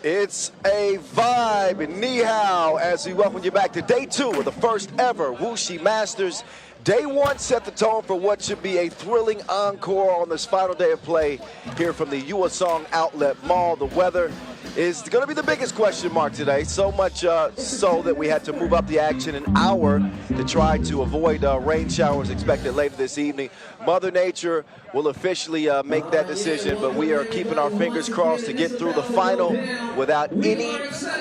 It's a vibe, ni hao, as we welcome you back to day 2 of the first ever Wuxi Masters. Day 1 set the tone for what should be a thrilling encore on this final day of play here from the UbHuishan Outlet Mall. The weather is going to be the biggest question mark today, so much so that we had to move up the action an hour to try to avoid rain showers expected later this evening. Mother Nature will officially make that decision, but we are keeping our fingers crossed to get through the final without any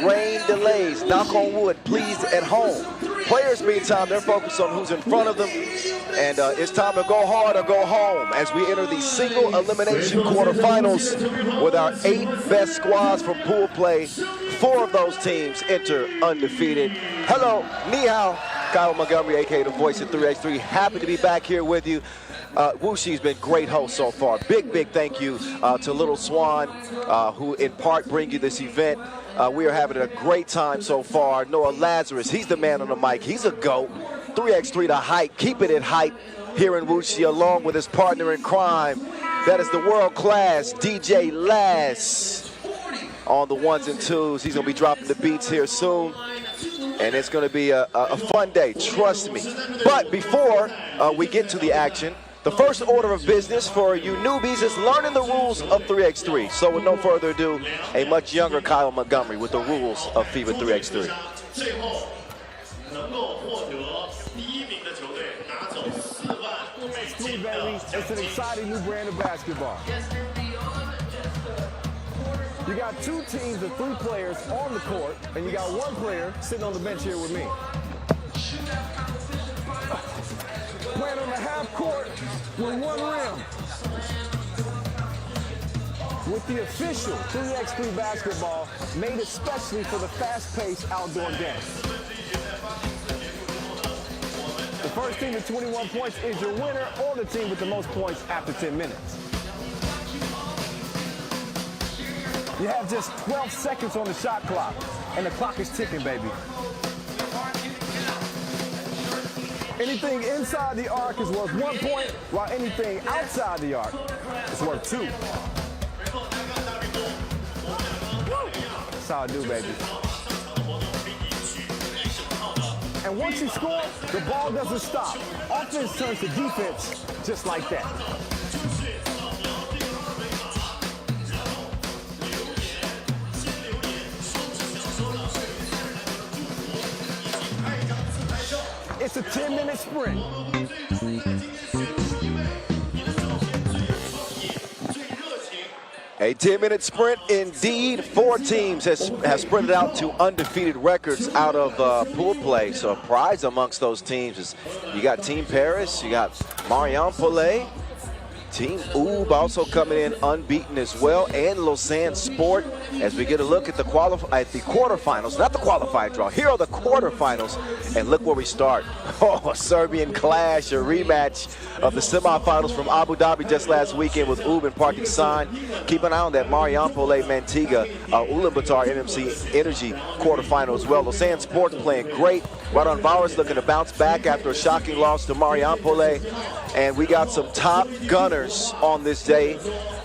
rain delays. Knock on wood, please, at home. Players, meantime, they're focused on who's in front of them, and it's time to go hard or go home as we enter the single elimination quarterfinals with our 8 best squads from pool play. 4 of those teams enter undefeated. Hello, ni hao, Kyle Montgomery, aka the voice of 3x3. Happy to be back here with you. Wuxi's been great host so far. Big thank you to Little Swan, who in part bring you this event. We are having a great time so far. Noah Lazarus, he's the man on the mic. He's a GOAT. 3x3 to hype, keeping it hype here in Wuxi, along with his partner in crime. That is the world-class DJ Laz on the 1s and 2s. He's going to be dropping the beats here soon. And it's going to be a fun day, trust me. But before we get to the action, the first order of business for you newbies is learning the rules of 3x3. So with no further ado, a much younger Kyle Montgomery with the rules of FIBA 3x3. It's an exciting new brand of basketball. You got 2 teams of 3 players on the court, and you got 1 player sitting on the bench here with me. Playing on the half court with 1 rim. With the official 3x3 basketball made especially for the fast-paced outdoor game. The first team with 21 points is your winner, or the team with the most points after 10 minutes. You have just 12 seconds on the shot clock, and the clock is ticking, baby. Anything inside the arc is worth 1 point, while anything outside the arc is worth 2. That's how I do, baby. And once you score, the ball doesn't stop. Offense turns to defense just like that. It's a 10-minute sprint. A 10-minute sprint indeed. 4 teams have sprinted out to undefeated records out of pool play. So a prize amongst those teams is you got Team Paris, you got Marijampole, Team UB also coming in unbeaten as well, and LausanneSport. As we get a look at the quarterfinals, not the qualifying draw. Here are the quarterfinals, and look where we start. Oh, a Serbian clash, a rematch of the semifinals from Abu Dhabi just last weekend with UB and Partizan. Keep an eye on that Marijampole Mantinga UlaanbaatarMMC Energy quarterfinal as well. LausanneSport playing great. RaudondvarisHoptrans looking to bounce back after a shocking loss to Marijampole. And we got some top gunners on this day.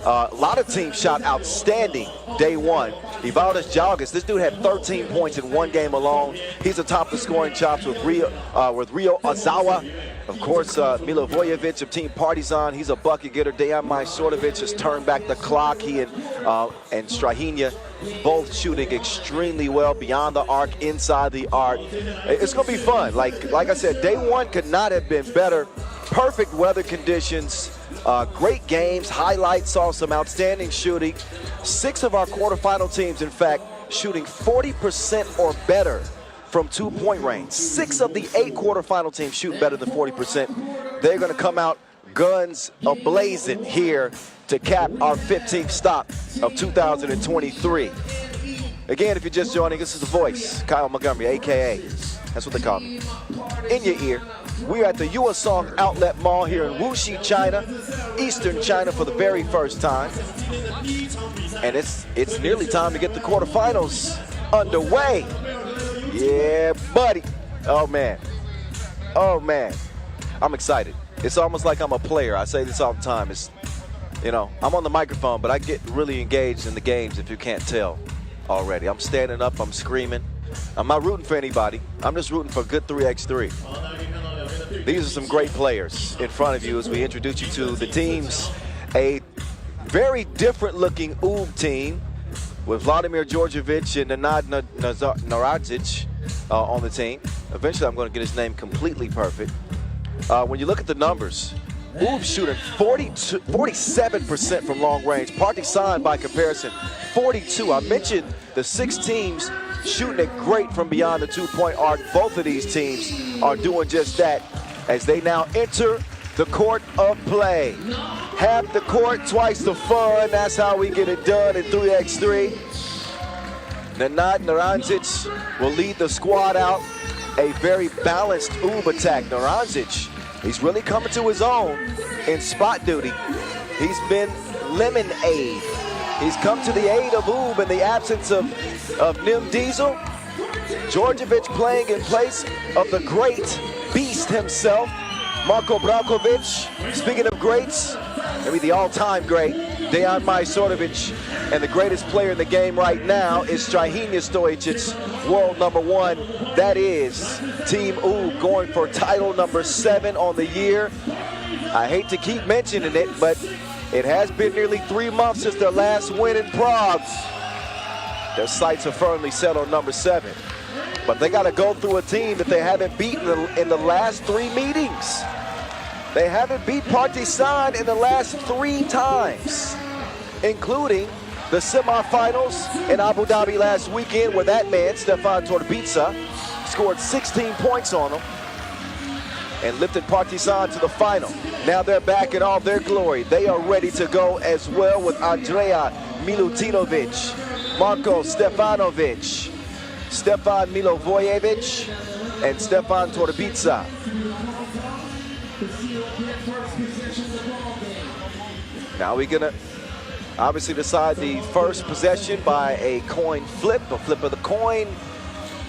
A lot of teams shot outstanding day 1. Ivaldas Jalgis, this dude had 13 points in 1 game alone. He's atop the scoring chops with Rio Ozawa. Of course, Milivojevic of Team Partizan, he's a bucket getter. Dejan Majsorovic has turned back the clock. He and Strahinja both shooting extremely well beyond the arc, inside the arc. It's going to be fun. Like I said, day 1 could not have been better. Perfect weather conditions, great games, highlights, saw some outstanding shooting. 6 of our quarterfinal teams, in fact, shooting 40% or better from 2-point range. 6 of the 8 quarterfinal teams shooting better than 40%. They're going to come out guns a-blazing here to cap our 15th stop of 2023. Again, if you're just joining, this is the voice, Kyle Montgomery, a.k.a. That's what they call me. In your ear. We're at the UbHuishan Outlet Mall here in Wuxi, China, Eastern China for the very first time. And it's nearly time to get the quarterfinals underway. Yeah, buddy. Oh, man. I'm excited. it's almost like I'm a player. I say this all the time. It's, you know, I'm on the microphone, but I get really engaged in the games if you can't tell already. I'm standing up, I'm screaming. I'm not rooting for anybody. I'm just rooting for good 3x3. These are some great players in front of you as we introduce you to the teams. A very different looking team with Vladimir Djordjevic and Nenad Naradzic on the team. Eventually, I'm going to get his name completely perfect. When you look at the numbers, shooting 47% from long range. Partizan, by comparison, 42. I mentioned the 6 teams shooting it great from beyond the 2-point arc. Both of these teams are doing just that as they now enter the court of play. Half the court, twice the fun. That's how we get it done in 3x3. Nenad Naradzic will lead the squad out. A very balanced attack. Naradzic, he's really coming to his own in spot duty. He's been lemonade. He's come to the aid of in the absence of Nim Diesel. Djordjevic playing in place of the great beast himself, Marko Brankovic. Speaking of greats, maybe the all-time great, Dejan Majstorovic. And the greatest player in the game right now is Strahinja Stojicic, world #1. That is Team going for title #7 on the year. I hate to keep mentioning it, but it has been nearly 3 months since their last win in Prague. Their sights are firmly set on #7. But they got to go through a team that they haven't beaten in the last 3 meetings. They haven't beat Partizan in the last 3 times, including the semifinals in Abu Dhabi last weekend, where that man, Stefan Torbica, scored 16 points on them and lifted Partizan to the final. Now they're back in all their glory. They are ready to go as well with Andrea Milutinovic, Marko Stefanovic, Stefan Milivojevic, and Stefan Torbica. Now we're gonna obviously decide the first possession by a coin flip, a flip of the coin.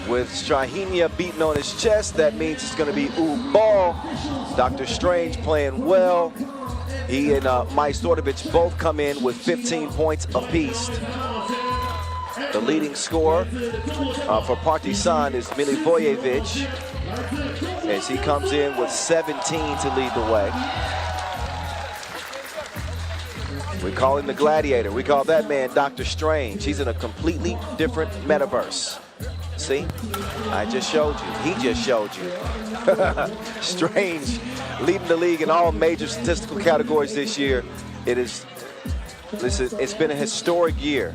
With Strahinja beating on his chest, that means it's gonna be ball. Dr. Strange playing well. He and Majstorovic both come in with 15 points apiece. The leading scorer for Partizan is Milivojevic, as he comes in with 17 to lead the way. We call him the Gladiator. We call that man Dr. Strange. He's in a completely different metaverse. See? I just showed you. He just showed you. Strange leading the league in all major statistical categories this year. It's been a historic year,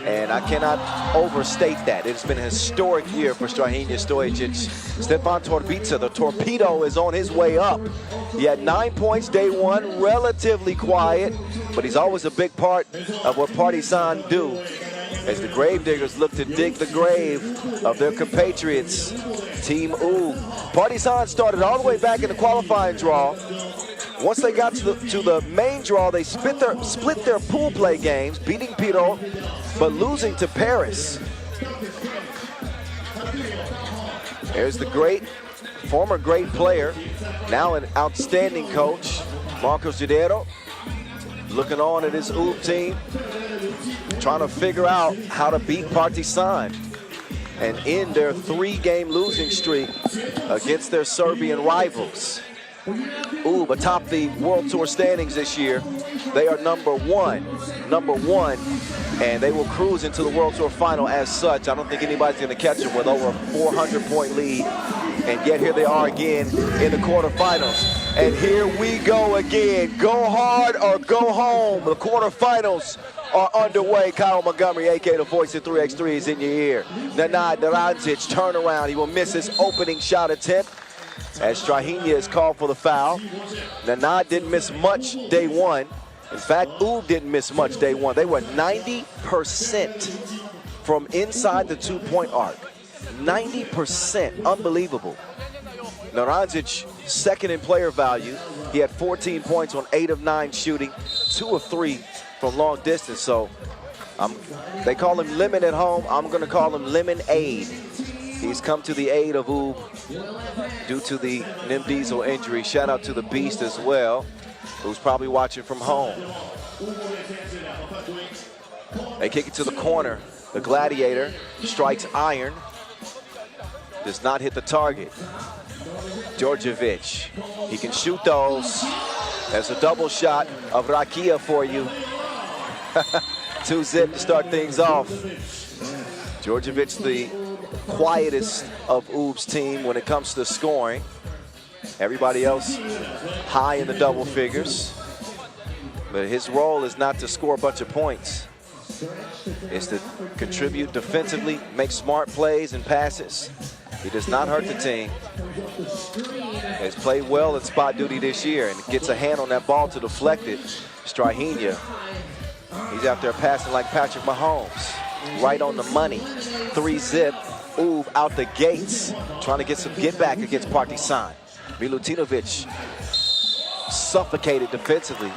and I cannot overstate that. It's been a historic year for Strahinja Stojicic. Stefan Torbica, the torpedo, is on his way up. He had 9 points day 1, relatively quiet, but he's always a big part of what Partizan do as the Gravediggers look to dig the grave of their compatriots, Team Partizan started all the way back in the qualifying draw. Once they got to the main draw, they split their pool play games, beating Pirot, but losing to Paris. There's the former great player, now an outstanding coach, Marcos Judero, looking on at his team, trying to figure out how to beat Partizan and end their 3-game losing streak against their Serbian rivals. Atop the World Tour standings this year, they are number one, and they will cruise into the World Tour final as such. I don't think anybody's going to catch them with over a 400-point lead, and yet here they are again in the quarterfinals. And here we go again. Go hard or go home. The quarterfinals are underway. Kyle Montgomery, a.k.a. the voice of 3x3, is in your ear. Nenad Naradzic, turnaround. He will miss his opening shot attempt as Strahinja is called for the foul. Nenad didn't miss much day 1. In fact, didn't miss much day 1. They were 90% from inside the 2-point arc. 90%, unbelievable. Naradzic, second in player value. He had 14 points on 8 of 9 shooting, 2 of 3 from long distance. So they call him Lemon at home. I'm going to call him Lemonade. He's come to the aid of Ub due to the Nim Diesel injury. Shout out to the Beast as well, who's probably watching from home. They kick it to the corner. The Gladiator strikes iron. Does not hit the target. Djordjevic, he can shoot those. There's a double shot of Rakia for you. 2-zip to start things off. Djordjevic, the quietest of Ub's team when it comes to scoring. Everybody else high in the double figures. But his role is not to score a bunch of points. It's to contribute defensively, make smart plays and passes. He does not hurt the team. Has played well at spot duty this year and gets a hand on that ball to deflect it. Strahinja, he's out there passing like Patrick Mahomes. Right on the money. 3-zip. Ub out the gates, trying to get some get back against Partizan. Milutinovic suffocated defensively.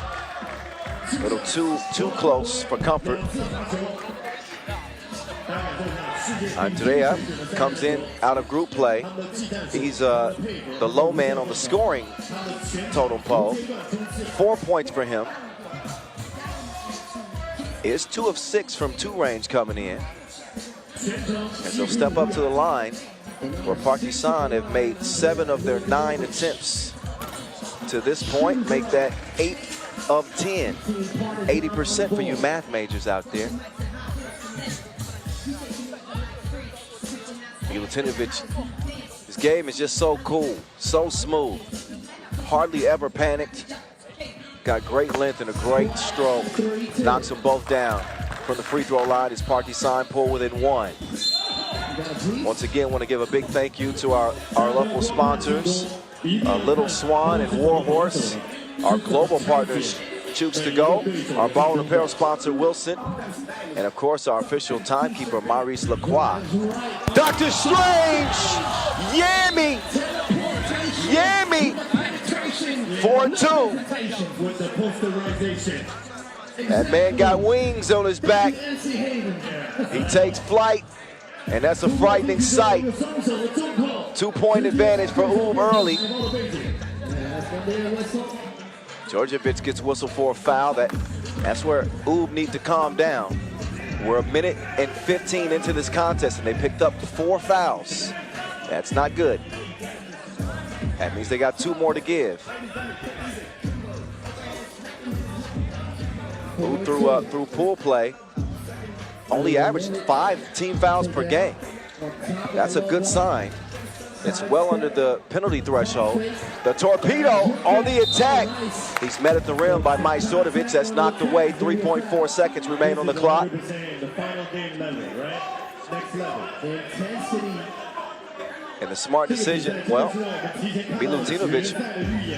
A little too close for comfort. Andrea comes in out of group play. He's the low man on the scoring totem pole. 4 points for him. Is 2 of 6 from 2 range coming in. As they'll step up to the line, where Partizan have made 7 of their 9 attempts to this point, make that 8 of 10. 80% for you math majors out there. Milutinovic, his game is just so cool, so smooth. Hardly ever panicked. Got great length and a great stroke. Knocks them both down. From the free throw line as Partizan pull within 1. Once again, want to give a big thank you to our local sponsors, Little Swan and Warhorse, our global partners, Chooks to Go, our ball and apparel sponsor, Wilson, and of course, our official timekeeper, Maurice Lacroix. Dr. Strange! Yammy! Yammy! 4-2. That man got wings on his back. He takes flight, and that's a frightening sight. 2-point advantage for Ub early. Djordjevic gets whistled for a foul. That's where Ub need to calm down. We're 1 minute and 15 into this contest, and they picked up 4 fouls. That's not good. That means they got 2 more to give. Ub through pool play only averaged 5 team fouls per game. That's a good sign. It's well under the penalty threshold. The torpedo on the attack. He's met at the rim by Majstorovic. That's knocked away. 3.4 seconds remain on the clock. And the smart decision, well, Milutinovic,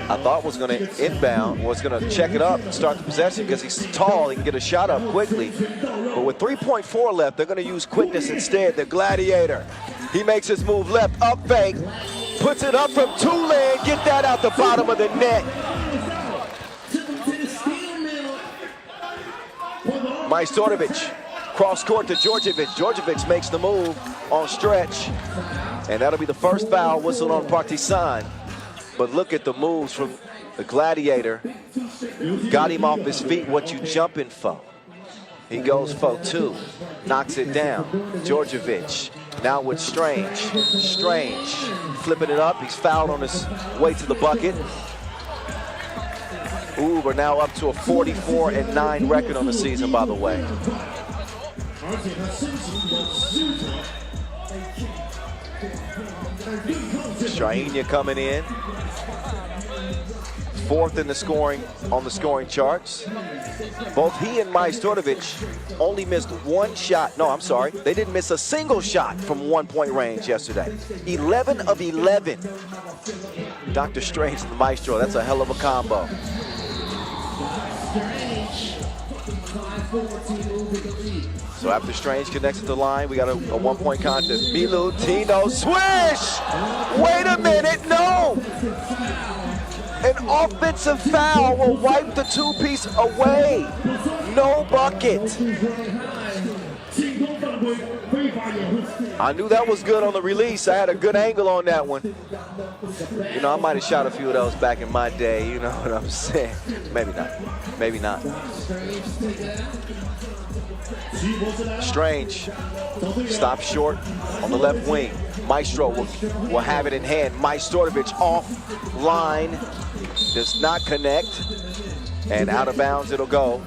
I thought was going to inbound, was going to check it up and start the possession because he's tall, he can get a shot up quickly. But with 3.4 left, they're going to use quickness instead. The Gladiator, he makes his move left, up fake, puts it up from 2 lane, get that out the bottom of the net. Majstorovic, cross court to Djordjevic. Djordjevic makes the move on stretch. And that'll be the first foul whistled on Partizan. But look at the moves from the Gladiator. Got him off his feet. What you jumping for? He goes for 2. Knocks it down. Djordjevic now with Strange. Strange flipping it up. He's fouled on his way to the bucket. Ub are now up to a 44-9 record on the season, by the way. Strahinja coming in. 4th in the scoring on the scoring charts. Both he and Majstorovic only missed 1 shot. No, I'm sorry. They didn't miss a single shot from 1-point range yesterday. 11 of 11. Dr. Strange and the Maestro, that's a hell of a combo. So after Strange connects at the line, we got a 1-point contest. Milutino, swish! Wait a minute, no! An offensive foul will wipe the 2-piece away. No bucket. I knew that was good on the release. I had a good angle on that one. You know, I might have shot a few of those back in my day. You know what I'm saying? Maybe not. Maybe not. Strange. Stop short on the left wing. Maestro will have it in hand. Majstorovic off line. Does not connect. And out of bounds it'll go.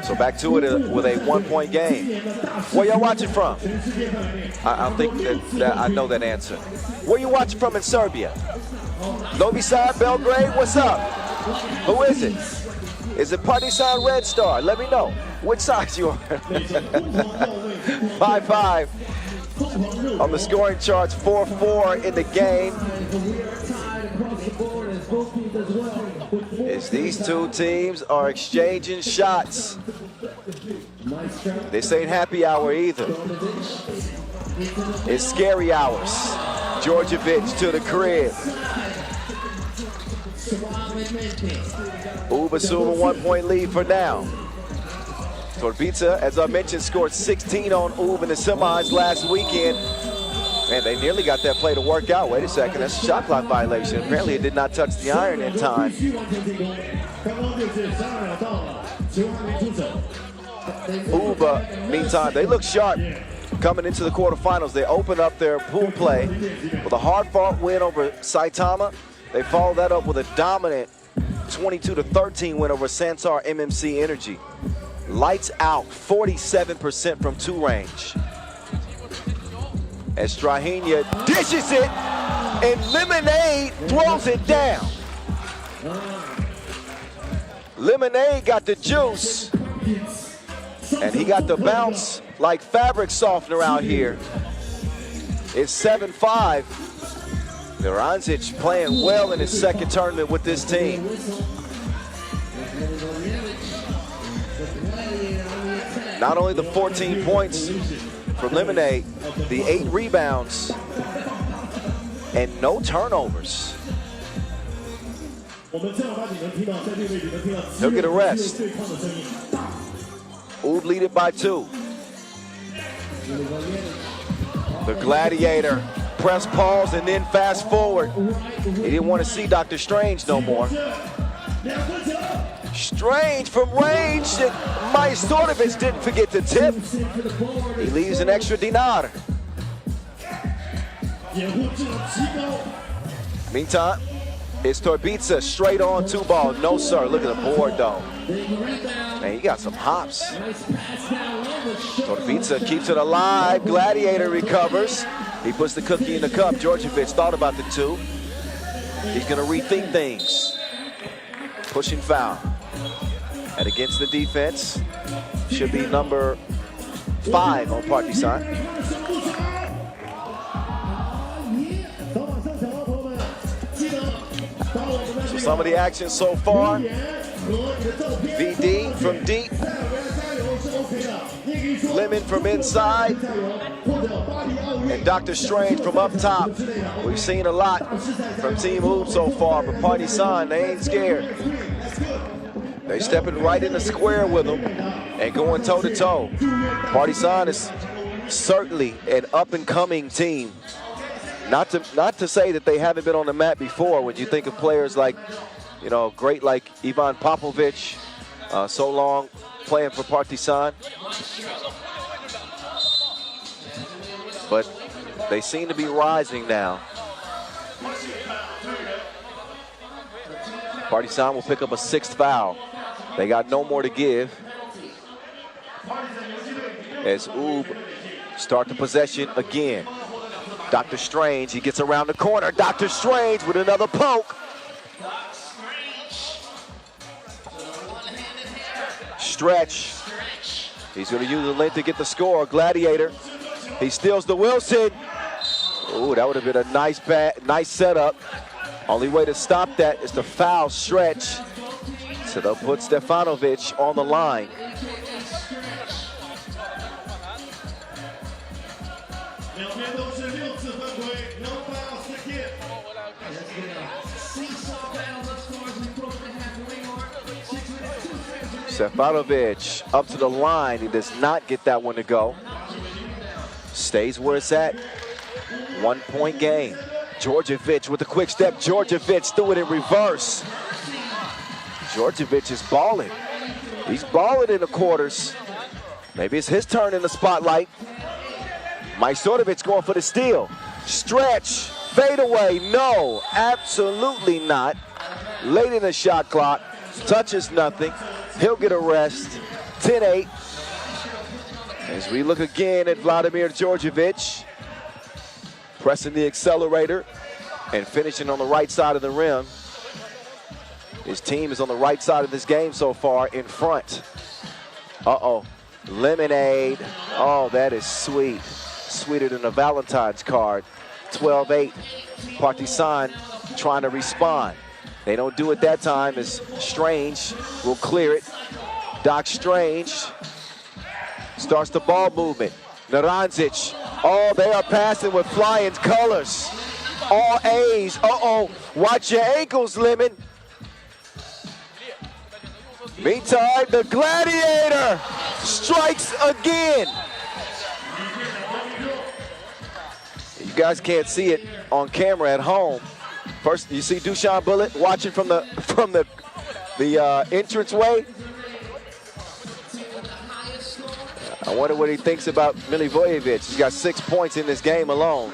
So back to it with a 1-point game. Where y'all watching from? I think that I know that answer. Where you watching from in Serbia? Novi Sad, Belgrade, what's up? Who is it? Is it Partizan Red Star? Let me know. Which side you on? 5-5 on the scoring charts, 4-4 in the game. As these two teams are exchanging shots. This ain't happy hour either. It's scary hours. Djordjevic to the crib. UbHuishan a 1-point lead for now. Torbica, as I mentioned, scored 16 on UB in the semis last weekend. Man, they nearly got that play to work out. Wait a second, that's a shot clock violation. Apparently it did not touch the iron in time. UBA, meantime, they look sharp coming into the quarterfinals. They open up their pool play with a hard-fought win over Saitama. They followed that up with a dominant 22-13 win over RaudondvarisHoptrans Energy. Lights out, 47% from 2 range. As Strahinja dishes it, and Lemonade throws it down. Lemonade got the juice, and he got the bounce like fabric softener out here. It's 7-5. Varancic playing well in his second tournament with this team. Not only the 14 points from Lemonade, the 8 rebounds, and no turnovers. He'll get a rest. UB lead it by 2. The Gladiator press pause and then fast forward. He didn't want to see Dr. Strange no more. Strange from range, and Majstorovic didn't forget to tip. He leaves an extra dinar. Meantime, it's Torbica straight on 2-ball. No, sir. Look at the board, though. Man, he got some hops. Torbica keeps it alive. Gladiator recovers. He puts the cookie in the cup. Djordjevic thought about the 2. He's going to rethink things. Pushing foul. And against the defense, should be number 5 on Partizan. So some of the action so far. VD from deep. Lemon from inside. And Dr. Strange from up top. We've seen a lot from Team UB so far, but Partizan, they ain't scared. They stepping right in the square with them and going toe-to-toe. Partizan is certainly an up-and-coming team. Not to say that they haven't been on the mat before. When you think of players like, you know, great like Ivan Popovic, so long playing for Partizan. But they seem to be rising now. Partizan will pick up a 6th foul. They got no more to give. As UB start the possession again. Dr. Strange, he gets around the corner. Dr. Strange with another poke. Stretch. He's going to use the length to get the score. Gladiator. He steals the Wilson. Ooh, that would have been a nice setup. Only way to stop that is to foul Stretch. So they'll put Stefanovic on the line. Sefarovic up to the line. He does not get that one to go. Stays where it's at. 1 point game. Djordjevic with a quick step. Djordjevic threw it in reverse. Djordjevic is balling. He's balling in the quarters. Maybe it's his turn in the spotlight. Majstorovic going for the steal. Stretch, fade away. No, absolutely not. Late in the shot clock. Touches nothing. He'll get a rest. 10-8. As we look again at Vladimir Djordjevic, pressing the accelerator and finishing on the right side of the rim. His team is on the right side of this game so far, in front. Uh-oh, lemonade. Oh, that is sweet. Sweeter than a Valentine's card. 12-8, Partizan trying to respond. They don't do it that time as Strange will clear it. Doc Strange starts the ball movement. Naranzic, oh, they are passing with flying colors. All A's, uh-oh, watch your ankles, Lemon. Meantime, the Gladiator strikes again. You guys can't see it on camera at home. First, you see Dushan Bullet watching from the entranceway. I wonder what he thinks about Milivojevic. He's got 6 points in this game alone.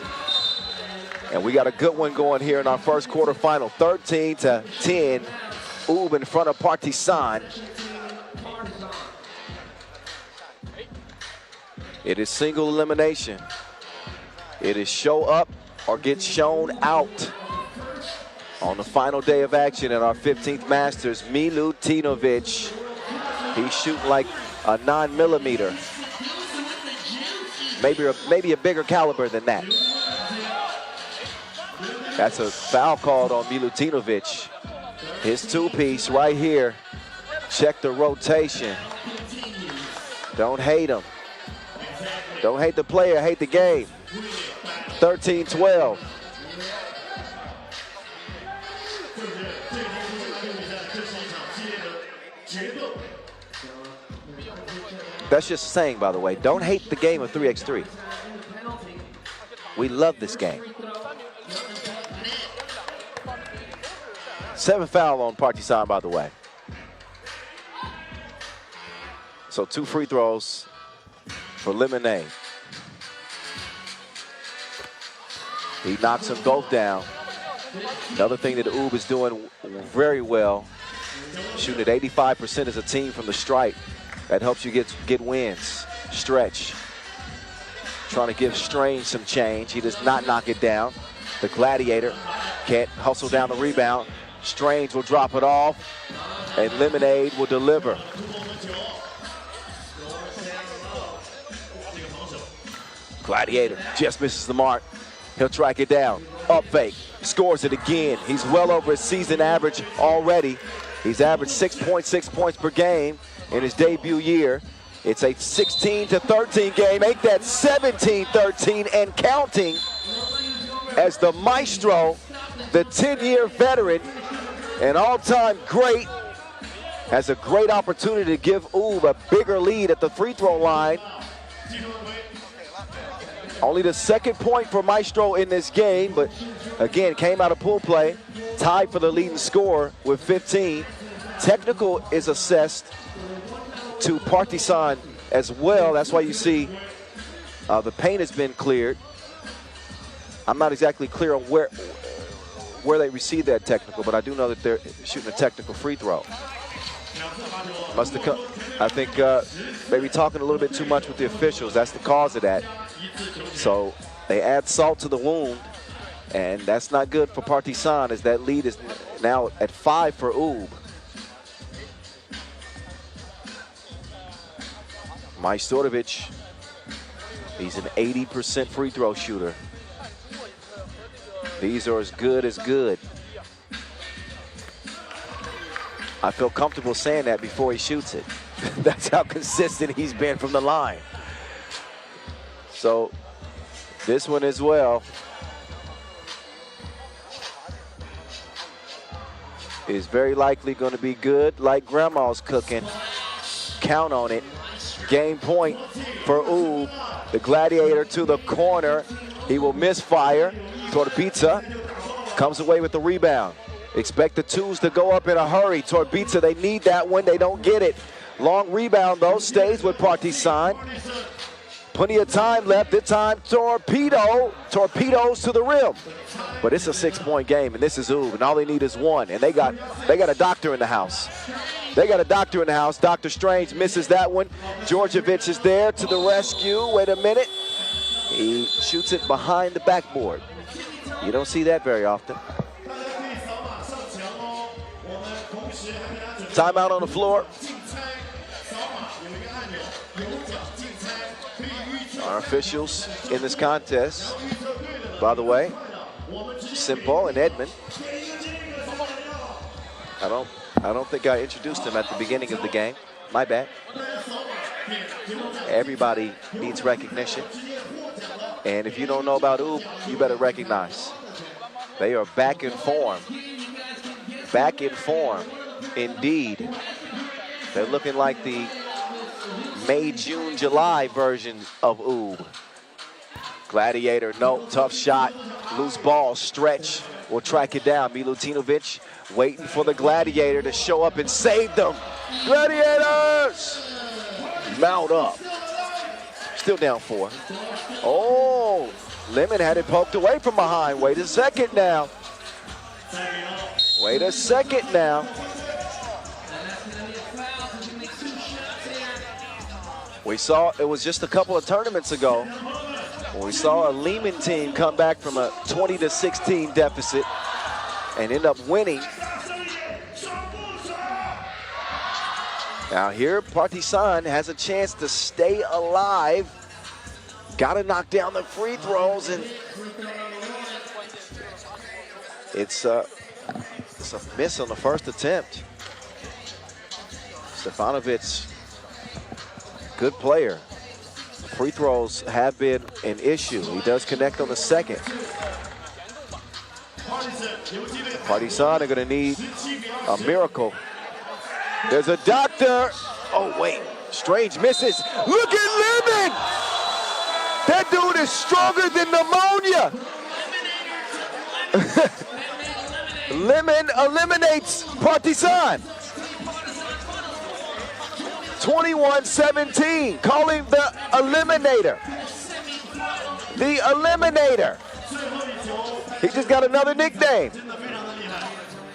And we got a good one going here in our first quarterfinal. 13-10, UB in front of Partizan. It is single elimination. It is show up or get shown out. On the final day of action at our 15th Masters, Milutinovic, he's shooting like a 9mm. Maybe a bigger caliber than that. That's a foul called on Milutinovic. His two-piece right here. Check the rotation. Don't hate him. Don't hate the player, hate the game. 13-12. That's just a saying, by the way. Don't hate the game of 3x3. We love this game. 7 foul on Partizan, by the way. So 2 free throws for Lemonade. He knocks them both down. Another thing that UB is doing very well, shooting at 85% as a team from the stripe. That helps you get wins. Stretch. Trying to give Strange some change. He does not knock it down. The Gladiator can't hustle down the rebound. Strange will drop it off, and Lemonade will deliver. Gladiator just misses the mark. He'll track it down. Up fake. Scores it again. He's well over his season average already. He's averaged 6.6 points per game in his debut year. It's a 16-13 game. Ain't that 17-13 and counting, as the maestro, the 10-year veteran, an all-time great, has a great opportunity to give UB a bigger lead at the free throw line. Only the second point for Maestro in this game, but again, came out of pool play, tied for the leading scorer with 15. Technical is assessed to Partizan as well. That's why you see the paint has been cleared. I'm not exactly clear on where they received that technical, but I do know that they're shooting a technical free throw. Must have come, I think, maybe talking a little bit too much with the officials. That's the cause of that. So they add salt to the wound, and that's not good for Partizan, as that lead is now at 5 for UB. Majstorovic, he's an 80% free throw shooter. These are as good as good. I feel comfortable saying that before he shoots it. That's how consistent he's been from the line. So this one as well is very likely going to be good, like grandma's cooking. count on it. Game point for Ub. The Gladiator to the corner. He will misfire. Torbica comes away with the rebound. Expect the twos to go up in a hurry. Torbica, they need that one. They don't get it. Long rebound, though, stays with Partizan. Plenty of time left. This time, torpedoes to the rim. But it's a 6-point game, and this is Ub, and all they need is one. And they got a doctor in the house. They got a doctor in the house. Dr. Strange misses that one. Djordjevic is there to the rescue. Wait a minute. He shoots it behind the backboard. You don't see that very often. Timeout on the floor. Our officials in this contest, by the way, Simple and Edmund. I don't think I introduced him at the beginning of the game. My bad. Everybody needs recognition. And if you don't know about Ub, you better recognize. They are back in form. Back in form, indeed. They're looking like the May, June, July version of Ub. Gladiator, no, tough shot. Loose ball, stretch. Will track it down. Milutinovic waiting for the Gladiator to show up and save them. Gladiators! Mount up. Still down 4. Oh, Lemon had it poked away from behind. Wait a second now. Wait a second now. We saw, it was just a couple of tournaments ago, when we saw a Lehman team come back from a 20-16 deficit and end up winning. Now here, Partizan has a chance to stay alive. Got to knock down the free throws, and it's a miss on the first attempt. Stefanovic, good player. Free throws have been an issue. He does connect on the second. Partizan are going to need a miracle. There's a doctor. Oh, wait. Strange misses. Look at Lemon! That dude is stronger than pneumonia. Lemon eliminates Partizan. 21-17, call him the Eliminator. The Eliminator. He just got another nickname.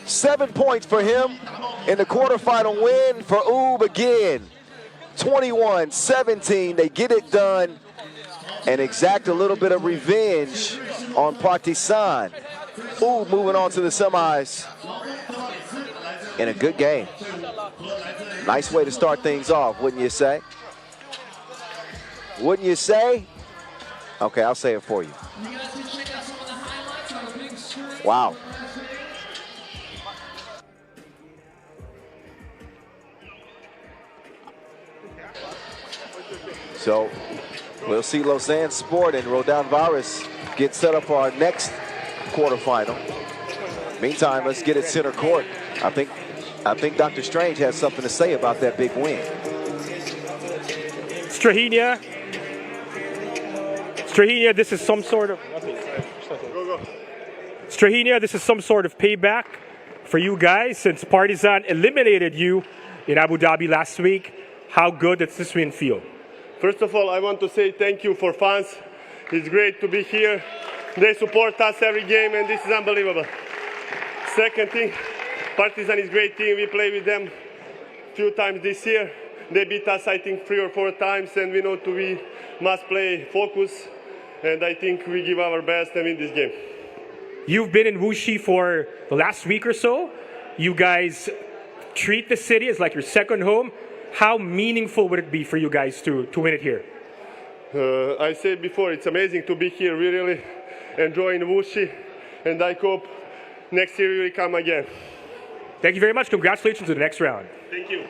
7 points for him in the quarterfinal win for Ub again. 21-17, they get it done and exact a little bit of revenge on Partizan. Ub moving on to the semis in a good game. Nice way to start things off, wouldn't you say? Wouldn't you say? Okay, I'll say it for you. Wow. So we'll see LausanneSport and RaudondvarisHoptrans get set up for our next quarterfinal. Meantime, let's get it center court. I think Dr. Strange has something to say about that big win. Strahinja, this is some sort of Strahinja, this is some sort of payback for you guys since Partizan eliminated you in Abu Dhabi last week. How good does this win feel? First of all, I want to say thank you for fans. It's great to be here. They support us every game, and this is unbelievable. Second thing, Partizan is a great team. We play with them a few times this year. They beat us, I think, 3 or 4 times, and we know we must play focus. And I think we give our best and win this game. You've been in Wuxi for the last week or so. You guys treat the city as like your second home. How meaningful would it be for you guys to win it here? I said before, it's amazing to be here. We really enjoying Wuxi, and I hope next year we will come again. Thank you very much. Congratulations to the next round. Thank you.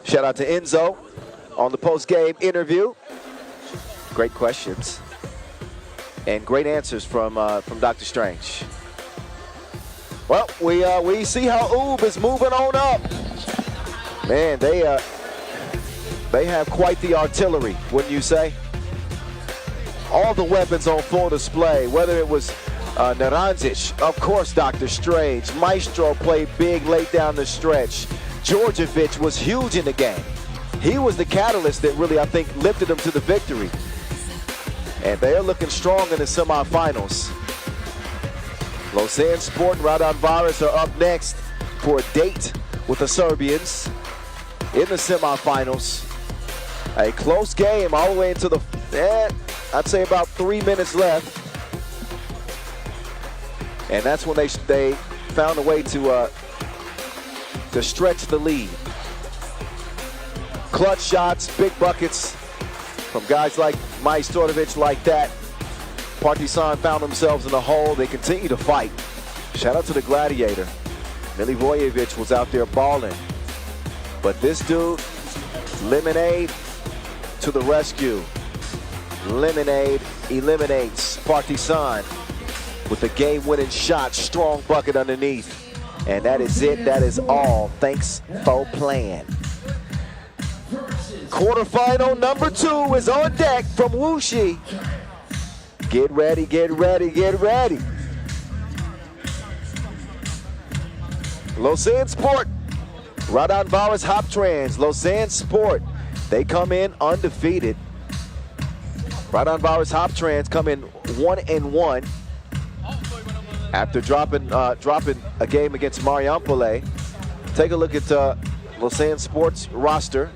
Shout out to Enzo on the post-game interview. Great questions. and great answers from Dr. Strange. Well, we see how Ub is moving on up. Man, they have quite the artillery, wouldn't you say? All the weapons on full display, whether it was Naranjic, of course, Dr. Strange. Maestro played big late down the stretch. Djordjevic was huge in the game. He was the catalyst that really, I think, lifted them to the victory. And they're looking strong in the semifinals. LausanneSport and RaudondVaris are up next for a date with the Serbians in the semifinals. A close game all the way into the, I'd say about 3 minutes left. And that's when they found a way to stretch the lead. Clutch shots, big buckets from guys like Majstorovic like that. Partizan found themselves in a hole. They continue to fight. Shout out to the Gladiator. Milivojevic was out there balling. But this dude, Lemonade to the rescue. Lemonade eliminates Partizan with a game-winning shot, strong bucket underneath. And that is it, that is all. Thanks for playing. Quarterfinal number 2 is on deck from Wuxi. Get ready, get ready, get ready. LausanneSport, RaudondvarisHoptrans. LausanneSport, they come in undefeated. RaudondvarisHoptrans come in 1-1 after dropping a game against Marijampole. Take a look at LausanneSport's roster.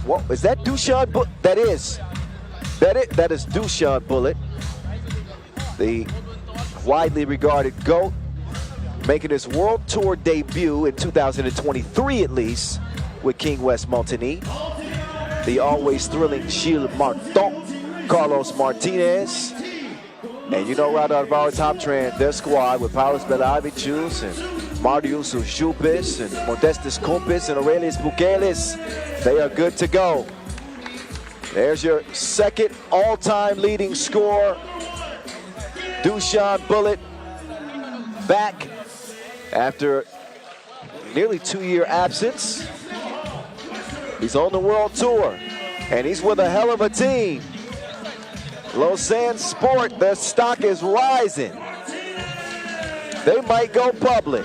What is that? Dusan Bullet? That is Dusan Bullet, the widely regarded GOAT, making his World Tour debut in 2023 at least with King West Montigny. The always thrilling Gilles Martin, Carlos Martinez, and you know RaudondvarisHoptrans, their squad with Paulos Belavicius and Marius Jupis and Modestus Kumpis and Aurelius Bukelis. They are good to go. There's your second all-time leading scorer, Dusan Bullet, back after nearly 2-year absence. He's on the World Tour, and he's with a hell of a team. LausanneSport, their stock is rising. They might go public.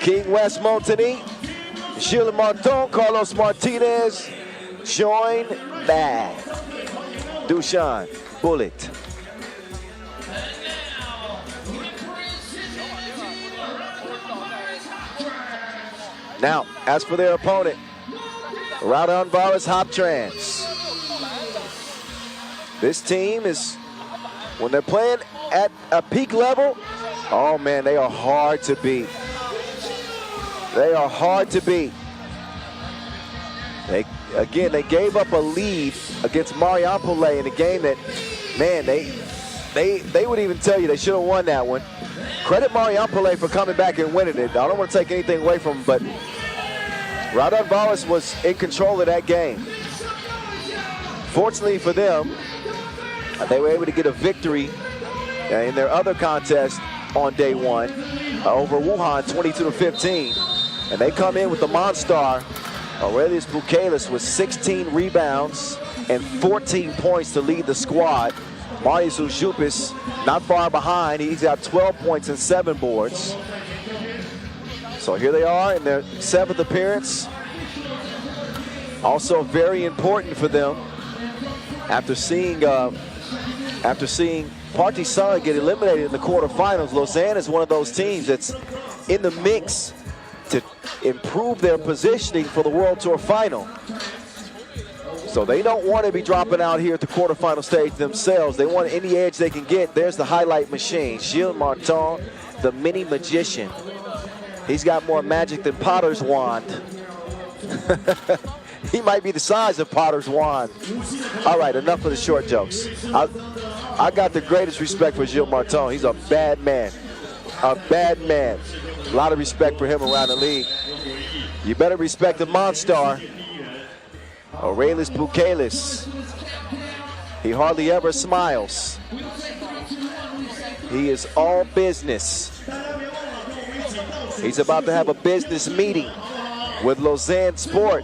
King West Montigny, Gilles Martin, Carlos Martinez, join that. Dusan Bullet. Now, as for their opponent, RaudondvarisHoptrans. This team is, when they're playing at a peak level, oh man, they are hard to beat. They are hard to beat. They gave up a lead against Marijampole in a game that, man, they would even tell you they should have won that one. Credit Marijampole for coming back and winning it. I don't want to take anything away from them, but RaudondVaris was in control of that game. Fortunately for them, they were able to get a victory in their other contest on day 1 over Wuhan, 22-15. And they come in with the Monstar, Aurelius Bukelis, with 16 rebounds and 14 points to lead the squad. Marius Jupis not far behind. He's got 12 points and 7 boards. So here they are in their 7th appearance. Also very important for them after seeing Partizan get eliminated in the quarterfinals. Lausanne is one of those teams that's in the mix to improve their positioning for the World Tour final. So they don't want to be dropping out here at the quarterfinal stage themselves. They want any edge they can get. There's the highlight machine. Gilles Martin, the mini magician. He's got more magic than Potter's wand. He might be the size of Potter's wand. All right, enough of the short jokes. I got the greatest respect for Gilles Martin. He's a bad man. A bad man. A lot of respect for him around the league. You better respect the Monstar, Aurelius Bukelis. He hardly ever smiles. He is all business. He's about to have a business meeting with LausanneSport.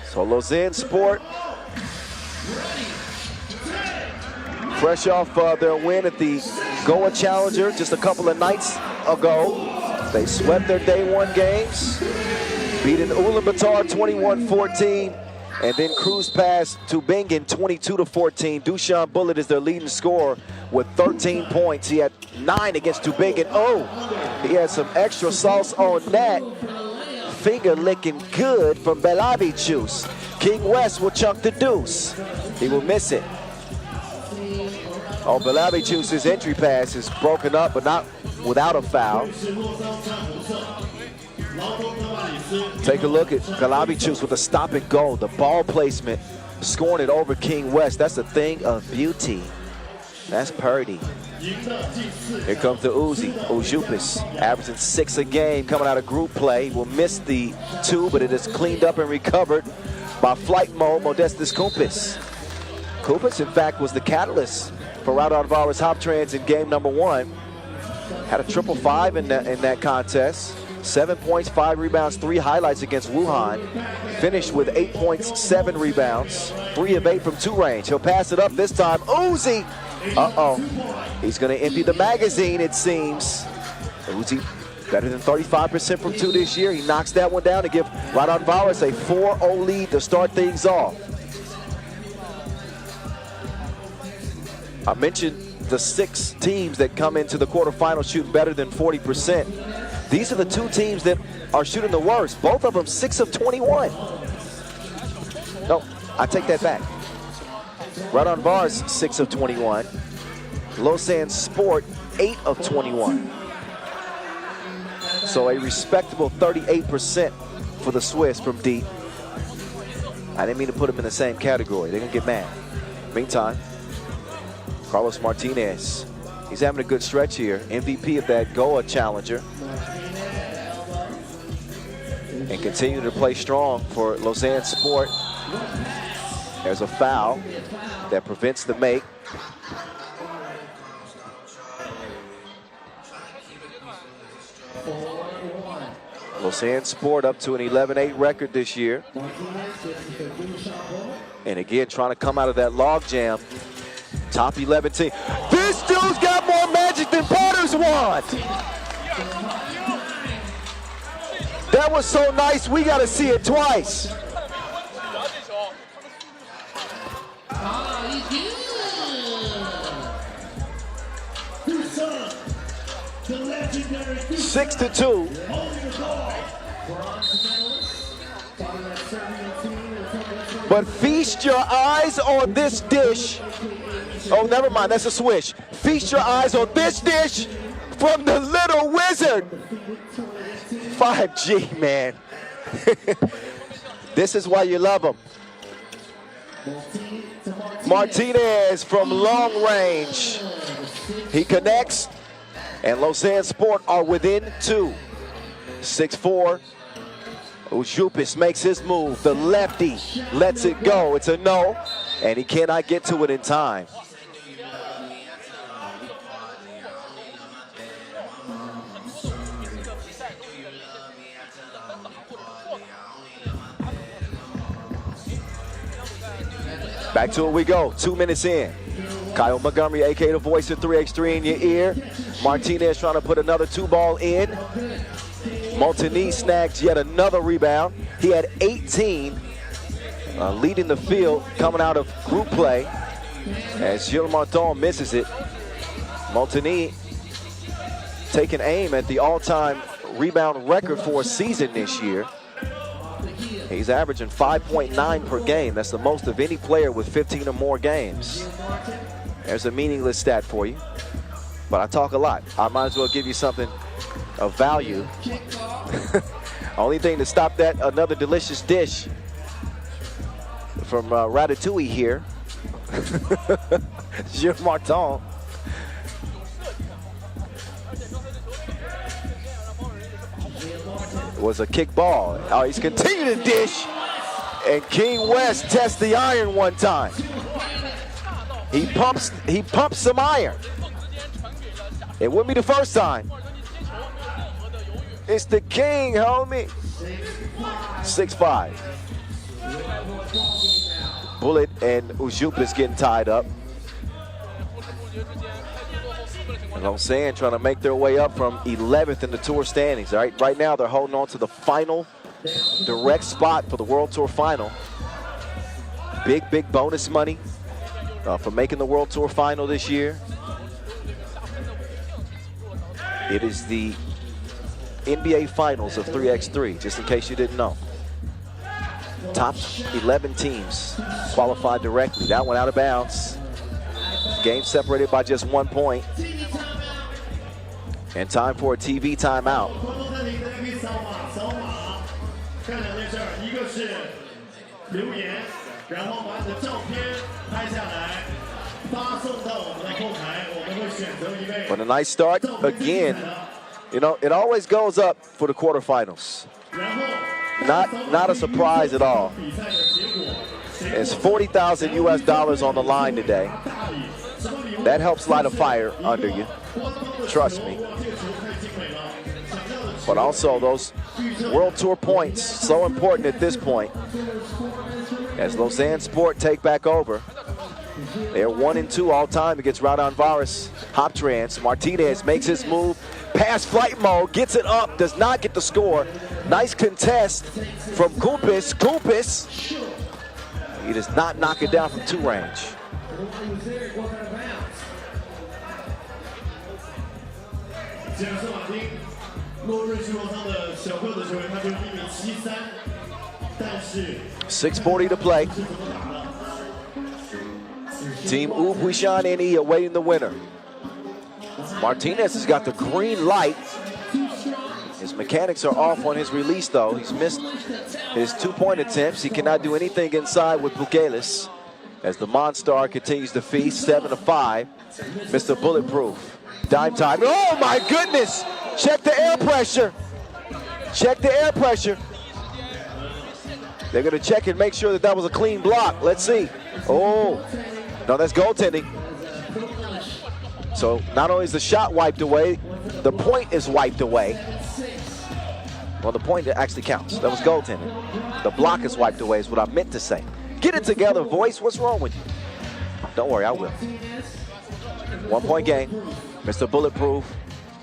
So LausanneSport, fresh off their win at the Goa Challenger just a couple of nights ago. They swept their day one games, beating Ulaanbaatar 21-14, and then cruised past Tübingen 22-14. Dusan Bullet is their leading scorer with 13 points. He had 9 against Tübingen. Oh, he had some extra sauce on that. Finger licking good from Belavicius. King West will chunk the deuce. He will miss it. Oh, Belavicius' entry pass is broken up, but not without a foul. Take a look at Belavicius with a stop and go. The ball placement, scoring it over King West. That's a thing of beauty. That's Purdy. Here comes the UbHuishan, averaging 6 a game, coming out of group play. Will miss the 2, but it is cleaned up and recovered by flight mode Modestus Kumpis. Kumpis, in fact, was the catalyst for RaudondvarisHoptrans in game number 1. Had a 555 in that contest. 7 points, 5 rebounds, 3 highlights against Wuhan. Finished with 8 points, 7 rebounds, 3 of 8 from 2 range. He'll pass it up this time. Uzi. Uh-oh. He's going to empty the magazine, it seems. Uzi better than 35% from 2 this year. He knocks that one down to give RaudondvarisHoptrans a 4-0 lead to start things off. I mentioned the 6 teams that come into the quarterfinals shooting better than 40%. These are the 2 teams that are shooting the worst. Both of them 6 of 21. No, I take that back. RaudondvarisHoptrans 6 of 21. LausanneSport 8 of 21. So a respectable 38% for the Swiss from deep. I didn't mean to put them in the same category. They're gonna get mad. Meantime, Carlos Martinez, he's having a good stretch here. MVP of that Goa Challenger. And continue to play strong for LausanneSport. There's a foul that prevents the make. LausanneSport up to an 11-8 record this year. And again, trying to come out of that log jam. Top 11 team. This dude's got more magic than Potter's wand. That was so nice, we got to see it twice. Six to 2. But feast your eyes on this dish. Oh, never mind, that's a swish. Feast your eyes on this dish from the little wizard. 5G, man. This is why you love him. Martinez from long range. He connects, and LausanneSport are within 2. 6-4. UbHuishan makes his move. The lefty lets it go. It's a no, and he cannot get to it in time. Back to it we go, 2 minutes in. Kyle Montgomery, a.k.a. the voice of 3x3 in your ear. Martinez trying to put another 2-ball in. Montigny snags yet another rebound. He had 18, leading the field coming out of group play. As Gilles Martin misses it. Montigny taking aim at the all-time rebound record for a season this year. He's averaging 5.9 per game. That's the most of any player with 15 or more games. There's a meaningless stat for you, but I talk a lot. I might as well give you something of value. Only thing to stop that, another delicious dish from Ratatouille here. Gilles Martin. was a kick ball. Oh, he's continuing to dish. And King West tests the iron one time. He pumps some iron. It wouldn't be the first time. It's the king, homie. 6'5". Bullet and Ujupis getting tied up. And Lausanne trying to make their way up from 11th in the tour standings. All right, right now they're holding on to the final direct spot for the World Tour final. Big bonus money for making the World Tour final this year. It is the NBA Finals of 3x3, just in case you didn't know. Top 11 teams qualified directly. That one out of bounds. Game separated by just 1 point. And time for a TV timeout. But a nice start again. You know, it always goes up for the quarterfinals. Not a surprise at all. It's $40,000 US on the line today. That helps light a fire under you. Trust me. But also those World Tour points, so important at this point. As LausanneSport take back over. They're 1-2 all time against RaudondvarisHoptrans. Martinez makes his move. Pass flight mode, gets it up, does not get the score. Nice contest from Kupis. Kupis, he does not knock it down from 2 range. .640 to play. Team UbHuishan NE awaiting the winner. Martinez has got the green light. His mechanics are off on his release, though. He's missed his 2-point attempts. He cannot do anything inside with Bukelis as the Monstar continues to feast. 7-5. Mr. Bulletproof. Dime time. Oh, my goodness! Check the air pressure. Check the air pressure. They're going to check and make sure that that was a clean block. Let's see. Oh, no, that's goaltending. So not only is the shot wiped away, the point is wiped away. Well, the point actually counts. That was goaltending. The block is wiped away is what I meant to say. Get it together, voice. What's wrong with you? Don't worry, I will. 1-point game. Mr. Bulletproof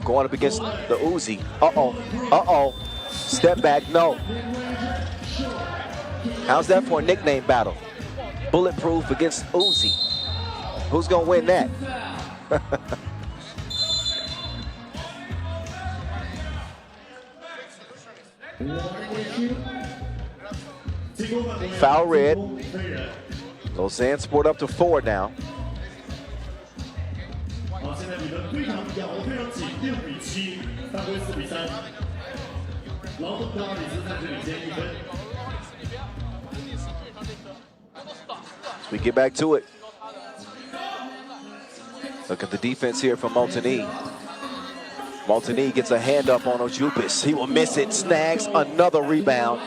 going up against the Uzi. Uh-oh. Step back, no. How's that for a nickname battle? Bulletproof against Uzi. Who's gonna win that? Foul red. LausanneSport up to 4 now. As we get back to it. Look at the defense here from Montigny. Montigny gets a hand up on Ojupis. He will miss it, snags another rebound.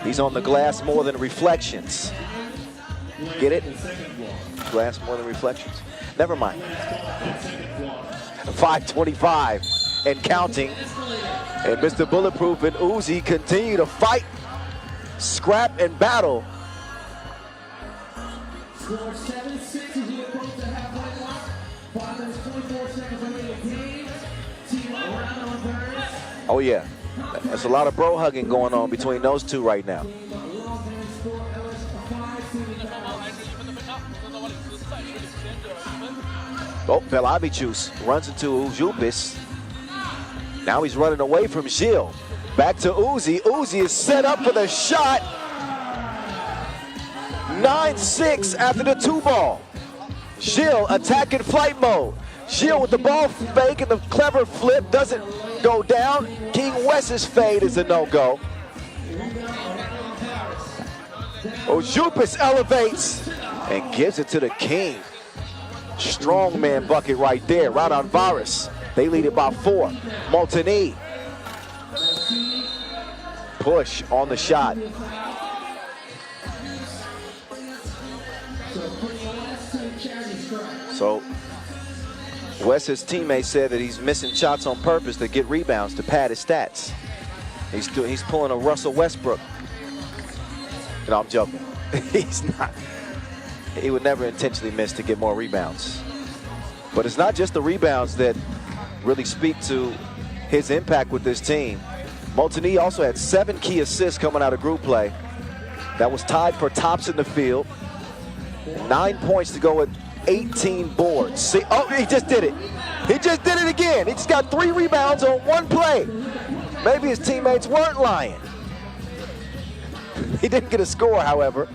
He's on the glass more than reflections. Get it? Glass more than reflections. Never mind. 5:25 and counting. And Mr. Bulletproof and Uzi continue to fight, scrap, and battle. Oh yeah, there's a lot of bro hugging going on between those two right now. Oh, Pelavicius runs into Ujupis. Now he's running away from Gilles. Back to Uzi. Uzi is set up for the shot. 9-6 after the 2-ball. Gilles attacking flight mode. Gilles with the ball fake and the clever flip doesn't go down. King West's fade is a no-go. Ojupis elevates and gives it to the king. Strongman bucket right there. RaudondvarisHoptrans. They lead it by 4. Montigny push on the shot. So Wes, his teammate, said that he's missing shots on purpose to get rebounds to pad his stats. He's pulling a Russell Westbrook. No, I'm joking. He's not. He would never intentionally miss to get more rebounds. But it's not just the rebounds that really speak to his impact with this team. Mantinga also had 7 key assists coming out of group play. That was tied for tops in the field. 9 points to go with 18 boards. See, oh, he just did it. He just did it again. He just got 3 rebounds on 1 play. Maybe his teammates weren't lying. He didn't get a score, however,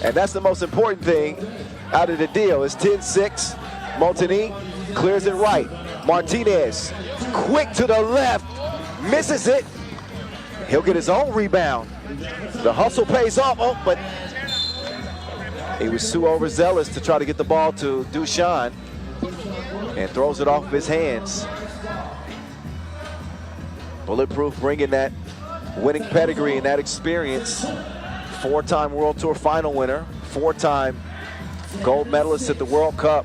and that's the most important thing out of the deal. It's 10-6. Mantinga clears it right. Martinez, quick to the left, misses it. He'll get his own rebound. The hustle pays off. Oh, but he was too overzealous to try to get the ball to UbHuishan and throws it off of his hands. Bulletproof bringing that winning pedigree and that experience. 4-time World Tour final winner, 4-time gold medalist at the World Cup,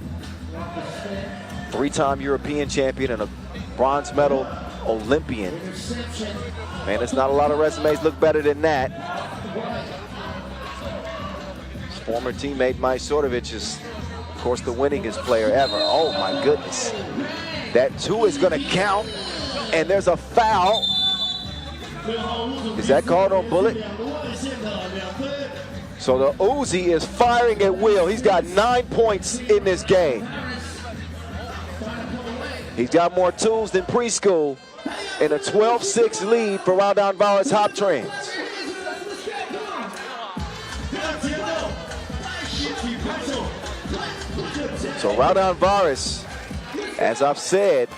3-time European champion, and a bronze medal Olympian. Man, it's not a lot of resumes look better than that. His former teammate Mike Sortovich is, of course, the winningest player ever. Oh my goodness. That 2 is gonna count, and there's a foul. Is that called on Bullet? So the Uzi is firing at will. He's got 9 points in this game. He's got more tools than preschool in a 12-6 lead for RaudondvarisHoptrans. So RaudondVaris, as I've said,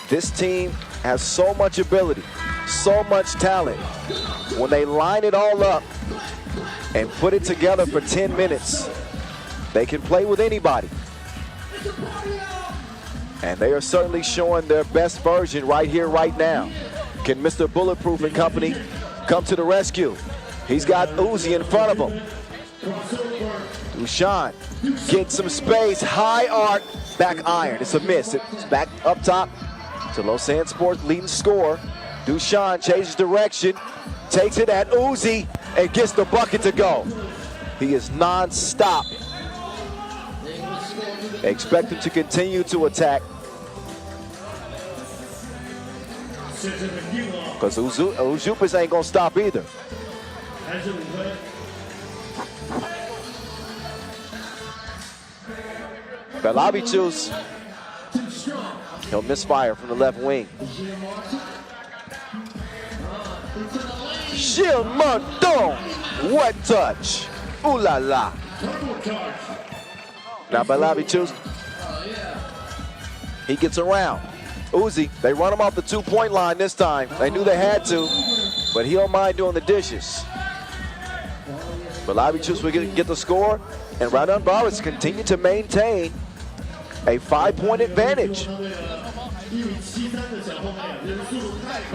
this team has so much ability, so much talent. When they line it all up and put it together for 10 minutes, they can play with anybody. And they are certainly showing their best version right here, right now. Can Mr. Bulletproof and company come to the rescue? He's got Uzi in front of him. UbHuishan gets some space, high arc, back iron. It's a miss. It's back up top to LausanneSport leading scorer. UbHuishan changes direction, takes it at Uzi, and gets the bucket to go. He is non-stop. They expect him to continue to attack, because UbHuishan ain't gonna stop either. Belavichus, he'll misfire from the left wing. Gilmandon, what touch? Ooh la la. Now Belavichus, he gets around. Uzi, they run him off the 2-point line this time. They knew they had to, but he don't mind doing the dishes. Belavichus will get the score, and RaudondVaris continue to maintain a 5-point advantage.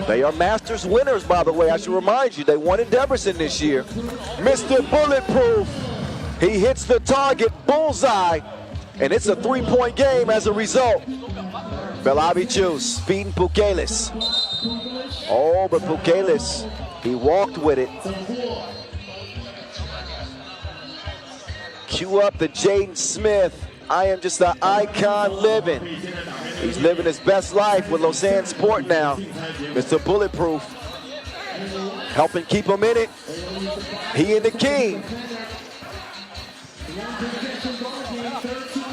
They are Masters winners, by the way. I should remind you, they won in Debrecen this year. Mr. Bulletproof, he hits the target, bullseye, and it's a 3-point game as a result. Belavichus feeding Pukelis. Oh, but Pukelis, he walked with it. Cue up the Jaden Smith. I am just an icon living. He's living his best life with LausanneSport now. Mr. Bulletproof, helping keep him in it. He and the king.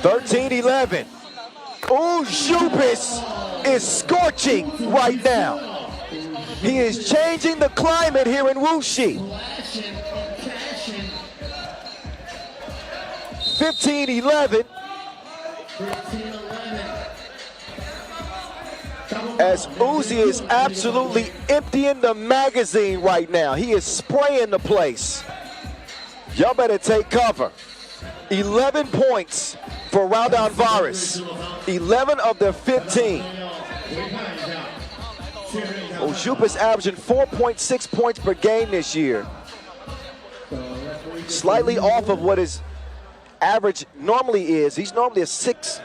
13-11. UbHuishan is scorching right now. He is changing the climate here in Wuxi. 15-11. As Uzi is absolutely emptying the magazine right now. He is spraying the place. Y'all better take cover. 11 points for RaudondVaris. 11 of their 15. Ujupas averaging 4.6 points per game this year. Slightly off of what his average normally is. He's normally a 6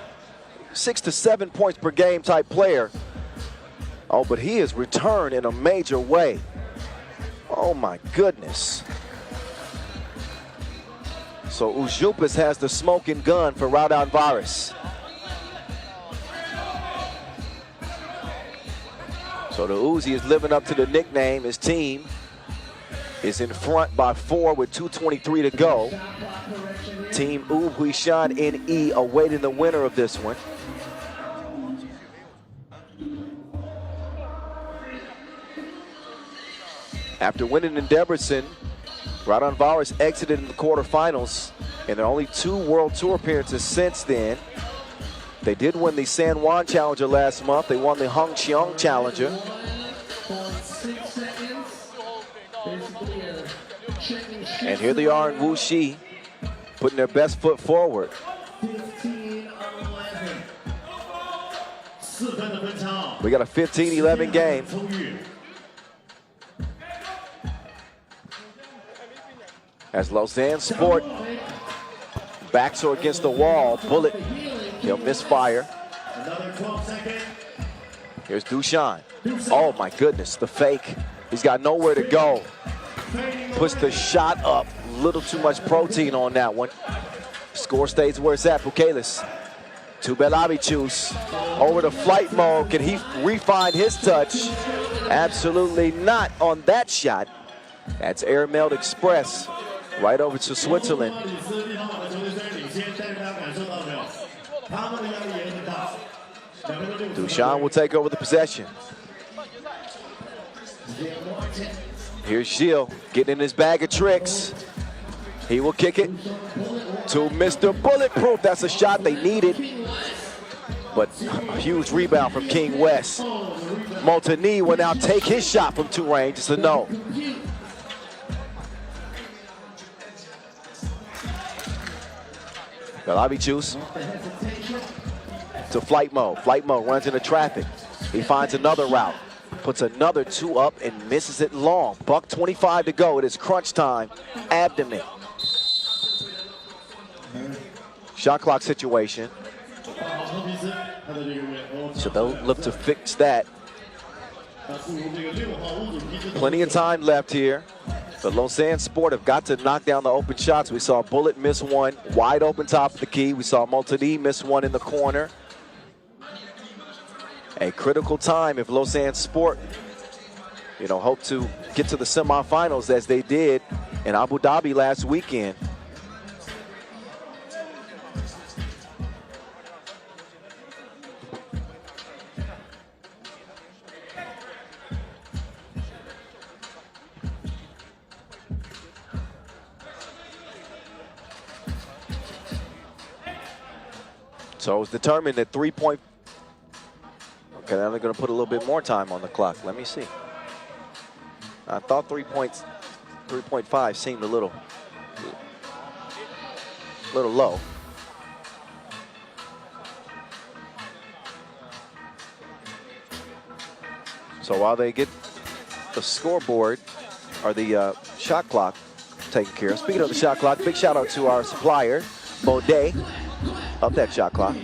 to 7 points per game type player. Oh, but he has returned in a major way. Oh my goodness. So Ujupas has the smoking gun for RaudondvarisHoptrans. So the Uzi is living up to the nickname. His team is in front by 4 with 2:23 to go. Team UbHuishan NE awaiting the winner of this one. After winning in Debrecen, RaudondvarisHoptrans exited in the quarterfinals, and there are only 2 World Tour appearances since then. They did win the San Juan Challenger last month. They won the Hongqiang Challenger. And here they are in Wuxi, putting their best foot forward. We got a 15-11 game. As LausanneSport backs her against the wall. Bullet, he'll misfire. Here's Dushan. Oh my goodness, the fake. He's got nowhere to go. Puts the shot up. A little too much protein on that one. Score stays where it's at. Bukelis to Belavichus. Over to flight mode. Can he refine his touch? Absolutely not on that shot. That's Airmailed Express. Right over to Switzerland. Dushan will take over the possession. Here's Gilles getting in his bag of tricks. He will kick it to Mr. Bulletproof. That's a shot they needed. But a huge rebound from King West. Montigny will now take his shot from 2 range. It's a no. Belavichus to flight mode. Flight mode runs into traffic. He finds another route. Puts another 2 up and misses it long. $1:25 to go. It is crunch time. Abdomen. Shot clock situation. So they'll look to fix that. Plenty of time left here. But LausanneSport have got to knock down the open shots. We saw Bullet miss one wide open top of the key. We saw Montigny miss one in the corner. A critical time if LausanneSport, hope to get to the semifinals as they did in Abu Dhabi last weekend. So it was determined that 3 point. Okay, now they're going to put a little bit more time on the clock. Let me see. I thought 3.5 seemed a little low. So while they get the scoreboard or the shot clock taken care of. Speaking of the shot clock, big shout out to our supplier, Baudet, of that shot clock.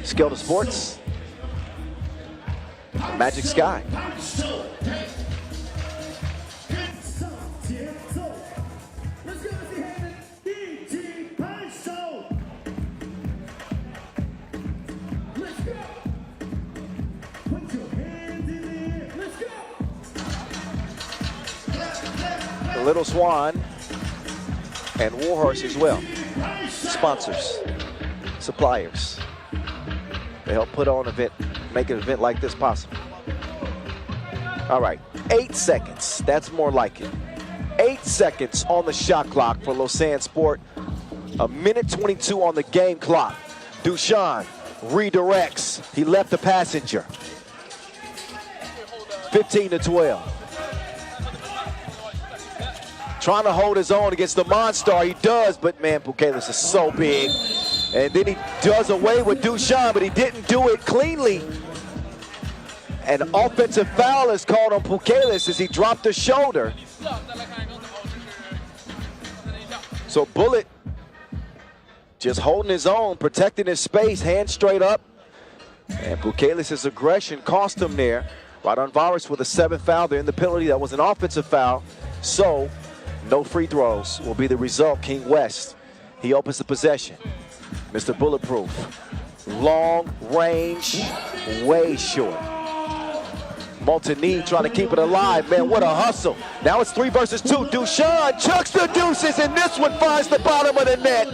Skilda Sports, Magic Sky. The Little Swan and Warhorse as well. Sponsors, suppliers. They help put on an event, make an event like this possible. All right, 8 seconds. That's more like it. 8 seconds on the shot clock for LausanneSport. 1:22 on the game clock. Dushan redirects. He left the passenger. 15-12. Trying to hold his own against the Monstar. He does, but man, Bukelis is so big. And then he does away with Dushan, but he didn't do it cleanly. An offensive foul is called on Pukelis as he dropped the shoulder. So Bullet just holding his own, protecting his space, hands straight up. And Pukelis' aggression cost him there. RaudondvarisHoptrans with a 7th foul. They're in the penalty. That was an offensive foul. So no free throws will be the result. King West, he opens the possession. Mr. Bulletproof, long range, way short. Mantinga trying to keep it alive. Man, what a hustle. Now it's 3 versus 2. Dushan chucks the deuces, and this one finds the bottom of the net.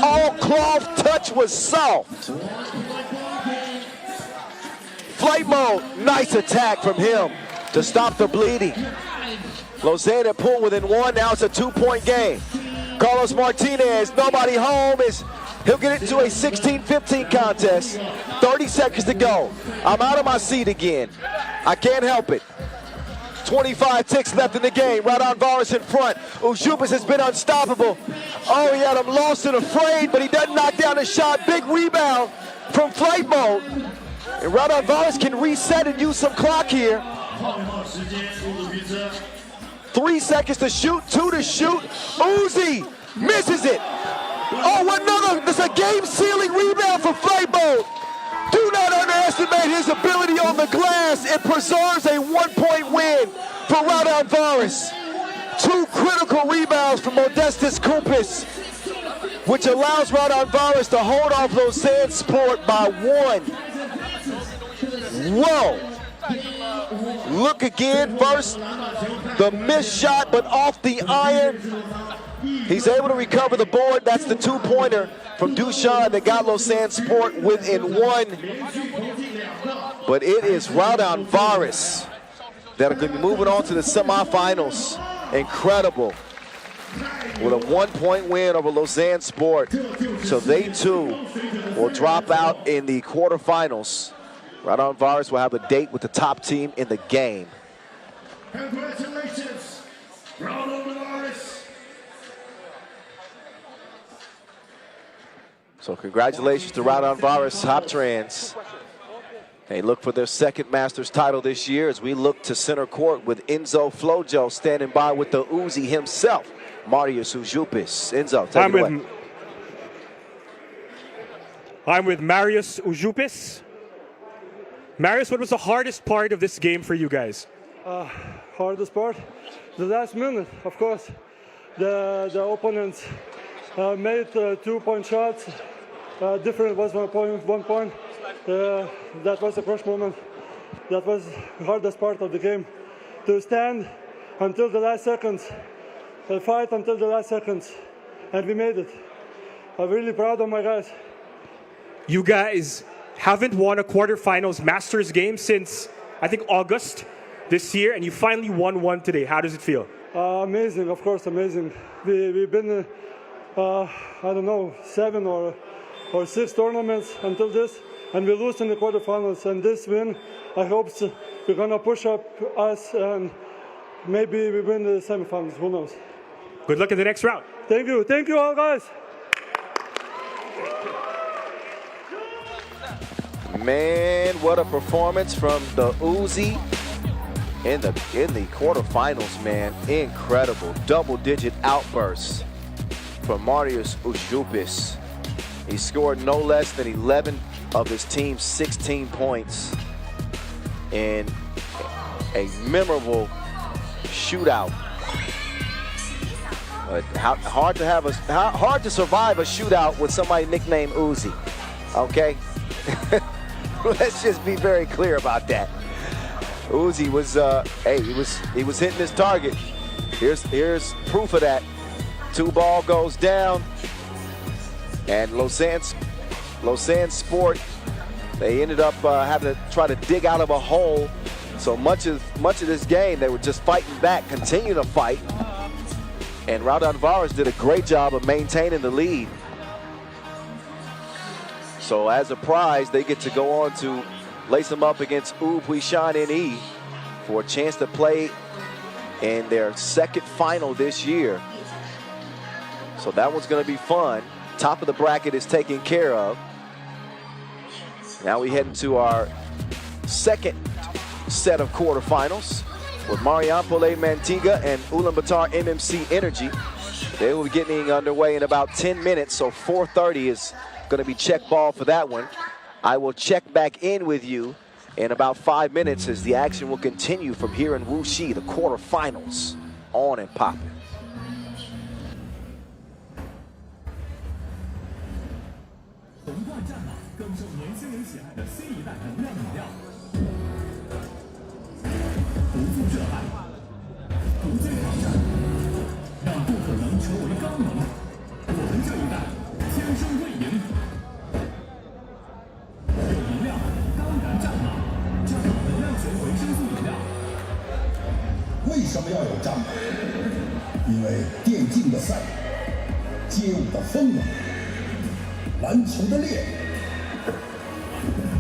All cloth touch was soft. Flight mode, nice attack from him to stop the bleeding. Lausanne had pulled within 1, now it's a 2-point game. Carlos Martinez, nobody home, he'll get it into a 16-15 contest. 30 seconds to go. I'm out of my seat again. I can't help it. 25 ticks left in the game. RaudondvarisHoptrans in front. UbHuishan has been unstoppable. Oh, he had him lost and afraid, but he doesn't knock down the shot. Big rebound from flight mode. And RaudondvarisHoptrans can reset and use some clock here. 3 seconds to shoot, 2 to shoot. Uzi misses it. Oh, another, this is a game-sealing rebound for flight mode. Do not underestimate his ability on the glass. It preserves a 1-point win for RaudondvarisHoptrans. 2 critical rebounds from Modestus Kupis, which allows RaudondvarisHoptrans to hold off LausanneSport by 1. Whoa. Look again, first the missed shot, but off the iron. He's able to recover the board. That's the 2-pointer from Dushan that got LausanneSport within 1. But it is RaudondvarisHoptrans that are going to be moving on to the semifinals. Incredible. With a 1-point win over LausanneSport. So they too will drop out in the quarterfinals. RaudondvarisHoptrans will have a date with the top team in the game. Congratulations, RaudondvarisHoptrans. So congratulations to RaudondvarisHoptrans. They look for their 2nd Masters title this year as we look to center court with Enzo Flojo standing by with the Uzi himself, Marius Ujupis. Enzo, take it away. I'm with Marius Ujupis. Marius, what was the hardest part of this game for you guys? Hardest part? The last minute, of course. The opponents made 2-point shots. Different was 1 point. That was the first moment. That was the hardest part of the game. To stand until the last seconds, fight until the last seconds, and we made it. I'm really proud of my guys. You guys haven't won a quarterfinals Masters game since, I think, August this year, and you finally won one today. How does it feel? Amazing, of course, amazing. We've been, I don't know, 7 or 6 tournaments until this, and we lose in the quarterfinals. And this win, I hope we're gonna push up us, and maybe we win the semifinals. Who knows? Good luck in the next round. Thank you all, guys. Man, what a performance from the Uzi in the quarterfinals, man. Incredible. Double-digit outbursts from Marius Ujupis. He scored no less than 11 of his team's 16 points in a memorable shootout. But hard to survive a shootout with somebody nicknamed Uzi. Okay? Let's just be very clear about that. Uzi was, he was hitting his target. Here's proof of that. 2 ball goes down, and LausanneSport, they ended up having to try to dig out of a hole. So much of this game, they were just fighting back, continue to fight, and RaudondvarisHoptrans did a great job of maintaining the lead. So as a prize, they get to go on to lace them up against UbHuishan NE for a chance to play in their 2nd final this year. So that one's going to be fun. Top of the bracket is taken care of. Now we head into our second set of quarterfinals with Marijampole Mantinga and UlaanbaatarMMC Energy. They will be getting underway in about 10 minutes, so 4:30 is going to be check ball for that one. I will check back in with you in about 5 minutes as the action will continue from here in Wuxi, the quarterfinals on and popping.为什么要有战马？因为电竞的赛，街舞的风啊，篮球的烈，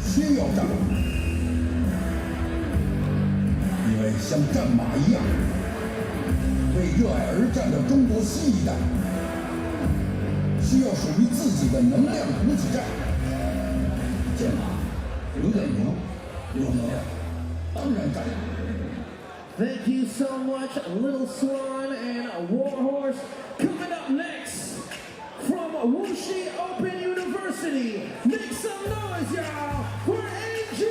需要战马。因为像战马一样，为热爱而战的中国新一代，需要属于自己的能量补给站。战马有点牛，有能量，当然战马。 Thank you so much, Little Swan and Warhorse. Coming up next, from Wuxi Open University, make some noise, y'all, for NG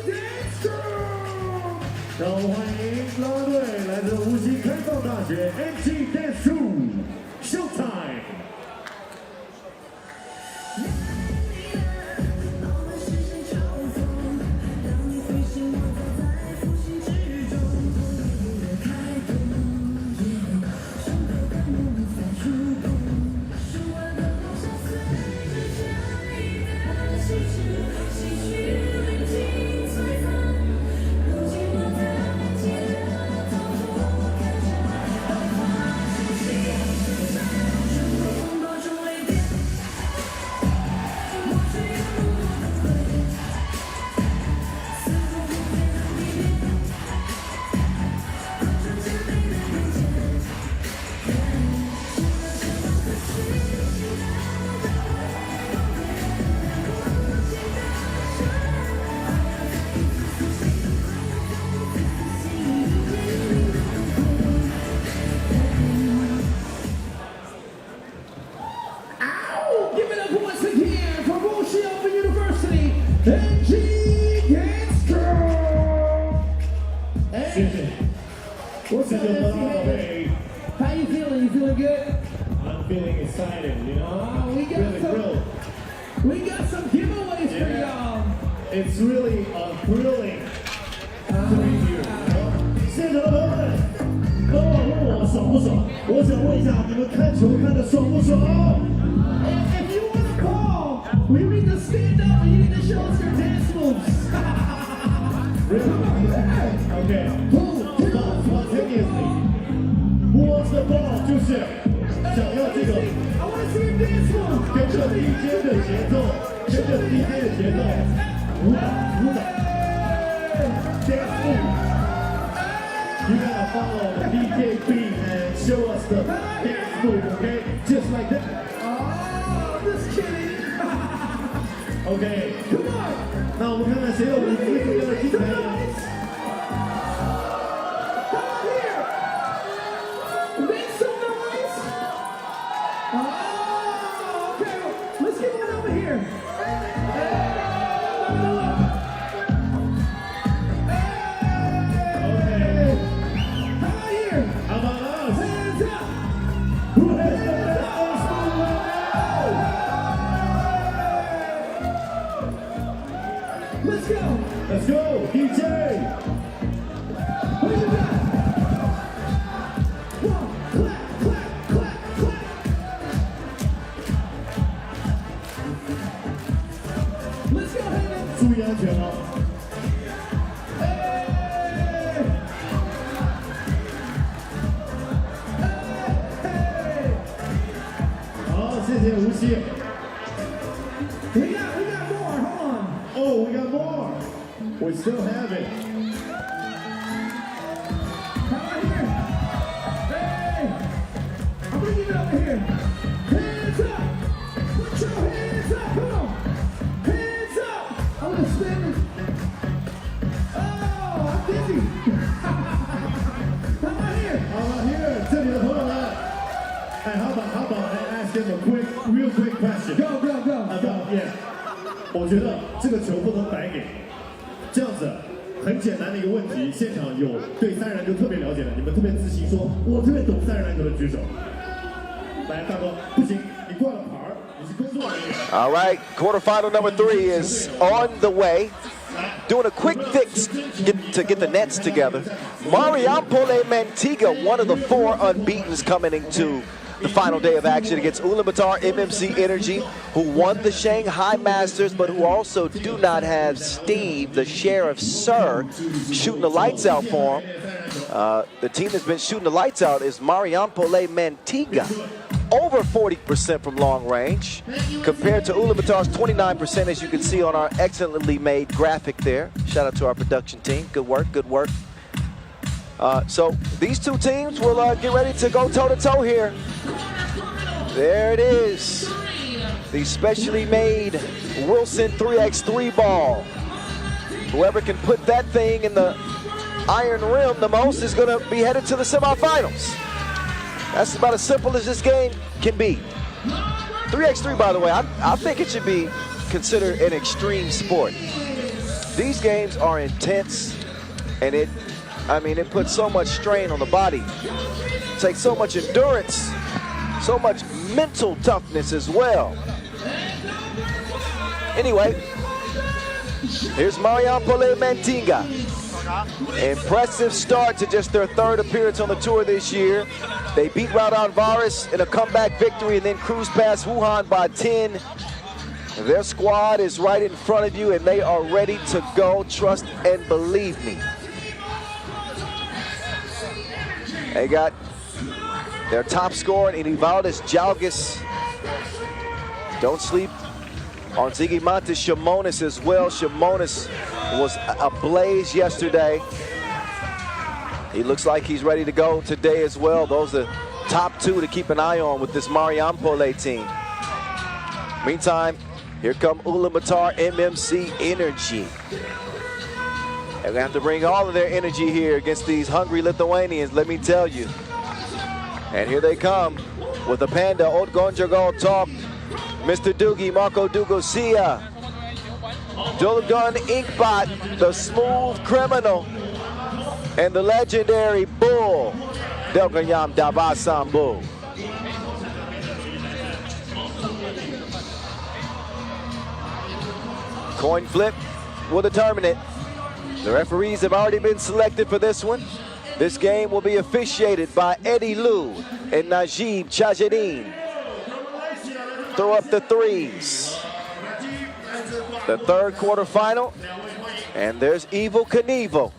Dance Crew! 让我们欢迎老队来自无锡开放大学 NG Dance Crew Showtime. What's up, MC? How you feeling? You feeling good? I'm feeling excited, you know? We got some giveaways for y'all. It's really thrilling to be here. 现场的朋友们，刚刚问我爽不爽？我想问一下，你们看球看得爽不爽？ If you want to call, we need to stand up and you need to show us your dance moves. Okay. Spontaneously. Who wants the ball? 就是想要这个 I want to see your dance move. 跟着 DJ 的节奏，跟着 DJ 的节奏，舞蹈 dance move. You gotta follow the DJ beat and show us the dance move, okay? Just like that. Oh, just kidding. Okay. Come on. 那我们看看谁有舞姿更加的精彩。 Let's go, DJ! What you got? One, clap, clap, clap, clap. Let's go, Hayden. 注意安全哦。好，谢谢无锡。We got more. Hold on. Oh, we got more. We still have it. Come on here. Hey, I'm gonna give it over here. Hands up. Put your hands up. Come on. Hands up. I'm gonna spin it. Oh, real quick question. Go, go, go. Yeah. 我觉得这个球不能白给，这样子很简单的一个问题，现场有对三人篮球特别了解的，你们特别自信说，我特别懂三人篮球的举手。来，大哥，不行，你挂了牌儿，你是工作人员。All right, quarterfinal number 3 is on the way. Doing a quick fix to get the nets together. Marijampole Mantinga, one of the 4 unbeatens coming into the final day of action against UlaanbaatarMMC Energy, who won the Shanghai Masters, but who also do not have Steve, the Sheriff Sir, shooting the lights out for him. The team that's been shooting the lights out is Marijampole Mantinga. Over 40% from long range, compared to Ulaanbaatar's 29%, as you can see on our excellently made graphic there. Shout out to our production team. Good work, good work. So these 2 teams will get ready to go toe-to-toe here. There it is. The specially made Wilson 3x3 ball. Whoever can put that thing in the iron rim the most is going to be headed to the semifinals. That's about as simple as this game can be. 3x3, by the way, I think it should be considered an extreme sport. These games are intense, and it puts so much strain on the body. It takes so much endurance, so much mental toughness as well. Anyway, here's Marijampole Mantinga. Impressive start to just their 3rd appearance on the tour this year. They beat RaudondvarisHoptrans in a comeback victory and then cruised past Wuhan by 10. Their squad is right in front of you and they are ready to go. Trust and believe me. They got their top scorer in UbHuishan. Don't sleep on Zigimantas Shimonis as well. Shimonis was ablaze yesterday. He looks like he's ready to go today as well. Those are the top 2 to keep an eye on with this Marijampole team. Meantime, here come UlaanbaatarMMC Energy. They're gonna have to bring all of their energy here against these hungry Lithuanians, let me tell you. And here they come with the Panda, Odgonjagol Talk, Mr. Doogie, Marco Dugosia, Dulgun Inkbot, the smooth criminal, and the legendary Bull, LausanneSport. Coin flip will determine it. The referees have already been selected for this one. This game will be officiated by Eddie Liu and Najib Chajadin. Throw up the 3s. The 3rd quarterfinal. And there's Evil Knievel.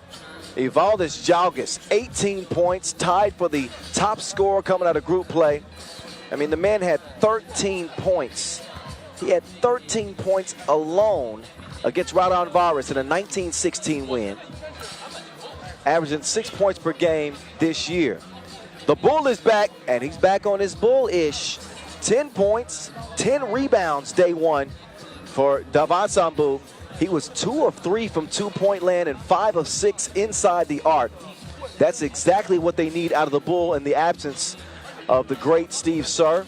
Evaldis Jalgis, 18 points, tied for the top scorer coming out of group play. I mean, the man had 13 points. He had 13 points alone against RaudondvarisHoptrans in a 19-16 win, averaging 6 points per game this year. The Bull is back, and he's back on his Bull-ish. 10 points, 10 rebounds day 1 for Davasambu. He was 2 of 3 from 2-point land and 5 of 6 inside the arc. That's exactly what they need out of the Bull in the absence of the great Steve Sir,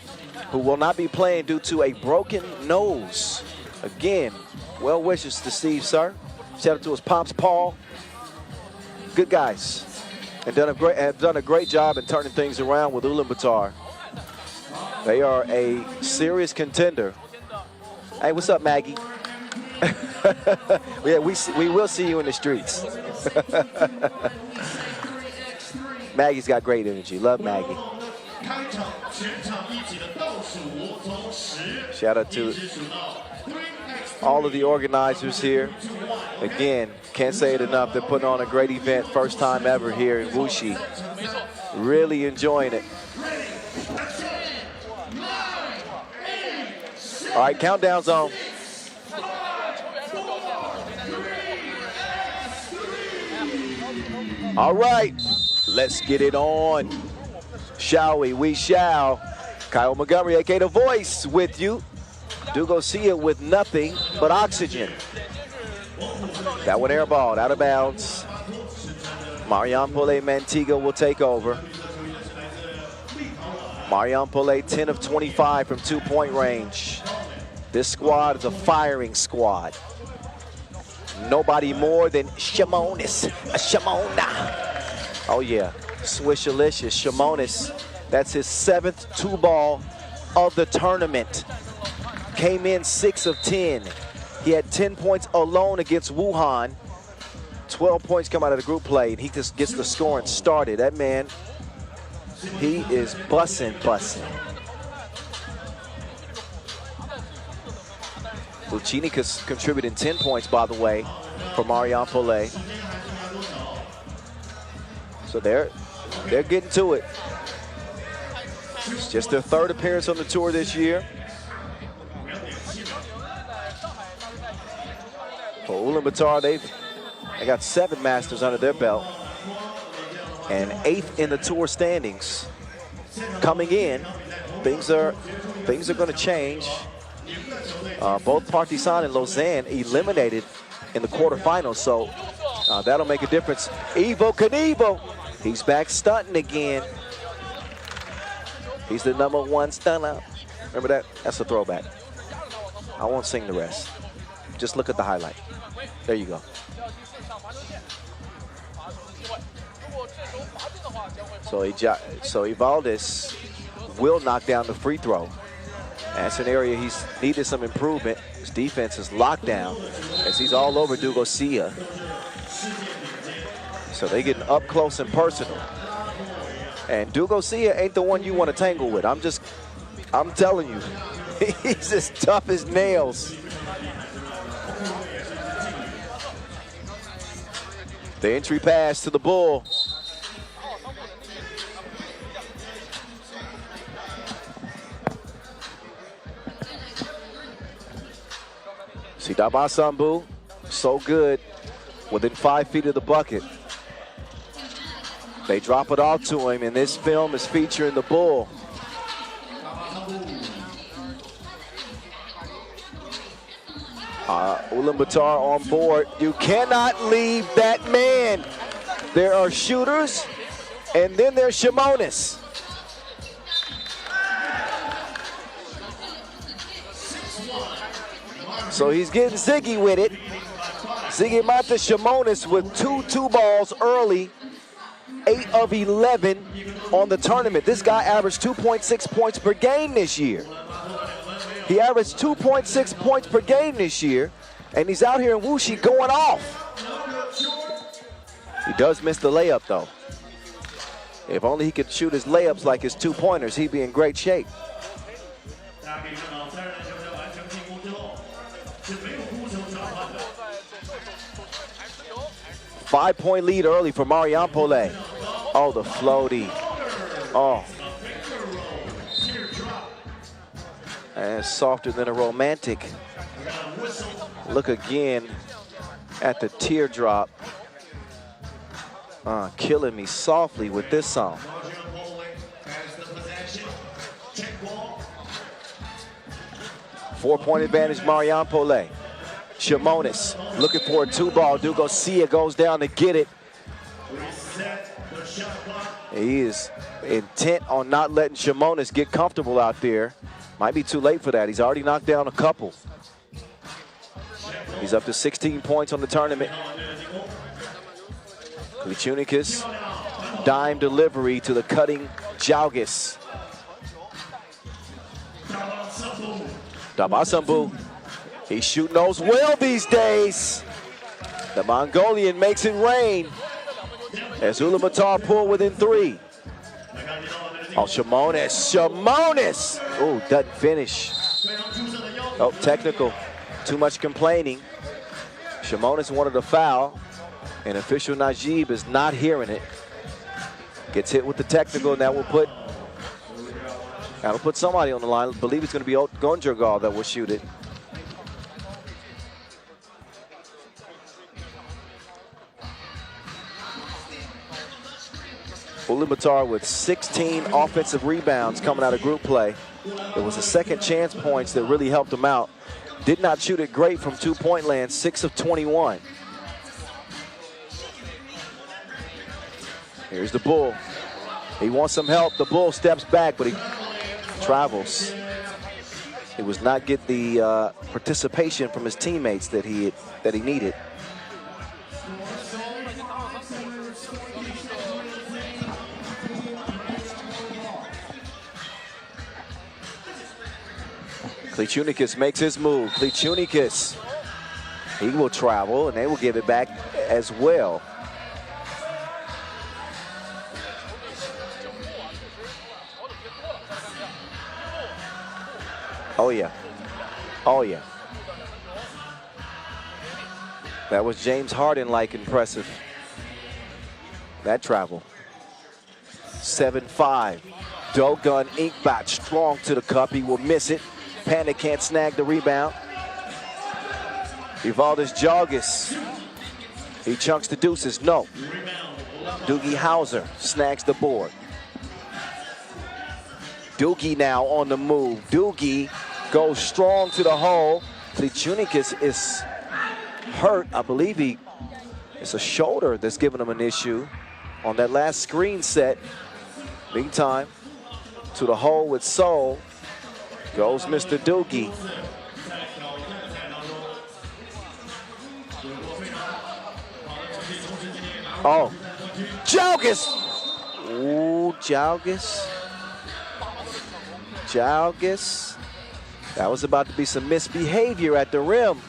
who will not be playing due to a broken nose. Again, well wishes to Steve Sir. Shout out to his pops, Paul. Good guys, and have done a great job in turning things around with Ulaanbaatar. They are a serious contender. Hey, what's up, Maggie? Yeah, we will see you in the streets. Maggie's got great energy. Love Maggie. Shout out to all of the organizers here. Again, can't say it enough. They're putting on a great event. First time ever here in Wuxi. Really enjoying it. All right, countdown zone. All right, let's get it on. Shall we? We shall. Kyle Montgomery, aka The Voice, with you. Dugosia with nothing but oxygen. That one airballed, out of bounds. Marijampole Mantinga will take over. Marijampole 10 of 25 from 2-point range. This squad is a firing squad. Nobody more than Shimonis. Shimona. Oh yeah, Swishalicious. Shimonis. That's his 7th 2-ball of the tournament. Came in 6 of 10. He had 10 points alone against Wuhan. 12 points come out of the group play, and he just gets the scoring started. That man, he is bussin'. Luchinikas contributing 10 points, by the way, for Marijampole. So they're getting to it. It's just their 3rd appearance on the tour this year. For Ulaanbaatar, they got 7 Masters under their belt and 8th in the tour standings. Coming in, things are going to change. Both Partizan and Lausanne eliminated in the quarterfinals, so that'll make a difference. Evo Knievel, he's back stunting again. He's the #1 stunner. Remember that? That's a throwback. I won't sing the rest. Just look at the highlight. There you go. So Evaldes will knock down the free throw. That's an area he's needed some improvement. His defense is locked down as he's all over Dugosia. So they getting up close and personal. And Dugosia ain't the one you want to tangle with. I'm telling you, he's as tough as nails. The entry pass to the Bull. Saitama Sambu, so good, within 5 feet of the bucket. They drop it all to him, and this film is featuring the Bull. Ulaanbaatar on board. You cannot leave that man. There are shooters, and then there's Shimonis. So he's getting Ziggy with it. Ziggy Mata Shimonis with 2 balls early, 8 of 11 on the tournament. This guy averaged 2.6 points per game this year. He averaged 2.6 points per game this year, and he's out here in Wuxi going off. He does miss the layup, though. If only he could shoot his layups like his 2-pointers, he'd be in great shape. 5-point lead early for Marijampole. Oh, the floaty. Oh. And softer than a romantic. Look again at the teardrop. Killing me softly with this song. Four-point advantage, Marijampole. Shimonis looking for a 2-ball. Dugosia goes down to get it. He is intent on not letting Shimonis get comfortable out there. Might be too late for that. He's already knocked down a couple. He's up to 16 points on the tournament. Klichunikas, dime delivery to the cutting Jiangsu. Dabasambu, he's shooting those well these days. The Mongolian makes it rain as Ulaanbaatar pull within 3. Oh, Shimonis. Oh, doesn't finish. Oh, technical. Too much complaining. Shimonis wanted a foul, and official Najib is not hearing it. Gets hit with the technical, and that will put somebody on the line. I believe it's going to be Gonjurgal that will shoot it. Ulaanbaatar with 16 offensive rebounds coming out of group play. It was the second chance points that really helped them out. Did not shoot it great from 2-point land, 6 of 21. Here's the Bull. He wants some help. The Bull steps back, but he travels. He was not getting the participation from his teammates that he needed. Klichunikas makes his move. Klichunikas, he will travel, and they will give it back as well. Oh, yeah. Oh, yeah. That was James Harden-like impressive. That travel. 7-5. Dogun Inkbot strong to the cup. He will miss it. Panda can't snag the rebound. Evaldis Jaugas. He chunks the deuces. No. Doogie Howser snags the board. Doogie now on the move. Doogie goes strong to the hole. Klichunikas is hurt. I believe it's a shoulder that's giving him an issue on that last screen set. Big time. To the hole with Seoul goes Mr. Doogie. Oh, Jaugas. Ooh, Jaugas. Jaugas. That was about to be some misbehavior at the rim.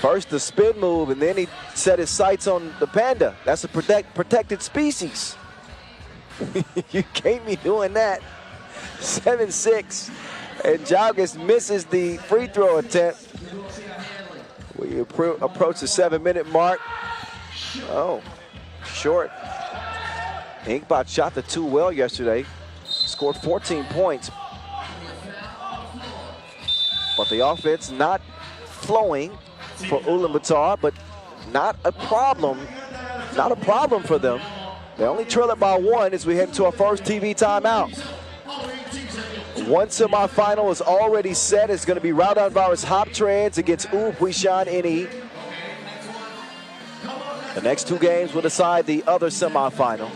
First the spin move, and then he set his sights on the Panda. That's a protected species. You can't be doing that. 7-6, and Jaugas misses the free throw attempt. We approach the 7-minute mark. Oh, short. Inkbot shot the 2 well yesterday. Scored 14 points. But the offense not flowing for Ulaanbaatar, but not a problem. Not a problem for them. They only trail it by 1 as we head into our first TV timeout. One semifinal is already set. It's going to be RaudondvarisHoptrans against UbHuishan NE. The next 2 games will decide the other semifinal.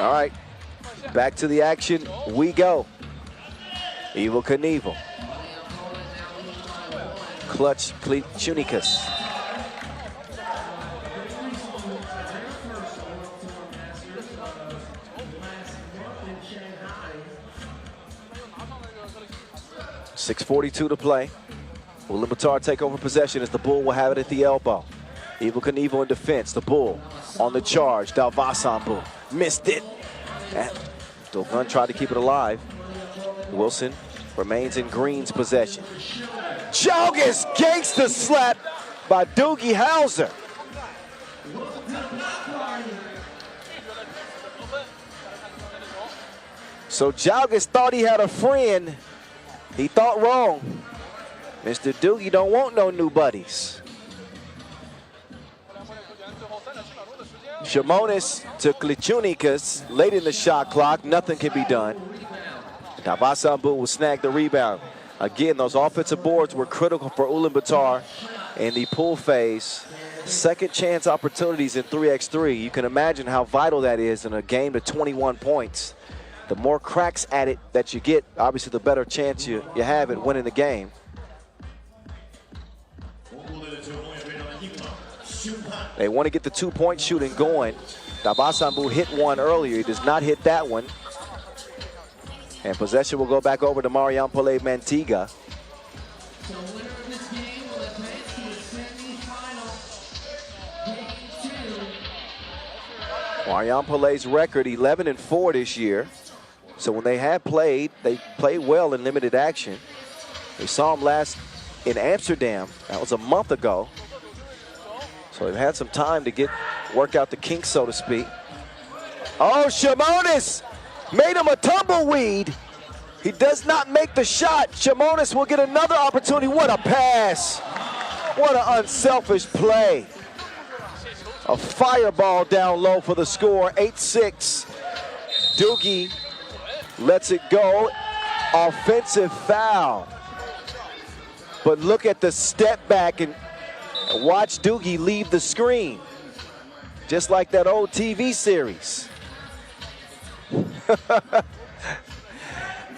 All right, back to the action we go. Evel Knievel. Clutch Klichunikas. .6:42 to play. Ulaanbaatar take over possession as the Bull will have it at the elbow. Evel Knievel in defense. The Bull on the charge. Dalvasambu missed it. Dogun tried to keep it alive. Wilson remains in Green's possession. Jaugas gangster slap by Doogie Howser. So Jaugas thought he had a friend. He thought wrong. Mr. Doogie don't want no new buddies. Shimonis to Klichunikas late in the shot clock. Nothing can be done. Dalvasambu will snag the rebound. Again, those offensive boards were critical for Ulaanbaatar in the pool phase. Second chance opportunities in 3x3. You can imagine how vital that is in a game to 21 points. The more cracks at it that you get, obviously the better chance you have at winning the game. They want to get the 2-point shooting going. Dalvasambu hit one earlier. He does not hit that one. And possession will go back over to Marijampole Mantinga. Mariampole's record 11-4 this year. So when they have played, they played well in limited action. We saw them last in Amsterdam. That was a month ago. So they've had some time to work out the kinks, so to speak. Oh, Shimonis made him a tumbleweed. He does not make the shot. Shimonis will get another opportunity. What a pass. What an unselfish play. A fireball down low for the score, 8-6. Doogie lets it go. Offensive foul. But look at the step back and watch Doogie leave the screen. Just like that old TV series.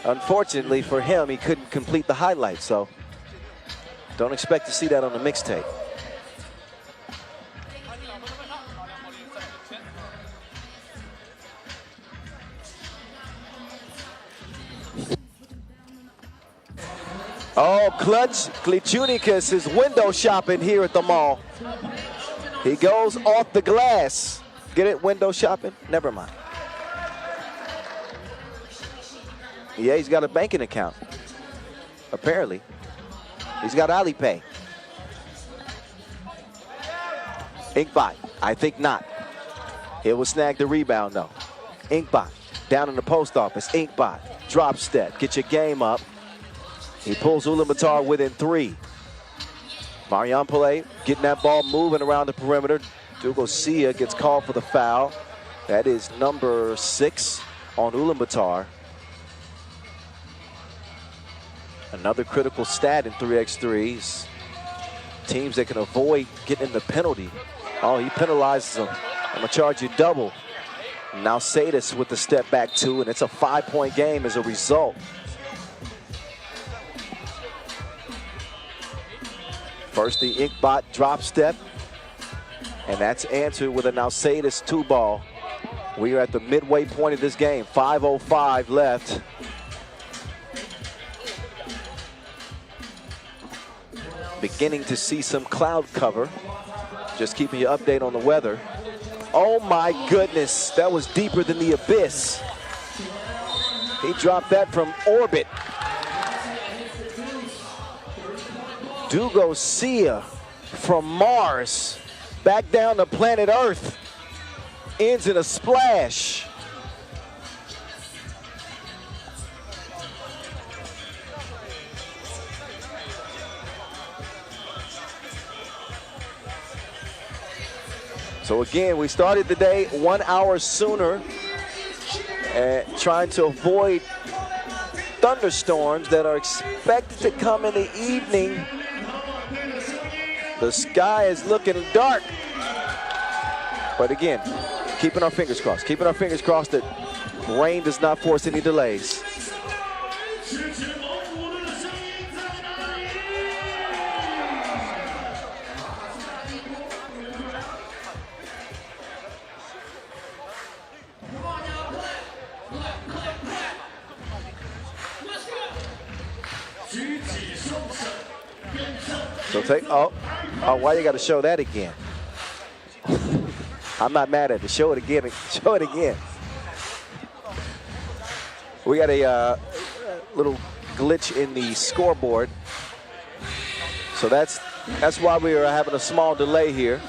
Unfortunately for him, he couldn't complete the highlight, so don't expect to see that on the mixtape. Oh, Clutch Klichunikas is window shopping here at the mall. He goes off the glass. Get it, window shopping? Never mind. Yeah, he's got a banking account. Apparently. He's got Alipay. Inkbot, I think not. He will snag the rebound though. Inkbot, down in the post office. Inkbot, drop step, get your game up. He pulls Ulaanbaatar within 3. Marijampole getting that ball moving around the perimeter. Dugosia gets called for the foul. That is number 6 on Ulaanbaatar. Another critical stat in 3x3s. Teams that can avoid getting the penalty. Oh, he penalizes them. I'm gonna charge you double. Now Sadis with the step back 2, and it's a 5-point game as a result. First the Inkbot drop step, and that's answered with a now Sadis 2 ball. We are at the midway point of this game, 5:05 left. Beginning to see some cloud cover. Just keeping you updated on the weather. Oh my goodness, that was deeper than the abyss. He dropped that from orbit. Dugosia from Mars back down to planet Earth. Ends in a splash. So again, we started the day 1 hour sooner, trying to avoid thunderstorms that are expected to come in the evening. The sky is looking dark. But again, keeping our fingers crossed. Keeping our fingers crossed that rain does not force any delays. So take, oh, why you got to show that again? I'm not mad at it. Show it again. Show it again. We got a little glitch in the scoreboard. So that's why we are having a small delay here.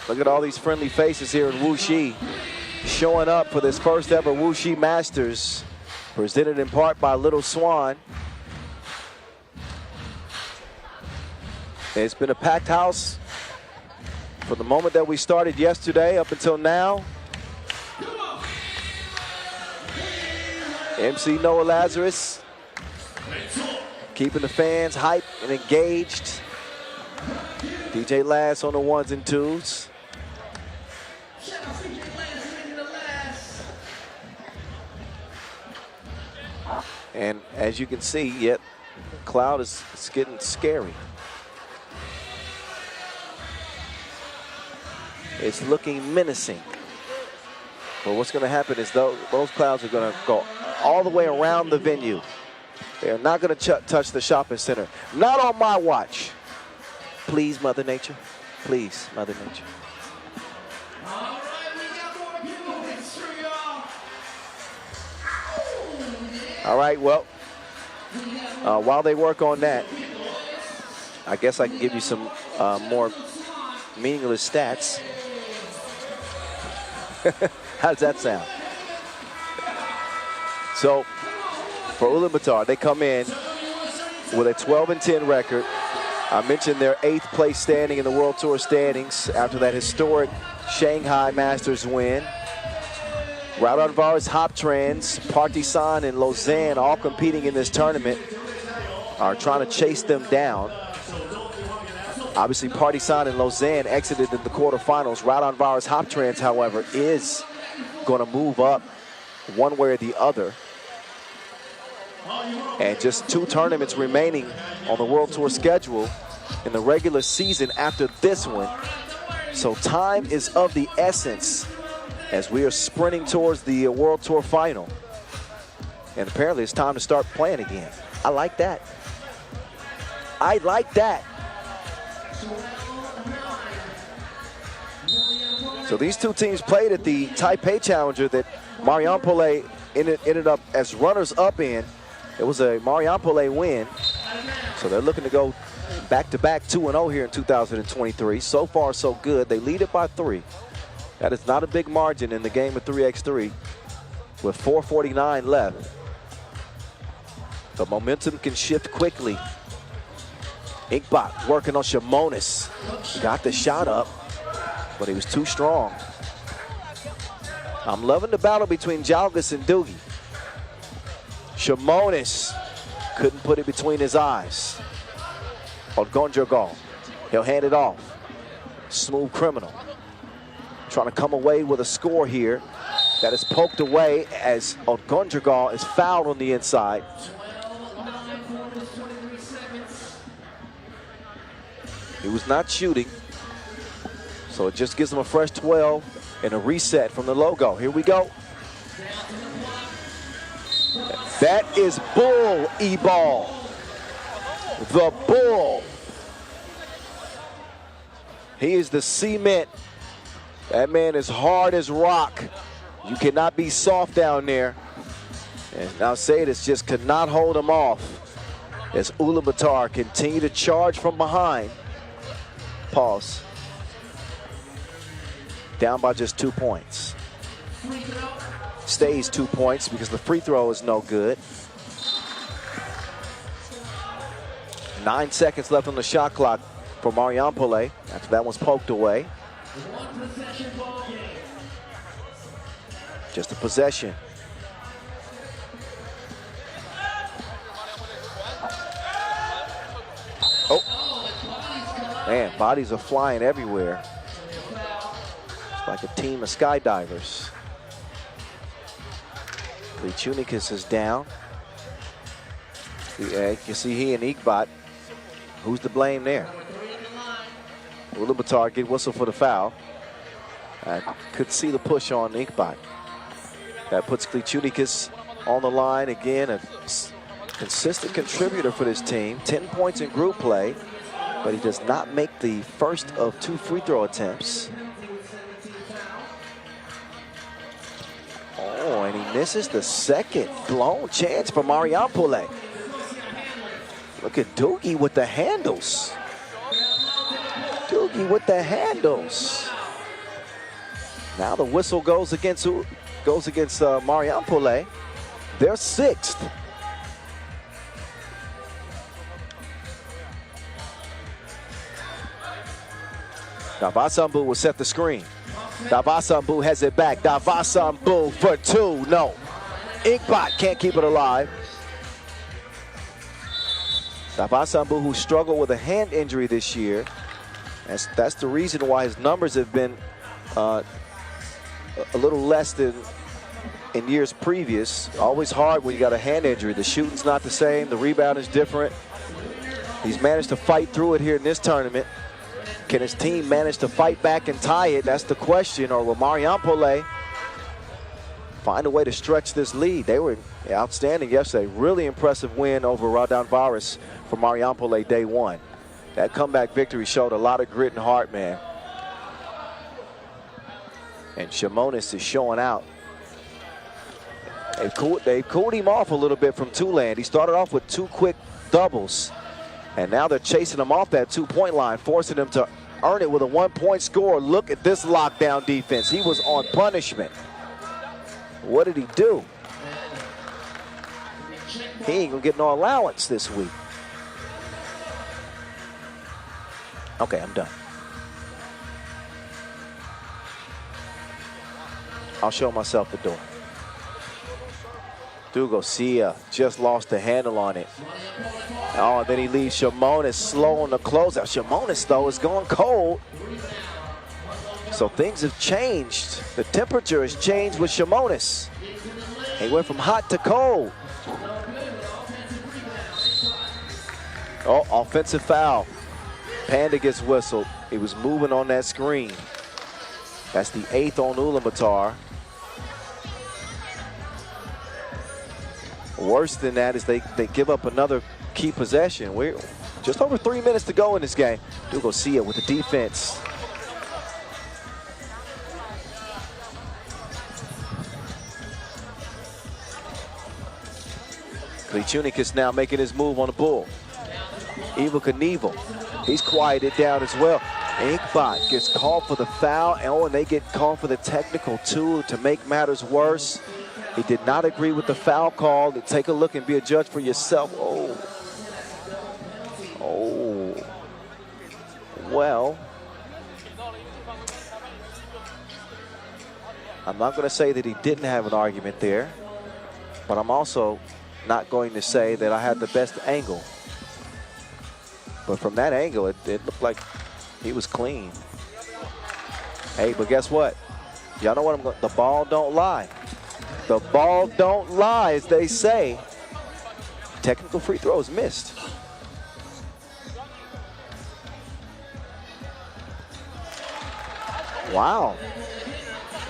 Look at all these friendly faces here in Wuxi showing up for this first ever Wuxi Masters, presented in part by Little Swan. It's been a packed house from the moment that we started yesterday up until now. MC Noah Lazarus keeping the fans hyped and engaged. DJ Laz on the 1s and 2s. And as you can see, yet cloud is getting scary. It's looking menacing. But what's going to happen is those clouds are going to go all the way around the venue. They are not going to touch the shopping center. Not on my watch. Please, Mother Nature. Please, Mother Nature. All right, well, while they work on that, I guess I can give you some more meaningless stats. How does that sound? So, for Ulaanbaatar, they come in with a 12-10 record. I mentioned their 8th place standing in the World Tour standings after that historic Shanghai Masters win. RaudondvarisHoptrans, Partizan, and Lausanne, all competing in this tournament, are trying to chase them down. Obviously, Partizan and Lausanne exited in the quarterfinals. RaudondvarisHoptrans, however, is going to move up one way or the other. And just 2 tournaments remaining on the World Tour schedule in the regular season after this one. So time is of the essence as we are sprinting towards the World Tour final. And apparently it's time to start playing again. I like that. I like that. So these 2 teams played at the Taipei Challenger that Marijampole ended up as runners-up in. It was a Marijampole win. So they're looking to go back-to-back 2-0 here in 2023. So far, so good. They lead it by 3. That is not a big margin in the game of 3x3 with 4:49 left. The momentum can shift quickly. Inkbot working on Shimonis. Got the shot up, but he was too strong. I'm loving the battle between Jalgis and Doogie. Shimonis couldn't put it between his eyes. Odgonjogal, he'll hand it off. Smooth criminal. Trying to come away with a score here. That is poked away as Odgonjogal is fouled on the inside. He was not shooting, so it just gives him a fresh 12 and a reset from the logo. Here we go. That is Bull E-Ball. The Bull. He is the cement. That man is hard as rock. You cannot be soft down there. And now Saitama just could not hold him off as Ulaanbaatar continue to charge from behind. Pause. Down by just 2 points. Stays 2 points because the free throw is no good. 9 seconds left on the shot clock for Marijampole after that one's poked away. Just a possession. Oh, man, bodies are flying everywhere. It's like a team of skydivers. Klichunikas is down. Yeah, you can see he and Inkbot. Who's to blame there? Ulaanbaatar get whistle for the foul. I could see the push on Inkbot. That puts Klichunikas on the line again. A consistent contributor for this team. 10 points in group play, but he does not make the first of 2 free throw attempts. Oh, and he misses the second blown chance for Marijampole. Look at Doogie with the handles. Doogie with the handles. Now the whistle goes against Marijampole. They're 6th. Davasambu will set the screen. Davasambu has it back. Davasambu for 2. No. Inkbot can't keep it alive. Davasambu, who struggled with a hand injury this year. That's the reason why his numbers have been a little less than in years previous. Always hard when you got a hand injury. The shooting's not the same. The rebound is different. He's managed to fight through it here in this tournament. Can his team manage to fight back and tie it? That's the question. Or will Marijampole find a way to stretch this lead? They were outstanding yesterday. Really impressive win over Raudondvaris for Marijampole day 1. That comeback victory showed a lot of grit and heart, man. And Shimonis is showing out. They've cooled him off a little bit from Tulane. He started off with 2 quick doubles. And now they're chasing him off that 2-point line, forcing him to earn it with a 1-point score. Look at this lockdown defense. He was on punishment. What did he do? He ain't gonna get no allowance this week. Okay, I'm done. I'll show myself the door. Dugosia just lost the handle on it. Oh, then he leaves Shimonis slow on the closeout. Shimonis, though, is going cold. So things have changed. The temperature has changed with Shimonis. He went from hot to cold. Oh, offensive foul. Panda gets whistled. He was moving on that screen. That's the 8th on Ulaanbaatar. Worse than that is they give up another key possession. We're just over 3 minutes to go in this game. Dugosia with the defense. Klichunicus now making his move on the bull. Evel Knievel, he's quieted down as well. Inkbot gets called for the foul. Oh, and they get called for the technical too to make matters worse. He did not agree with the foul call. Take a look and be a judge for yourself. Oh. Oh. Well. I'm not going to say that he didn't have an argument there, but I'm also not going to say that I had the best angle. But from that angle, it looked like he was clean. Hey, but guess what? Y'all know what I'm going to, the ball don't lie. The ball don't lie, as they say. Technical free throws missed. Wow.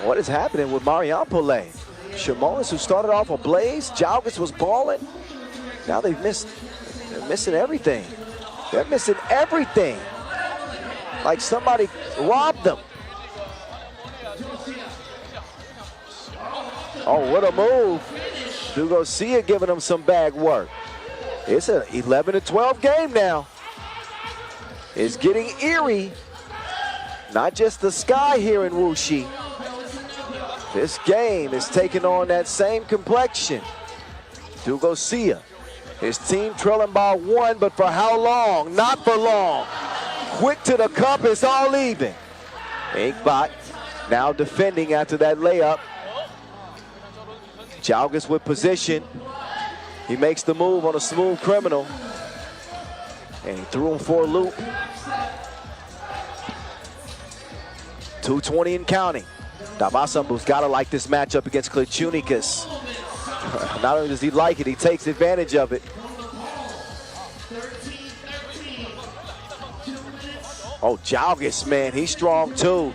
What is happening with Marijampole? Shimonis, who started off ablaze, Jalgis was balling. Now they're missing everything. They're missing everything. Like somebody robbed them. Oh, what a move. Dugosia giving them some bag work. It's an 11-12 game now. It's getting eerie. Not just the sky here in Wuxi. This game is taking on that same complexion. Dugosia, his team trailing by 1, but for how long? Not for long. Quick to the cup, it's all even. Inkbot now defending after that layup. Jalgis with position. He makes the move on a smooth criminal. And he threw him for a loop. 2:20 and counting. Davasambu's got to like this matchup against Klichunicus. Not only does he like it, he takes advantage of it. Oh, Jalgis, man, he's strong too.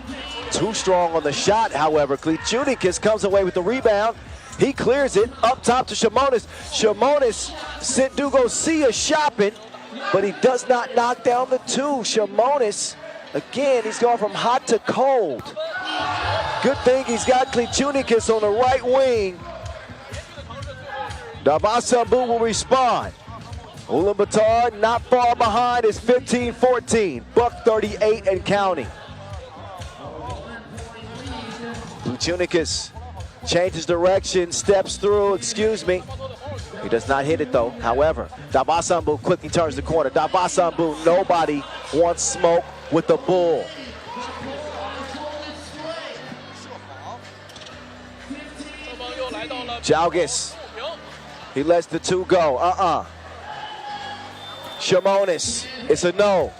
Too strong on the shot, however. Klichunicus comes away with the rebound. He clears it up top to Shimonis. Shimonis sent Dugosia shopping, but he does not knock down the 2. Shimonis, again, he's gone from hot to cold. Good thing he's got Klichunicus on the right wing. Davasambu will respond. Ulaanbaatar not far behind. It's 15-14. Buck 38 and counting. Klichunicus changes direction, steps through, excuse me. He does not hit it though. However, Davasambu quickly turns the corner. Davasambu, nobody wants smoke with the bull. Jalgis, he lets the 2 go. Shimonis, it's a no.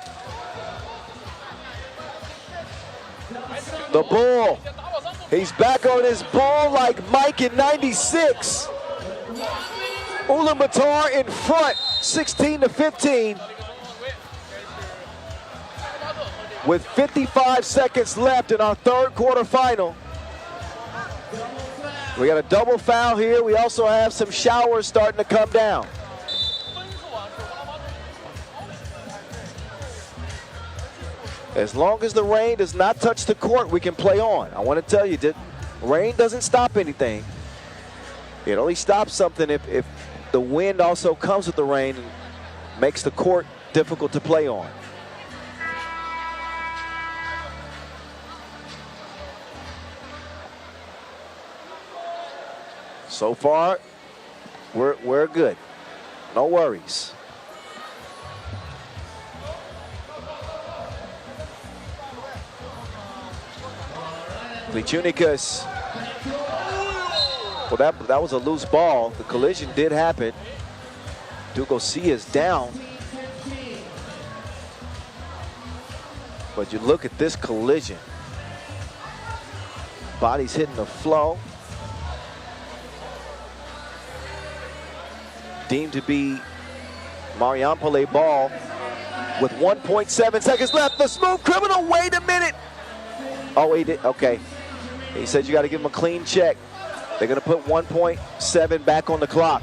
The bull, he's back on his bull like Mike in '96. Ulaanbaatar in front, 16-15. With 55 seconds left in our 3rd quarterfinal. We got a double foul here. We also have some showers starting to come down. As long as the rain does not touch the court, we can play on. I want to tell you that rain doesn't stop anything. It only stops something if the wind also comes with the rain and makes the court difficult to play on. So far, we're good. No worries. Klichunikas. Well, that was a loose ball. The collision did happen. Dugosia is down. But you look at this collision. Body's hitting the flow. Deemed to be Marijampole ball with 1.7 seconds left. The smooth criminal, wait a minute. Oh, he did, okay. He said you got to give him a clean check. They're going to put 1.7 back on the clock.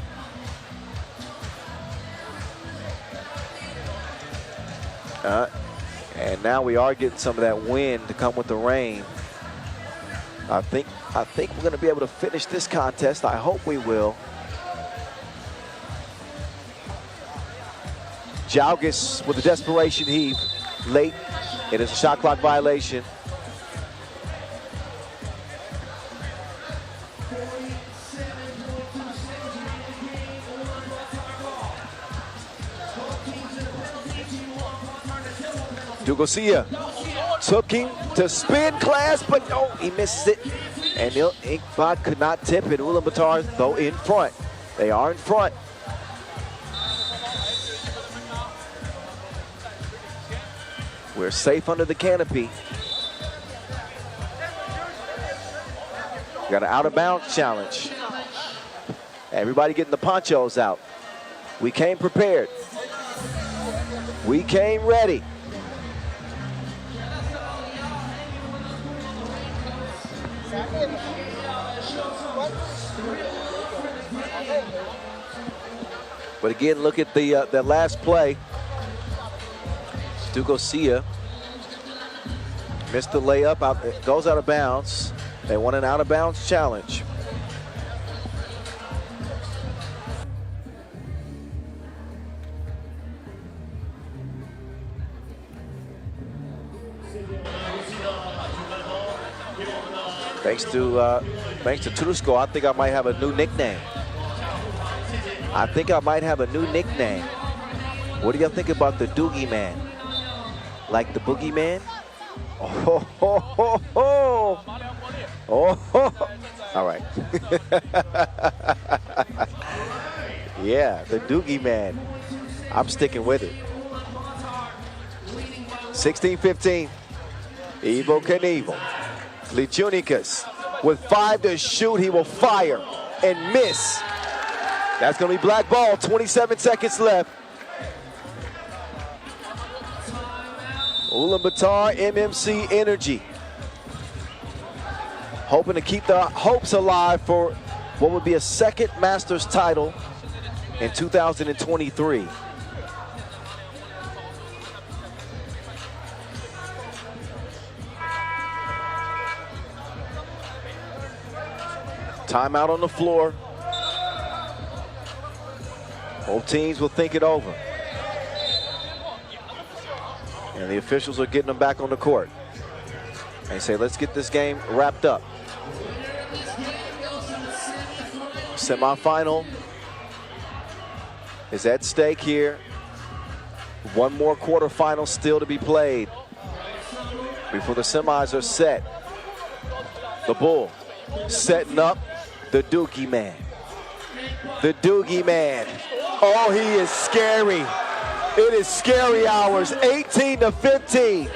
And now we are getting some of that wind to come with the rain. I think we're going to be able to finish this contest. I hope we will. Jalgis with a desperation heave late. It is a shot clock violation. Dugosia took him to spin class, but no, he misses it. And Inkbot could not tip it. Ulaanbaatar, though, in front. They are in front. We're safe under the canopy. Got an out-of-bounds challenge. Everybody getting the ponchos out. We came prepared. We came ready. But again, look at that last play. Dugosia missed the layup, it goes out of bounds. They want an out-of-bounds challenge. Thanks to Trusko, I think I might have a new nickname. What do y'all think about the Doogie Man? Like the Boogeyman? Oh, ho, ho, ho. Oh, ho, ho. All right. Yeah, the Doogie Man. I'm sticking with it. 16-15. Evo Knievel. Klichunikas with 5 to shoot. He will fire and miss. That's going to be black ball. 27 seconds left. Ulaanbaatar MMC Energy. Hoping to keep the hopes alive for what would be a second Masters title in 2023. Timeout on the floor. Both teams will think it over. And the officials are getting them back on the court. They say, let's get this game wrapped up. Semifinal is at stake here. One more quarterfinal still to be played before the semis are set. The Bull setting up the Doogie Man. The Doogie Man. Oh, he is scary. It is scary hours, 18-15.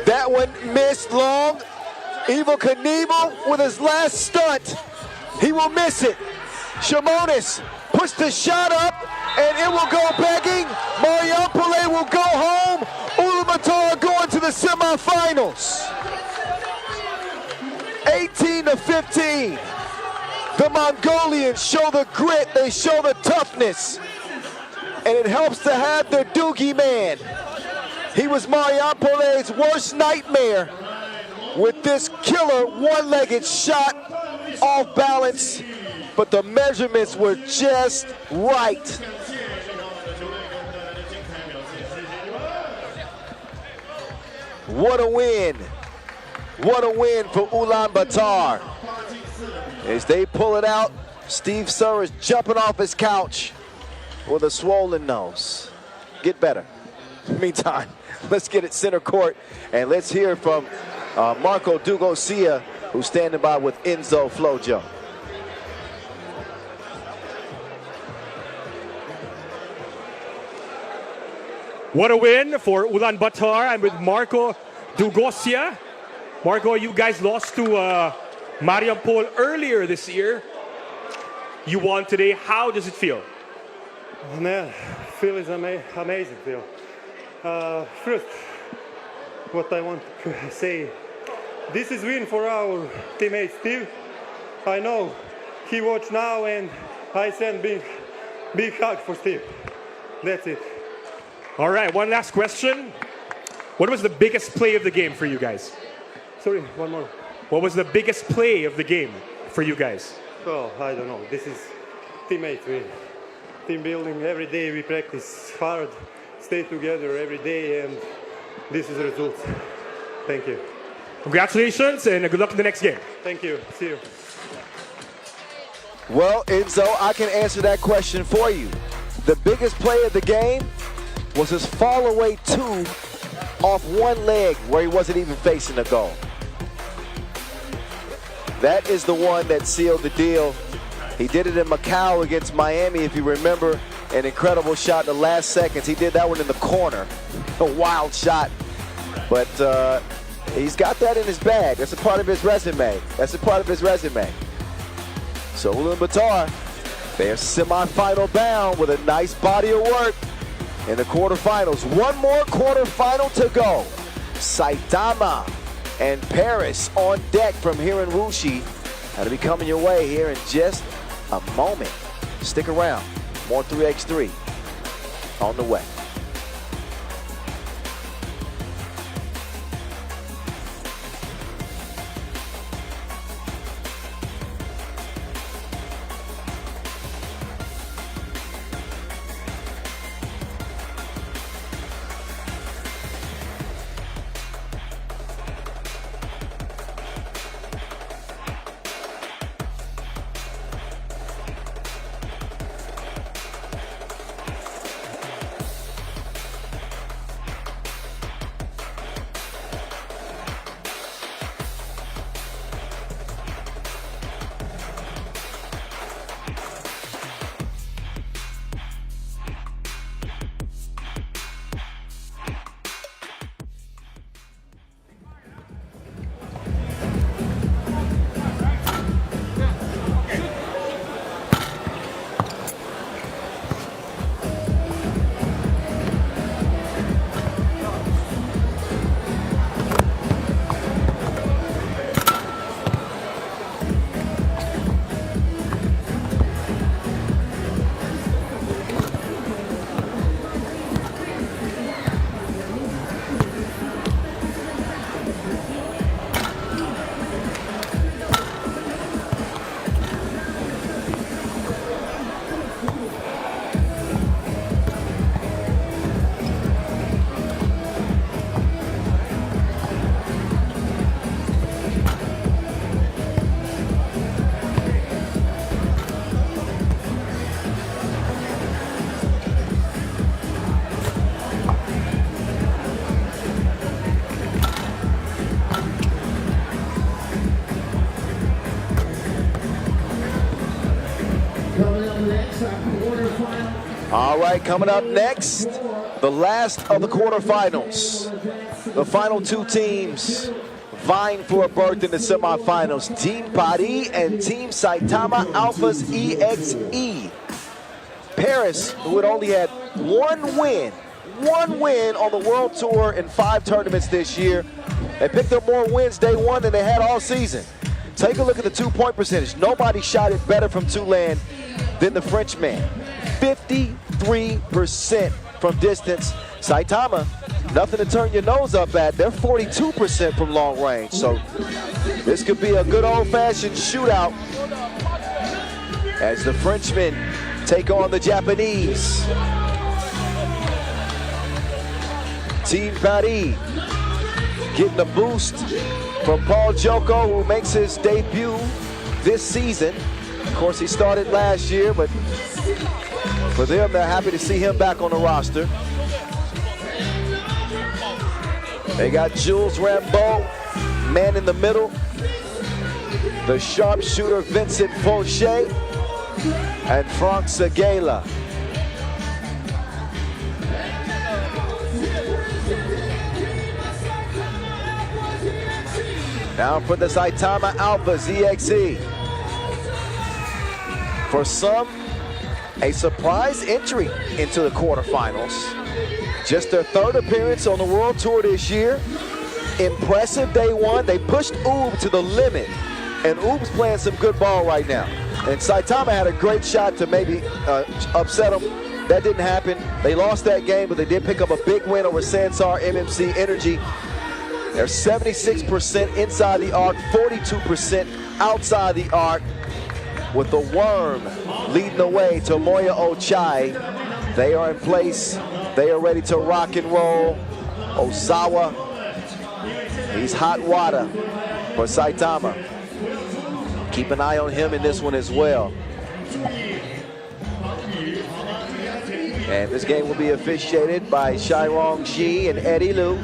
That one missed long. Evo Knievel with his last stunt. He will miss it. Shimonis puts the shot up, and it will go begging. Marijampole will go home. Ulaanbaatar going to the semifinals. 18-15. The Mongolians show the grit, they show the toughness. And it helps to have the Doogie Man. He was Mariampole's worst nightmare with this killer one-legged shot off balance, but the measurements were just right. What a win. What a win for Ulaanbaatar. As they pull it out, Steve Sir is jumping off his couch with a swollen nose. Get better. Meantime, let's get it center court and let's hear from Marco Dugosia, who's standing by with Enzo Flojo. What a win for Ulaanbaatar. I'm with Marco Dugosia. Marco, you guys lost to Marijampole earlier this year. You won today. How does it feel? Oh, man, feel is amazing feel. First, what I want to say, this is win for our teammate Steve. I know he watched now, and I send big hug for Steve. That's it. All right, one last question. What was the biggest play of the game for you guys? Sorry, one more. What was the biggest play of the game for you guys? Oh, I don't know. This is teammates. Team building. Every day we practice hard, stay together every day, and this is the result. Thank you. Congratulations and good luck in the next game. Thank you. See you. Well, Enzo, I can answer that question for you. The biggest play of the game was his fall away two off one leg where he wasn't even facing the goal. That is the one that sealed the deal. He did it in Macau against Miami, if you remember. An incredible shot in the last seconds. He did that one in the corner. A wild shot. But he's got that in his bag. That's a part of his resume. So Ulaanbaatar, they're semifinal bound with a nice body of work in the quarterfinals. One more quarterfinal to go. Saitama and Paris on deck from here in Wuxi. That'll be coming your way here in just a moment. Stick around. More 3x3 on the way. All right, coming up next, the last of the quarterfinals. The final two teams vying for a berth in the semifinals. Team Paris and Team Saitama Alphas EXE. Paris, who had only had one win on the World Tour in 5 tournaments this year. They picked up more wins day one than they had all season. Take a look at the 2-point percentage. Nobody shot it better from Tulane than the Frenchman. 53% from distance. Saitama, nothing to turn your nose up at. They're 42% from long range. So this could be a good old-fashioned shootout as the Frenchmen take on the Japanese. Team Paris getting a boost from Paul Joko, who makes his debut this season. Of course, he started last year, but for them, they're happy to see him back on the roster. They got Jules Rambeau, man in the middle, the sharpshooter Vincent Fauché, and Frank Segela. Now for the Saitama Alpha ZXE. For some, a surprise entry into the quarterfinals. Just their third appearance on the World Tour this year. Impressive day one. They pushed to the limit, and Ub's playing some good ball right now. And Saitama had a great shot to maybe upset them. That didn't happen. They lost that game, but they did pick up a big win over Sansar MMC Energy. They're 76% inside the arc, 42% outside the arc, with the Worm leading the way, Tomoya Ochai. They are in place. They are ready to rock and roll. Ozawa, he's hot water for Saitama. Keep an eye on him in this one as well. And this game will be officiated by Shairong Ji and Eddie Liu.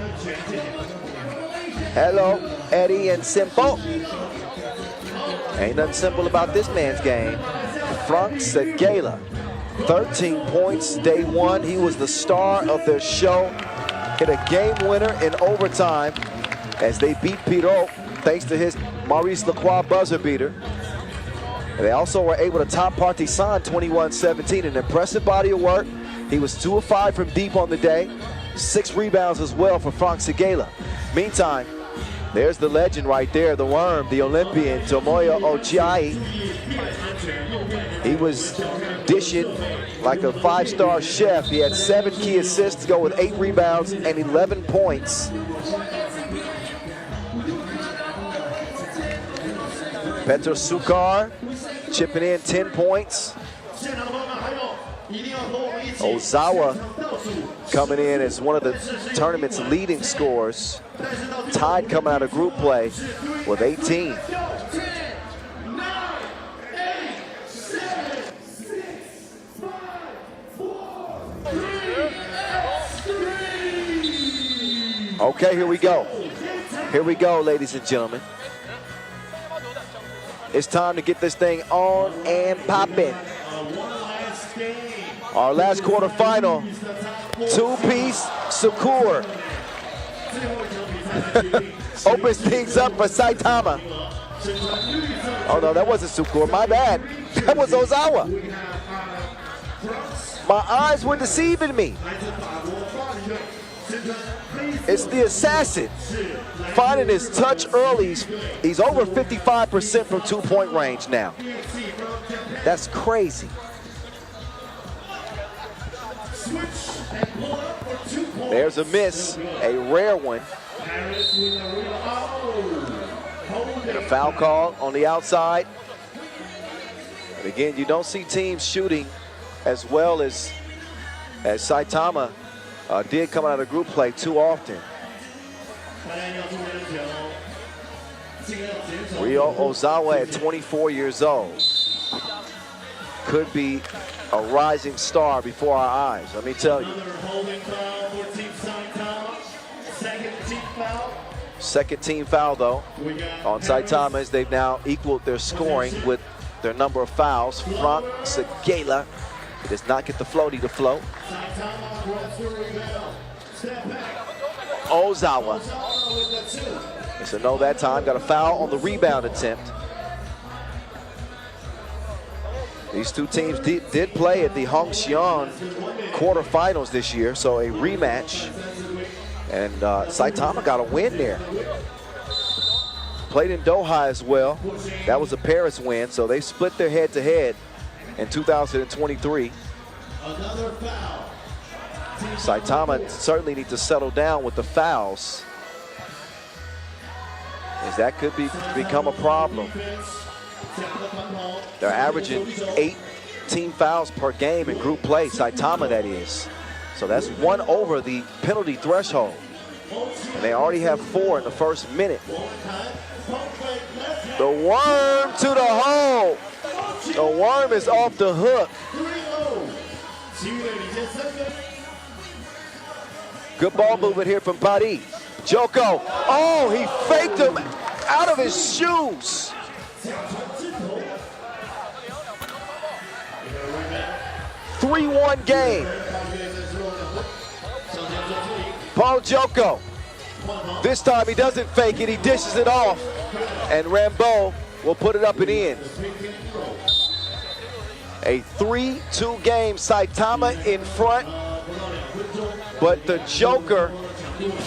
Hello, Eddie and Simple. Ain't nothing simple about this man's game. Frank Segela, 13 points day one. He was the star of their show. Hit a game winner in overtime as they beat Pirot thanks to his Maurice Lacroix buzzer beater. And they also were able to top Partizan 21-17, an impressive body of work. He was 2 of 5 from deep on the day, 6 rebounds as well for Frank Segela. Meantime, there's the legend right there, the Worm, the Olympian, Tomoya Ochai. He was dishing like a 5-star chef. He had 7 key assists to go with 8 rebounds and 11 points. Petr Sukar chipping in 10 points. Ozawa coming in as one of the tournament's leading scorers. Tied coming out of group play with 18. Okay, here we go. Here we go, ladies and gentlemen. It's time to get this thing on and popping. Our last quarterfinal, 2-piece Sukur. Opens things up for Saitama. Oh no, that wasn't Sukur, my bad. That was Ozawa. My eyes were deceiving me. It's the assassin. Finding his touch early. He's over 55% from 2-point range now. That's crazy. There's a miss, a rare one. And a foul call on the outside. And again, you don't see teams shooting as well as Saitama did come out of group play too often. Ryo Ozawa at 24 years old could be a rising star before our eyes, let me tell you. Second team foul though on Saitama as they've now equaled their scoring with their number of fouls. Frank Segela does not get the floaty to float. Ozawa. It's a no that time. Got a foul on the rebound attempt. These two teams did play at the Hongxian quarterfinals this year, so a rematch. And Saitama got a win there. Played in Doha as well. That was a Paris win, so they split their head-to-head in 2023. Saitama certainly needs to settle down with the fouls, as that could become a problem. They're averaging 8 team fouls per game in group play, Saitama that is. So that's 1 over the penalty threshold. And they already have 4 in the first minute. The Worm to the hole. The Worm is off the hook. Good ball movement here from Paris. Joko. Oh, he faked him out of his shoes. Three-one game. Paul Joko. This time he doesn't fake it, he dishes it off. And Rambo will put it up and in. A 3-2 game, Saitama in front. But the Joker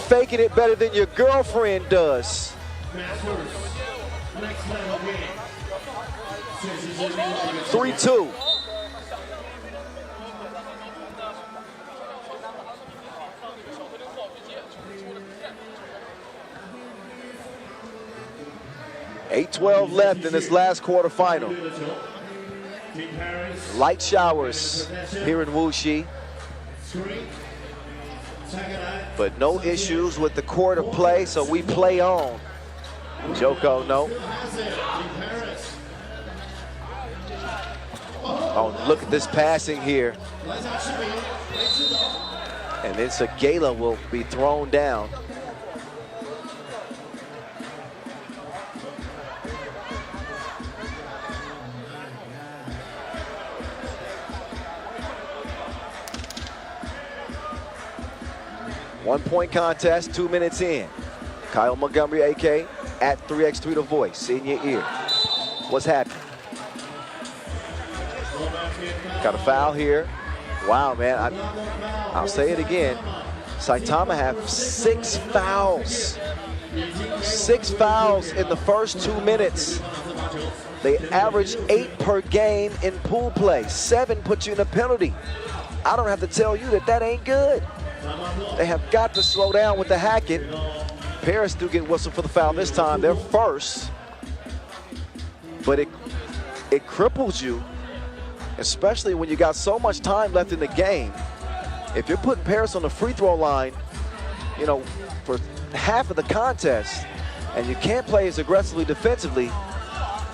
faking it better than your girlfriend does. 3-2. .8:12 left in this last quarterfinal. Light showers here in Wuxi, but no issues with the court of play, so we play on. Joko, no. Oh, look at this passing here. And then Sagala will be thrown down. One-point contest, 2 minutes in. Kyle Montgomery, AK, at 3x3 The Voice, in your ear. What's happening? Got a foul here. Wow, man, I'll say it again. Saitama have 6 fouls. 6 fouls in the first 2 minutes. They average 8 per game in pool play. 7 puts you in a penalty. I don't have to tell you that that ain't good. They have got to slow down with the hacking. Paris do get whistled for the foul this time. They're first. But it cripples you, especially when you got so much time left in the game. If you're putting Paris on the free throw line, you know, for half of the contest, and you can't play as aggressively defensively,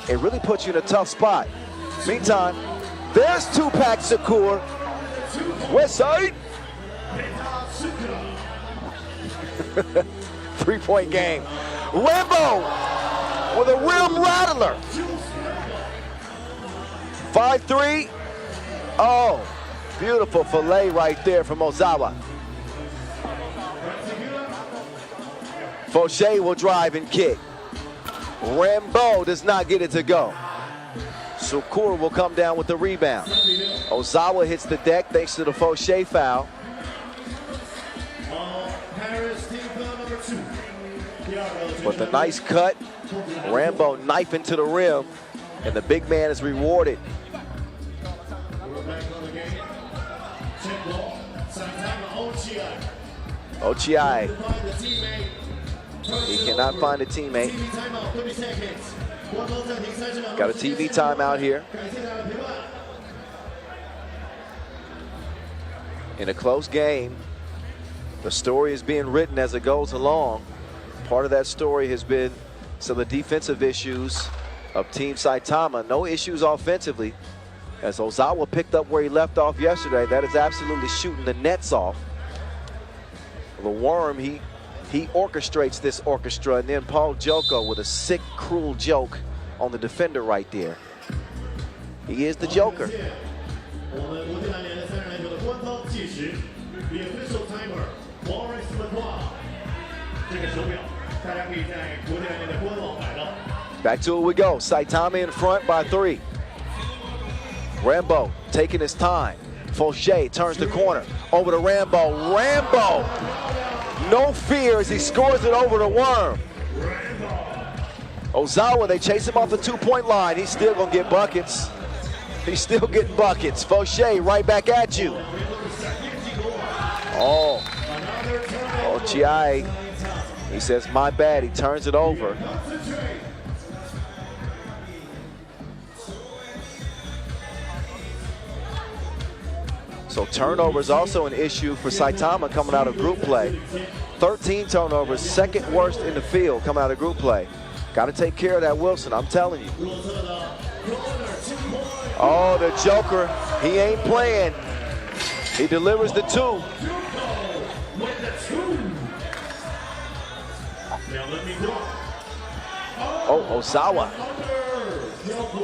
it really puts you in a tough spot. Meantime, there's Tupac Shakur. West side. 3-point game. Rambo with a rim rattler. 5-3. Oh, beautiful fillet right there from Ozawa. Fauché will drive and kick. Rambo does not get it to go. Shakur will come down with the rebound. Ozawa hits the deck thanks to the Fauché foul. But the nice cut, Rambo knife into the rim, and the big man is rewarded. Ochiai. He cannot find a teammate. Got a TV timeout here. In a close game, the story is being written as it goes along. Part of that story has been some of the defensive issues of Team Saitama. No issues offensively, as Ozawa picked up where he left off yesterday. That is absolutely shooting the nets off. The Worm, he orchestrates this orchestra, and then Paul Joko with a sick, cruel joke on the defender right there. He is the Joker. Back to it we go. Saitama in front by 3. Rambo taking his time. Fauché turns the corner. Over to Rambo. Rambo! No fear as he scores it over the Worm. Ozawa, they chase him off the 2-point line. He's still gonna get buckets. He's still getting buckets. Fauché right back at you. Oh. Ochiai. He says, my bad. He turns it over. So turnovers also an issue for Saitama coming out of group play. 13 turnovers, second worst in the field coming out of group play. Got to take care of that Wilson, I'm telling you. Oh, the Joker, he ain't playing. He delivers the 2. Oh, Ozawa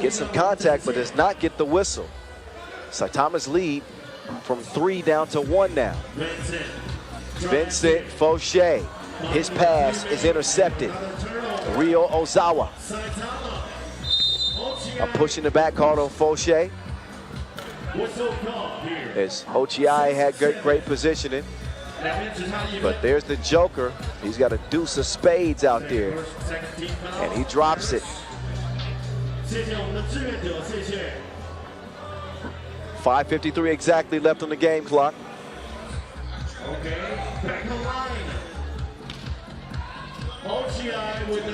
gets some contact, but does not get the whistle. Saitama's lead from 3 down to 1 now. Vincent Fauché, his pass is intercepted. Ryo Ozawa. A push in the back called on Fauché. As Hochiai had great positioning. But there's the Joker. He's got a deuce of spades out there. And he drops it. 5:53 exactly left on the game clock.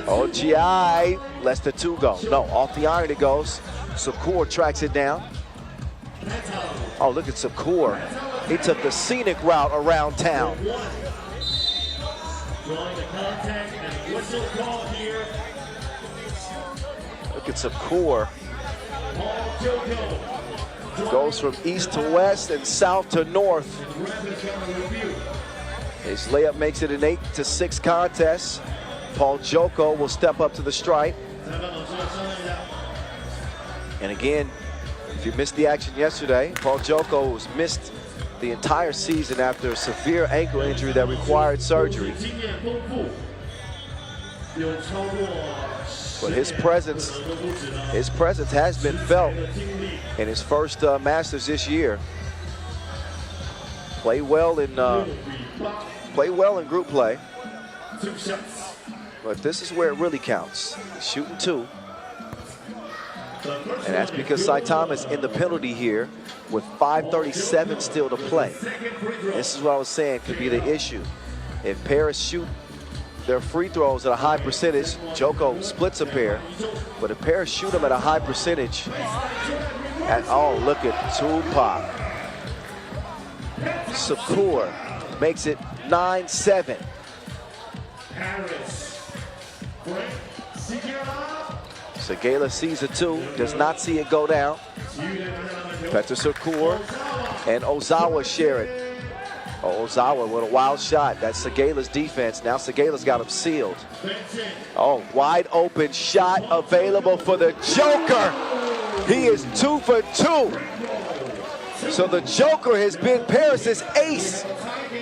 Hochiai lets the 2 go. No, off the iron it goes. Sakur tracks it down. Oh, look at Sakur. He took the scenic route around town. Look at Sakur. Goes from east to west and south to north. His layup makes it an 8-6 contest. Paul Joko will step up to the stripe. And again, if you missed the action yesterday, Paul Joko was missed the entire season after a severe ankle injury that required surgery. But his presence has been felt in his first Masters this year. Play well in group play. But this is where it really counts. He's shooting 2. And that's because Saitama is in the penalty here with 5:37 still to play. This is what I was saying could be the issue. If pairs shoot their free throws at a high percentage, Joko splits a pair. But if pairs shoot them at a high percentage, oh, look at Tupac. Sakur makes it 9-7. Segala sees a 2, does not see it go down. Petr Sakur and Ozawa share it. Oh, Ozawa with a wild shot. That's Segala's defense. Now Segala's got him sealed. Oh, wide open shot available for the Joker. He is 2 for 2. So the Joker has been Paris's ace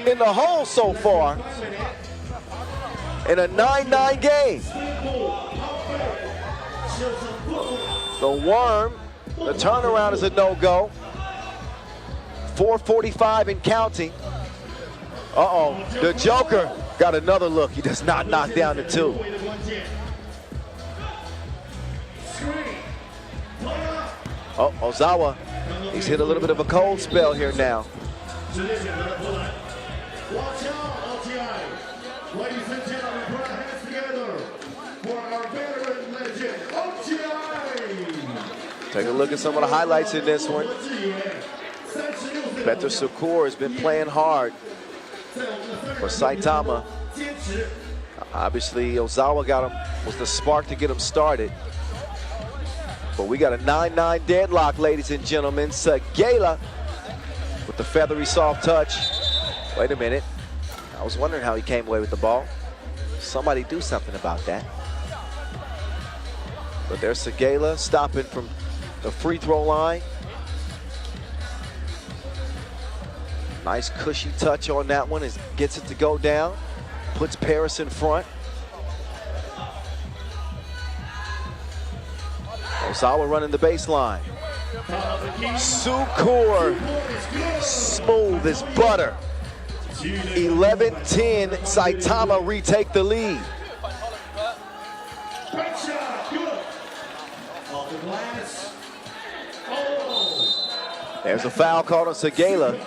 in the hole so far in a 9-9 game. The Worm, the turnaround is a no-go. 4:45 and counting. Uh-oh, the Joker got another look. He does not knock down the 2. Oh, Ozawa, he's hit a little bit of a cold spell here now. Ladies and gentlemen, put our hands together for our veteran legend, Ochiai. Take a look at some of the highlights in this one. Petr Sakur has been playing hard for Saitama. Obviously, Ozawa was the spark to get him started. But we got a 9-9 deadlock, ladies and gentlemen. Segala with the feathery soft touch. Wait a minute. I was wondering how he came away with the ball. Somebody do something about that. But there's Segala stopping from the free throw line. Nice cushy touch on that one. It gets it to go down. Puts Paris in front. Ozawa running the baseline. Sakur, smooth as butter. 11-10, Saitama retake the lead. There's a foul called on Segala.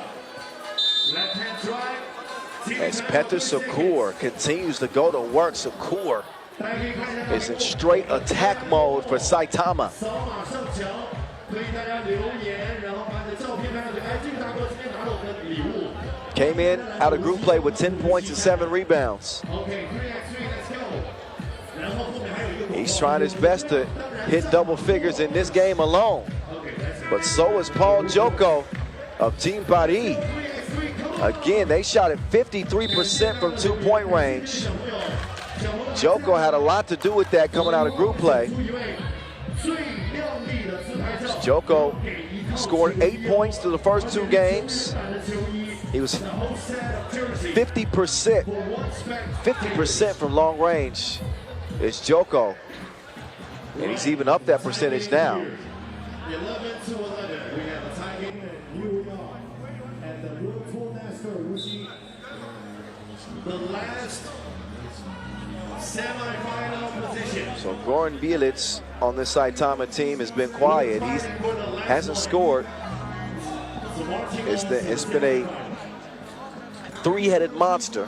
As Petr Sakur continues to go to work, Sakur is in straight attack mode for Saitama. Came in out of group play with 10 points and 7 rebounds. He's trying his best to hit double figures in this game alone. But so is Paul Joko of Team Paris. Again, they shot at 53% from 2-point range. Joko had a lot to do with that coming out of group play. Joko scored 8 points through the first 2 games. He was 50% from long range. It's Joko, and he's even up that percentage now. 11-11. We have a tie game in New York at the World Tour Wuxi. The last semi-final position. So Goran Bielic on this Saitama team has been quiet. He hasn't scored. It's been a 3-headed monster.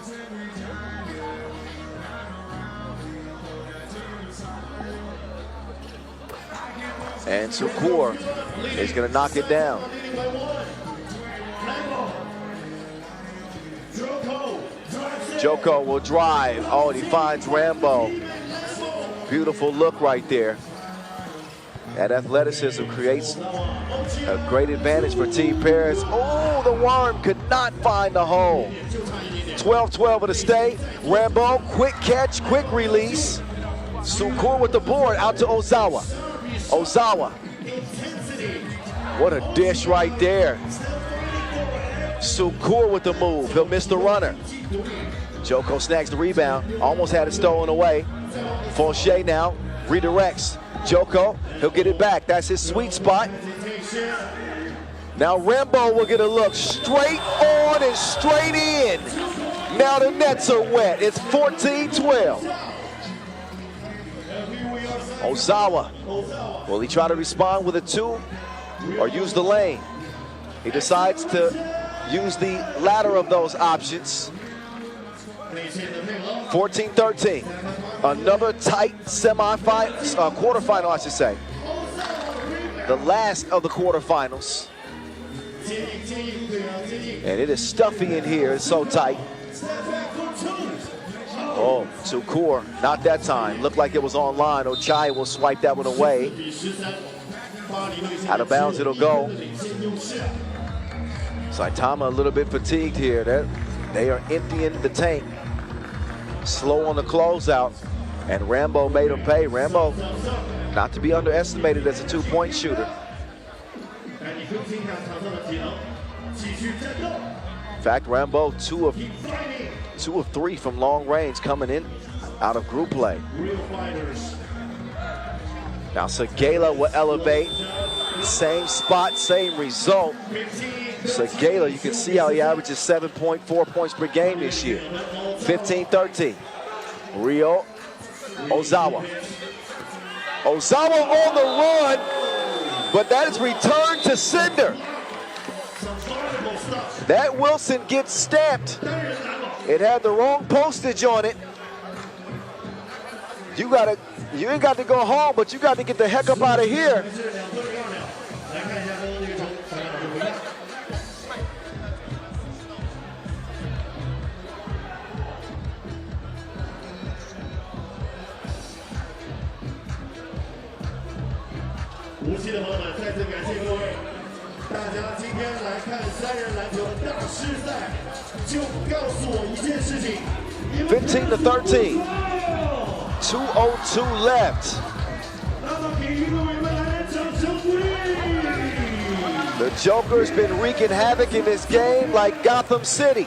And Sukur is going to knock it down. Joko will drive. Oh, and he finds Rambo. Beautiful look right there. That athleticism creates a great advantage for Team Paris. Oh, the worm could not find the hole. 12-12 of the stay. Rambo, quick catch, quick release. Sukur with the board out to Ozawa. Ozawa. What a dish right there. Sukur with the move. He'll miss the runner. Joko snags the rebound. Almost had it stolen away. Fauché now redirects. Joko, he'll get it back. That's his sweet spot. Now Rambo will get a look straight on and straight in. Now the nets are wet. It's 14-12. Ozawa. Will he try to respond with a 2 or use the lane? He decides to use the latter of those options. 14-13. Another tight quarterfinal, I should say. The last of the quarterfinals. And it is stuffy in here. It's so tight. Oh, Sukur, not that time. Looked like it was online. Ochai will swipe that one away. Out of bounds it'll go. Saitama a little bit fatigued here. They are emptying the tank. Slow on the closeout. And Rambo made him pay. Rambo, not to be underestimated as a 2-point shooter. In fact, Rambo, 2 of 3 from long range coming in out of group play. Now Segala will elevate. Same spot, same result. Segala, you can see how he averages 7.4 points per game this year. 15-13. Rio Ozawa. Ozawa on the run, but that is returned to sender. That Wilson gets stamped. It had the wrong postage on it. You ain't got to go home, but you got to get the heck up out of here. Wuxi 的朋友们，再次感谢各位，大家今天来看3人篮球大师赛，就告诉我一件事情。15-13. 2:02 left. The Joker's been wreaking havoc in this game like Gotham City.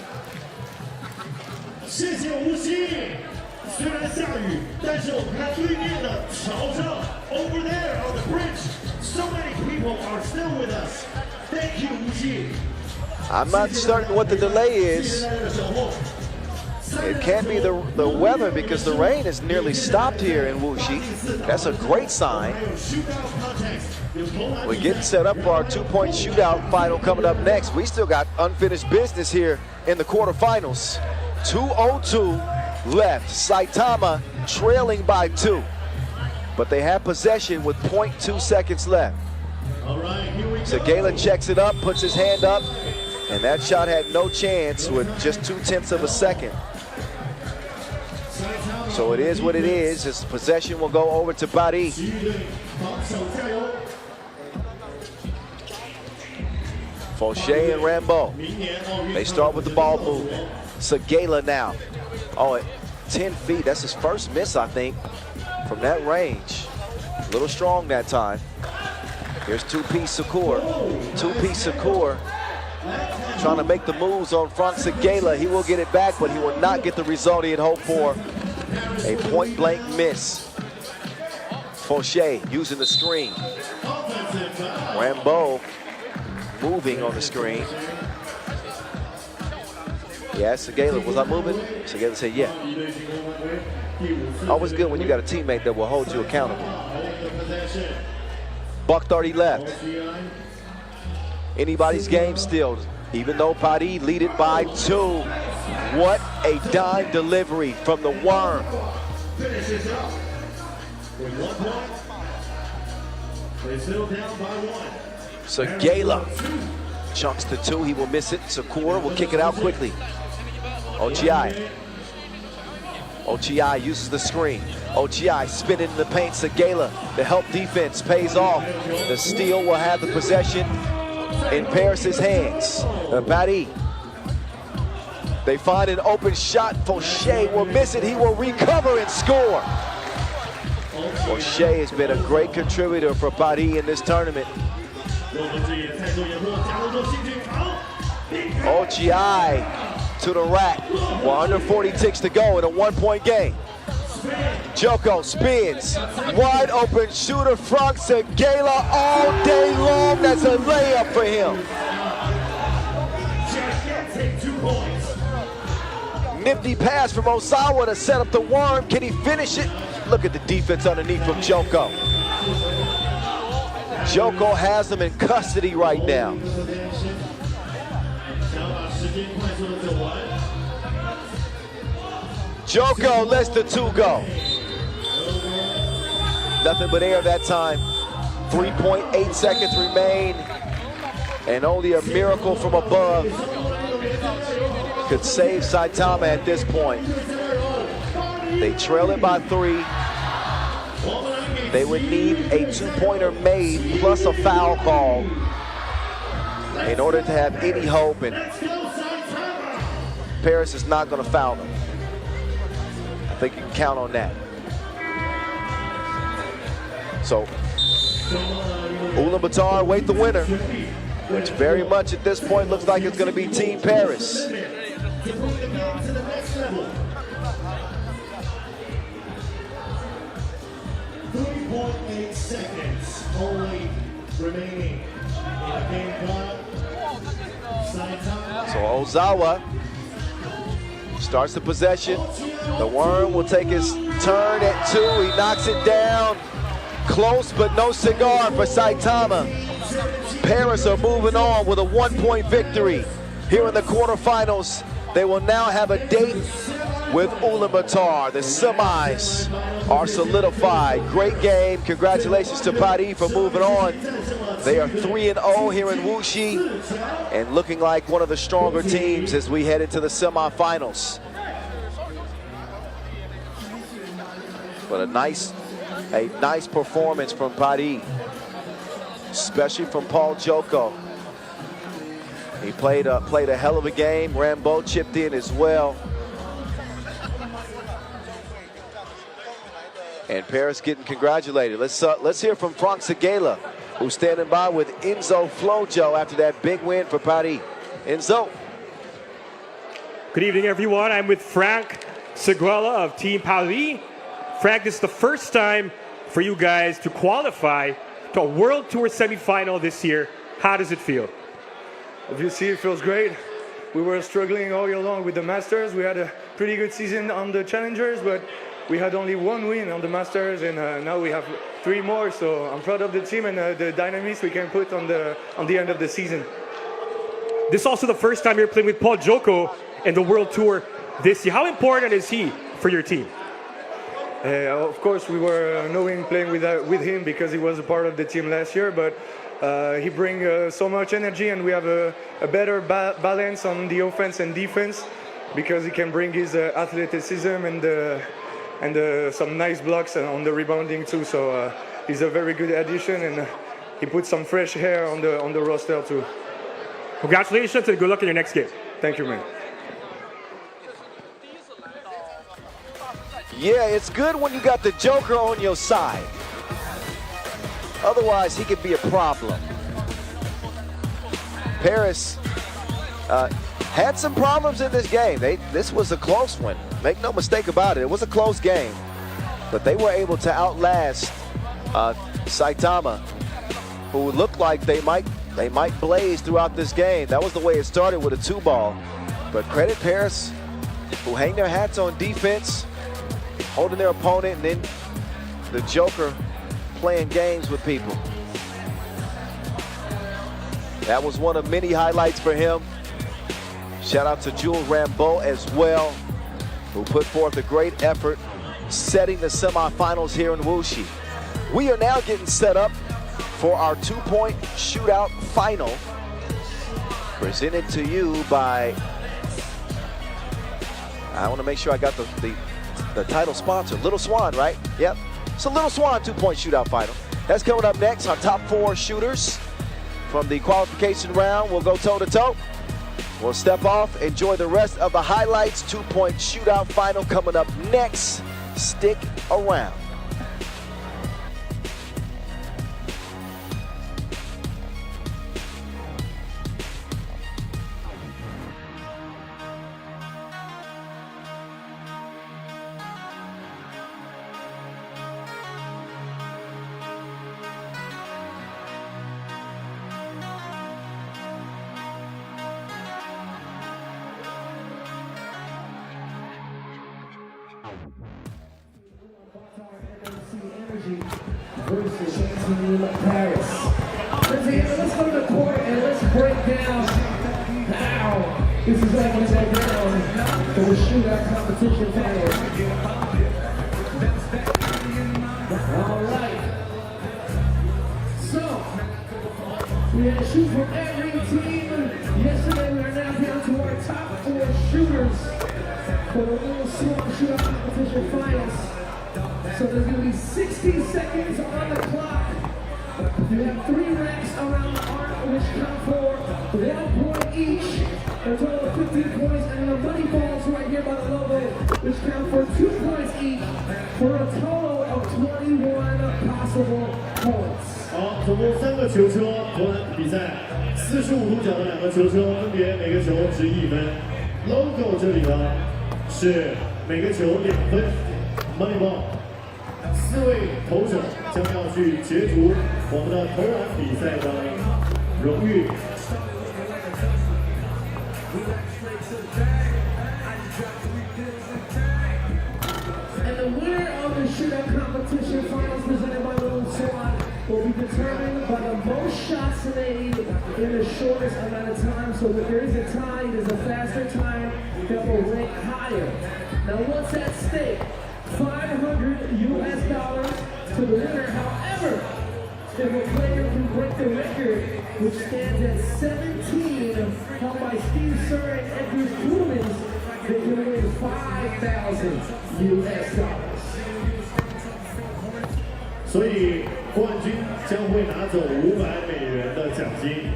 谢谢无锡。虽然下雨，但是我们看对面的桥上 ，over there on the bridge, so many people are still with us. Thank you, 无锡。 I'm not certain what the delay is. It can't be the weather because the rain is nearly stopped here in Wuxi. That's a great sign. We're getting set up for our 2-point shootout final coming up next. We still got unfinished business here in the quarterfinals. 2:02 left. Saitama trailing by 2. But they have possession with 0.2 seconds left. Segala checks it up, puts his hand up, and that shot had no chance with just 0.2 of a second. So it is what it is. His possession will go over to Paris. Fauché and Rambo. They start with the ball movement. Segala now. Oh, 10 feet. That's his first miss, I think, from that range. A little strong that time. Here's two-piece Shakur. Two-piece Shakur trying to make the moves on Frank Segala. He will get it back, but he will not get the result he had hoped for. A point-blank miss. Fauché using the screen. Rambo moving on the screen. Yeah, Segala, was I moving? Segala said, yeah. Always good when you got a teammate that will hold you accountable. Buck 30 left. Anybody's game still, even though Partizan lead it by 2. What a dime delivery from the Worm. Finishes up with 1 point. They're still down by 1. Segala chunks the 2. He will miss it. Shakur will kick it out quickly. Ochiai. Ochiai uses the screen. Ochiai spinning in the paint. Segala, the help defense pays off. The steal will have the possession in Paris's hands. Partizan. They find an open shot. Fauché will miss it. He will recover and score. Fauché has been a great contributor for Partizan in this tournament. Ochiai to the rack. 140 ticks to go in a 1-point game. Joko spins. Wide open shooter. Frank Segala all day long. That's a layup for him. Nifty pass from Osawa to set up the Worm. Can he finish it? Look at the defense underneath from Joko. Joko has them in custody right now. Joko lets the 2 go. Nothing but air that time. 3.8 seconds remain. And only a miracle from above could save Saitama at this point. They trail it by 3. They would need a 2-pointer made plus a foul call in order to have any hope, and Paris is not going to foul them. I think you can count on that. So Ulaanbaatar await the winner, which very much at this point looks like it's going to be Team Paris. 3.8 seconds only remaining in the game clock. So Ozawa starts the possession. The Worm will take his turn at 2. He knocks it down. Close, but no cigar for Saitama. Paris are moving on with a 1-point victory. Here in the quarterfinals, they will now have a date with Ulaanbaatar. The semis are solidified. Great game. Congratulations to Partizan for moving on. They are 3-0 here in Wuxi and looking like one of the stronger teams as we head into the semifinals. But a nice performance from Partizan, especially from Paul Joko. He played a hell of a game. Rambo chipped in as well. And Paris getting congratulated. Let's hear from Frank Segala, who's standing by with Enzo Flojo after that big win for Partizan. Enzo. Good evening, everyone. I'm with Frank Segala of Team Partizan. Frank, this is the first time for you guys to qualify to a World Tour semifinal this year. How does it feel? Obviously, it feels great. We were struggling all year long with the Masters. We had a pretty good season on the Challengers, but we had only 1 win on the Masters, and now we have 3 more. So I'm proud of the team and the dynamics we can put on the end of the season. This is also the first time you're playing with Paul Joko in the World Tour this year. How important is he for your team? Of course, we were knowing playing with him because he was a part of the team last year, but he brings so much energy, and we have a better balance on the offense and defense because he can bring his athleticism and some nice blocks on the rebounding too. So he's a very good addition, and he puts some fresh hair on the roster too. Congratulations and good luck in your next game. Thank you, man. Yeah, it's good when you got the Joker on your side. Otherwise, he could be a problem. Paris had some problems in this game. This was a close one. Make no mistake about it. It was a close game. But they were able to outlast Saitama, who looked like they might blaze throughout this game. That was the way it started with a 2-ball. But credit Paris, who hang their hats on defense, holding their opponent, and then the Joker playing games with people. That was one of many highlights for him. Shout out to Jules Rambeau as well, who put forth a great effort setting the semifinals here in Wuxi. We are now getting set up for our 2-point shootout final, presented to you by, I want to make sure I got the title sponsor, Little Swan, right? Yep. So Little Swan 2-point shootout final. That's coming up next. Our top 4 shooters from the qualification round will go toe-to-toe. We'll step off, enjoy the rest of the highlights. 2-point shootout final coming up next. Stick around. Versus Team Paris. Let's go to the court and let's break down how this is all going to go down for the shootout competition finals. All right. So, we had to shoot from every team. Yesterday we are now down to our top 4 shooters for the Little Swan shootout competition finals. So there's going to be 60 seconds on the clock. You have 3 racks around the arc, which count for 1 point each. A total of 15 points, and the money balls right here by the logo, which count for 2 points each, for a total of 21 possible points. 好，总共3个球车投篮比赛，45度角的2个球车，分别每个球值1分。logo 这里呢是每个球2分 ，money ball。4位投手将要去角逐我们的投篮比赛的荣誉。And the winner of the shootout competition finals presented by Little Swan will be determined by the most shots made in the shortest amount of time. So if there is a tie, it is a faster time that will rank higher. Now what's at stake? $500 US to the winner. However, if a player can break the record, which stands at 17, held by Steve Sir and Edgar Kuhlmans, they can win $5,000 US. 所以冠军将会拿走$500的奖金。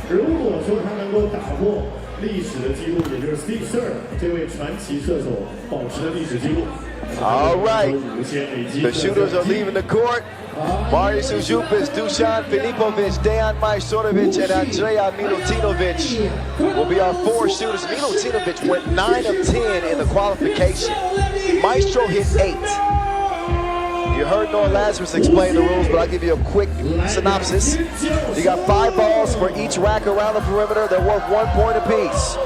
如果说他能够打破历史的记录，也就是 Steve Sir 这位传奇射手保持的历史记录。All right, the shooters are leaving the court. Marius Ujupis, Dusan Filipovic, Dejan Majstorovic, and Andrea Milutinovic will be our 4 shooters. Milutinovic went 9 of 10 in the qualification. Maestro hit 8. You heard Noah Lazarus explain the rules, but I'll give you a quick synopsis. You got 5 balls for each rack around the perimeter. They're worth 1 point apiece.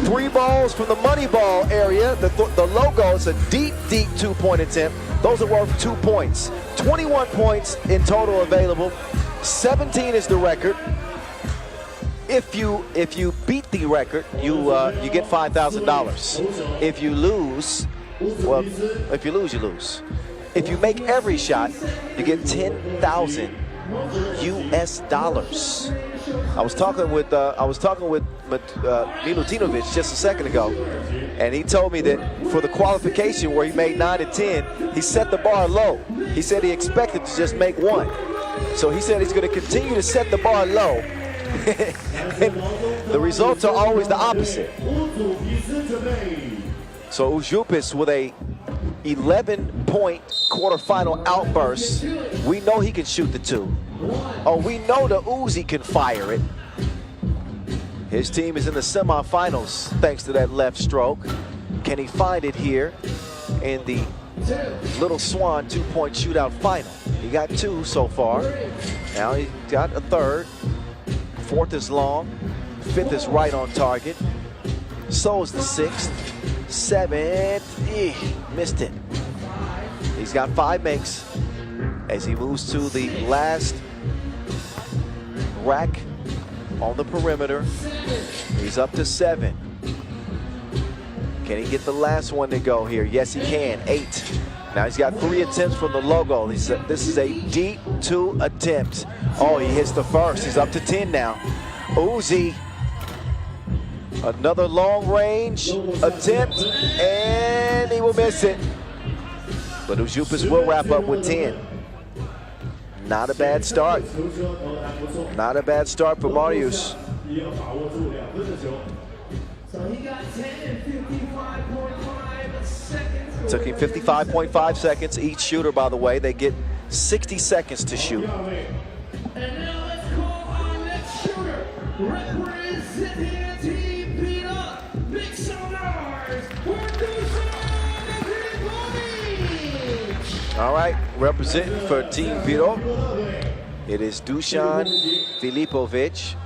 3 balls from the money ball area. The logo is a deep 2-point attempt. Those are worth 2 points. 21 points in total available. 17 is the record. If you beat the record, you get $5,000. If you lose, well, if you lose, you lose. If you make every shot, you get $10,000 US. I was talking with Milutinovic just a second ago, and he told me that for the qualification where he made 9 and 10, he set the bar low. He said he expected to just make 1. So he said he's going to continue to set the bar low. And the results are always the opposite. So Ujupis with a 11-point quarterfinal outburst. We know he can shoot the 2. Oh, we know the Uzi can fire it. His team is in the semifinals thanks to that left stroke. Can he find it here in the Little Swan 2-point shootout final? He got 2 so far. Now he got a 3rd. 4th is long. 5th is right on target. So is the 6th. 7th, missed it. He's got 5 makes as he moves to the last rack on the perimeter. He's up to 7. Can he get the last one to go here? Yes, he can. 8. Now he's got 3 attempts from the logo. This is a deep 2 attempt. Oh, he hits the first. He's up to 10 now. Uzi, another long range attempt, and he will miss it. But UbHuishan will wrap up with 10. Not a bad start. Not a bad start for Marius. So he got 10 and 55.5 seconds. Took him 55.5 seconds. Each shooter, by the way, they get 60 seconds to shoot. And now let's call our next shooter. Representing Team FIBA, make some noise for Dusan. All right, representing for Team FIBA, it is Dusan Filipovic.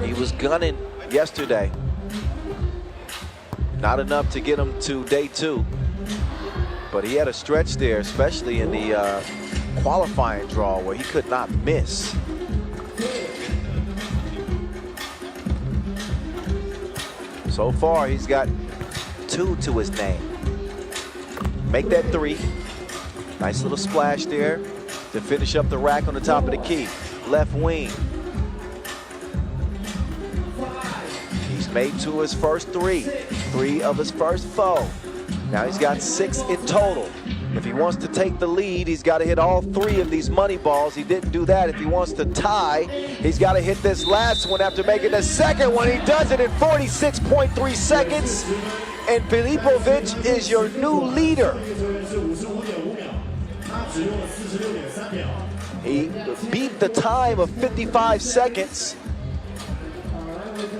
He was gunning yesterday. Not enough to get him to day 2. But he had a stretch there, especially in the qualifying draw where he could not miss. So far, he's got 2 to his name. Make that 3. Nice little splash there to finish up the rack on the top of the key. Left wing. He's made 2 of his first 3. 3 of his first 4. Now he's got 6 in total. If he wants to take the lead, he's got to hit all 3 of these money balls. He didn't do that. If he wants to tie, he's got to hit this last one after making the second one. He does it in 46.3 seconds. And Filipovic is your new leader. He beat the time of 55 seconds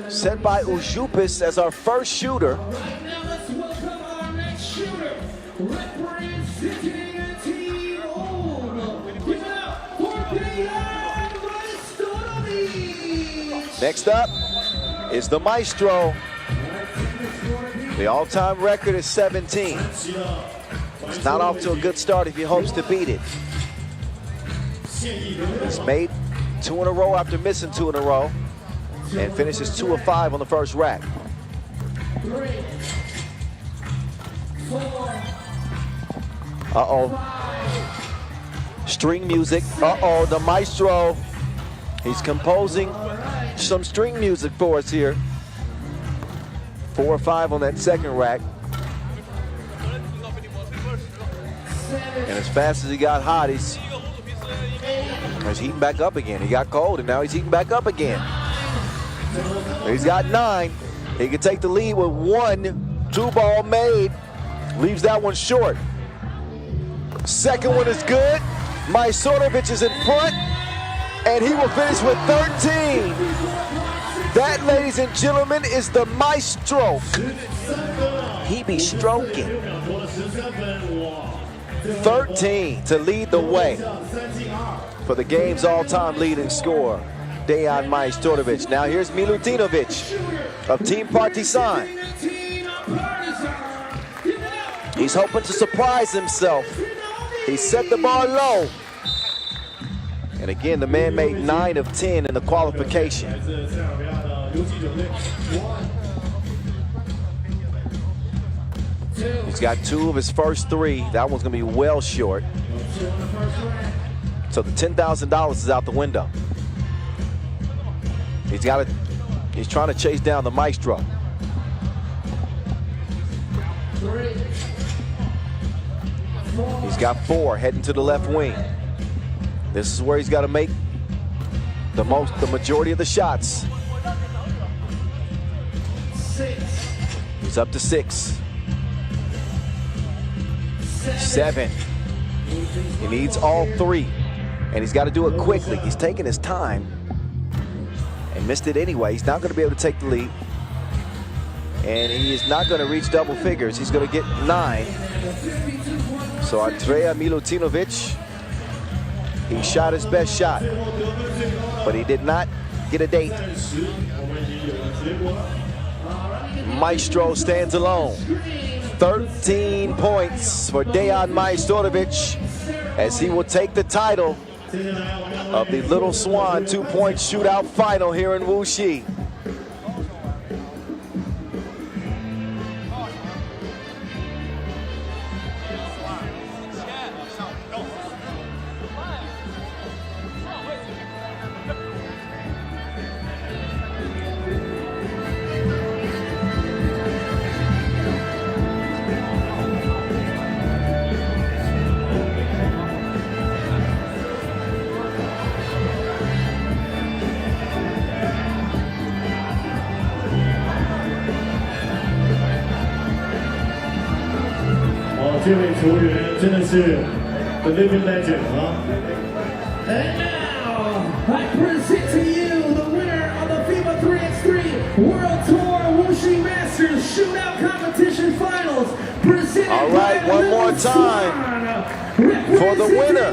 set by UbHuishan as our first shooter. Now let's welcome our next shooter. Representing Team Old. Give it up for LaunbaatarMMC. Next up is the Maestro. The all-time record is 17. It's not off to a good start if he hopes to beat it. He's made 2 in a row after missing 2 in a row and finishes 2 of 5 on the first rack. 3, 4, Uh-oh. String music. Uh-oh, the Maestro. He's composing some string music for us here. 4 or 5 on that second rack. And as fast as he got hot, he's heating back up again. He got cold, and now he's heating back up again. He's got 9. He can take the lead with 1 2-ball made. Leaves that one short. Second one is good. Majstorovic is in front, and he will finish with 13. That, ladies and gentlemen, is the Maestro. He be stroking. 13 to lead the way for the game's all-time leading scorer, Dejan Majstorovic. Now here's Milutinovic of Team Partizan. He's hoping to surprise himself. He set the bar low. And again, the man made 9 of 10 in the qualification. He's got 2 of his first 3. That one's gonna be well short. So the $10,000 is out the window. He's trying to chase down the Maestro. He's got 4 heading to the left wing. This is where he's got to make the majority of the shots. He's up to 6. 7. He needs all 3, and he's got to do it quickly. He's taking his time and missed it anyway. He's not going to be able to take the lead, and he is not going to reach double figures. He's going to get 9. So Andrea Milutinovic, he shot his best shot, but he did not get a date. Maestro stands alone. 13 points for Dejan Majstorovic as he will take the title of the Little Swan 2-point shootout final here in Wuxi. The living legend, huh? And now, I present to you the winner of the FIBA 3x3 World Tour Wuxi Masters Shootout Competition Finals. All right, one more time for the winner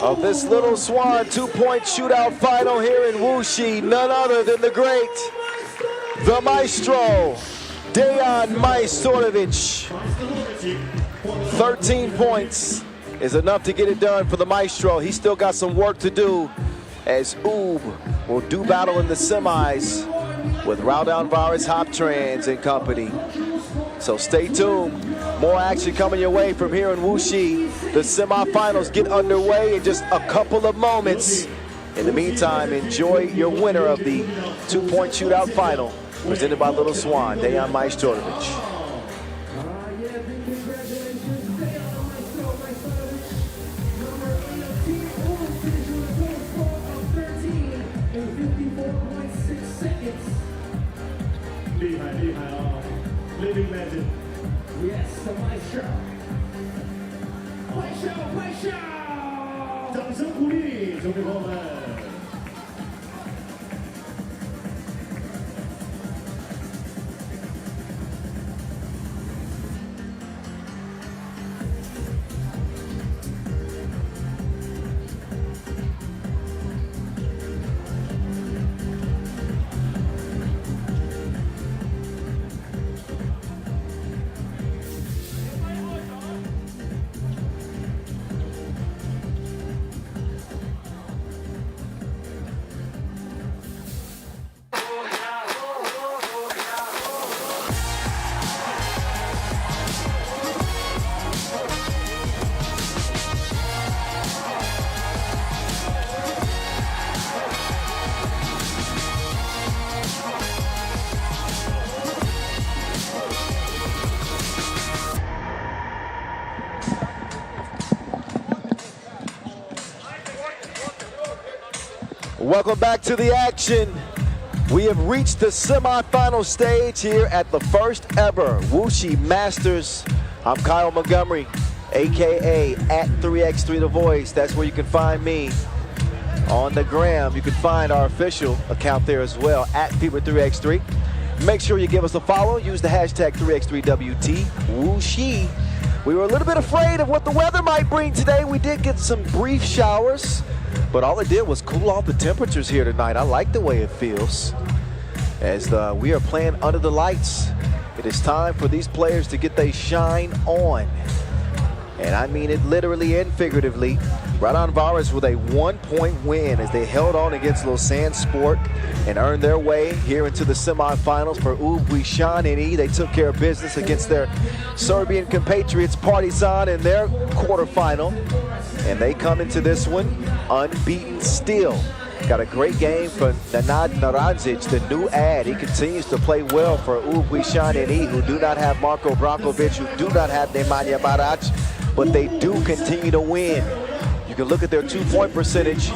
of this Little Swan 2-point shootout final here in Wuxi. None other than the great, the maestro, Dejan Majstorovic. 13 points is enough to get it done for the maestro. He's still got some work to do as Ub will do battle in the semis with RaudondvarisHoptrans and company. So stay tuned. More action coming your way from here in Wuxi. The semifinals get underway in just a couple of moments. In the meantime, enjoy your winner of the 2-point shootout final presented by Little Swan, Dejan Majstorovic. Living legend. Yes, the maestro. Maestro. 掌声鼓励，兄弟朋友们。Welcome back to the action. We have reached the semifinal stage here at the first ever Wuxi Masters. I'm Kyle Montgomery, AKA at 3x3 The Voice. That's where you can find me on the gram. You can find our official account there as well, at FIBA 3x3. Make sure you give us a follow. Use the hashtag 3x3WT Wuxi. We were a little bit afraid of what the weather might bring today. We did get some brief showers, but all it did was cool off the temperatures here tonight. I like the way it feels as we are playing under the lights. It is time for these players to get their shine on. And I mean it literally and figuratively. RaudondvarisHoptrans with a 1-point win as they held on against LausanneSport and earned their way here into the semifinals. For UbHuishan, they took care of business against their Serbian compatriots Partizan in their quarterfinal. And they come into this one unbeaten still. Got a great game for Nenad Naranjic, the new ad. He continues to play well for UbHuishan, who do not have Marko Brankovic, who do not have Nemanja Barac, but they do continue to win. You can look at their 2-point percentage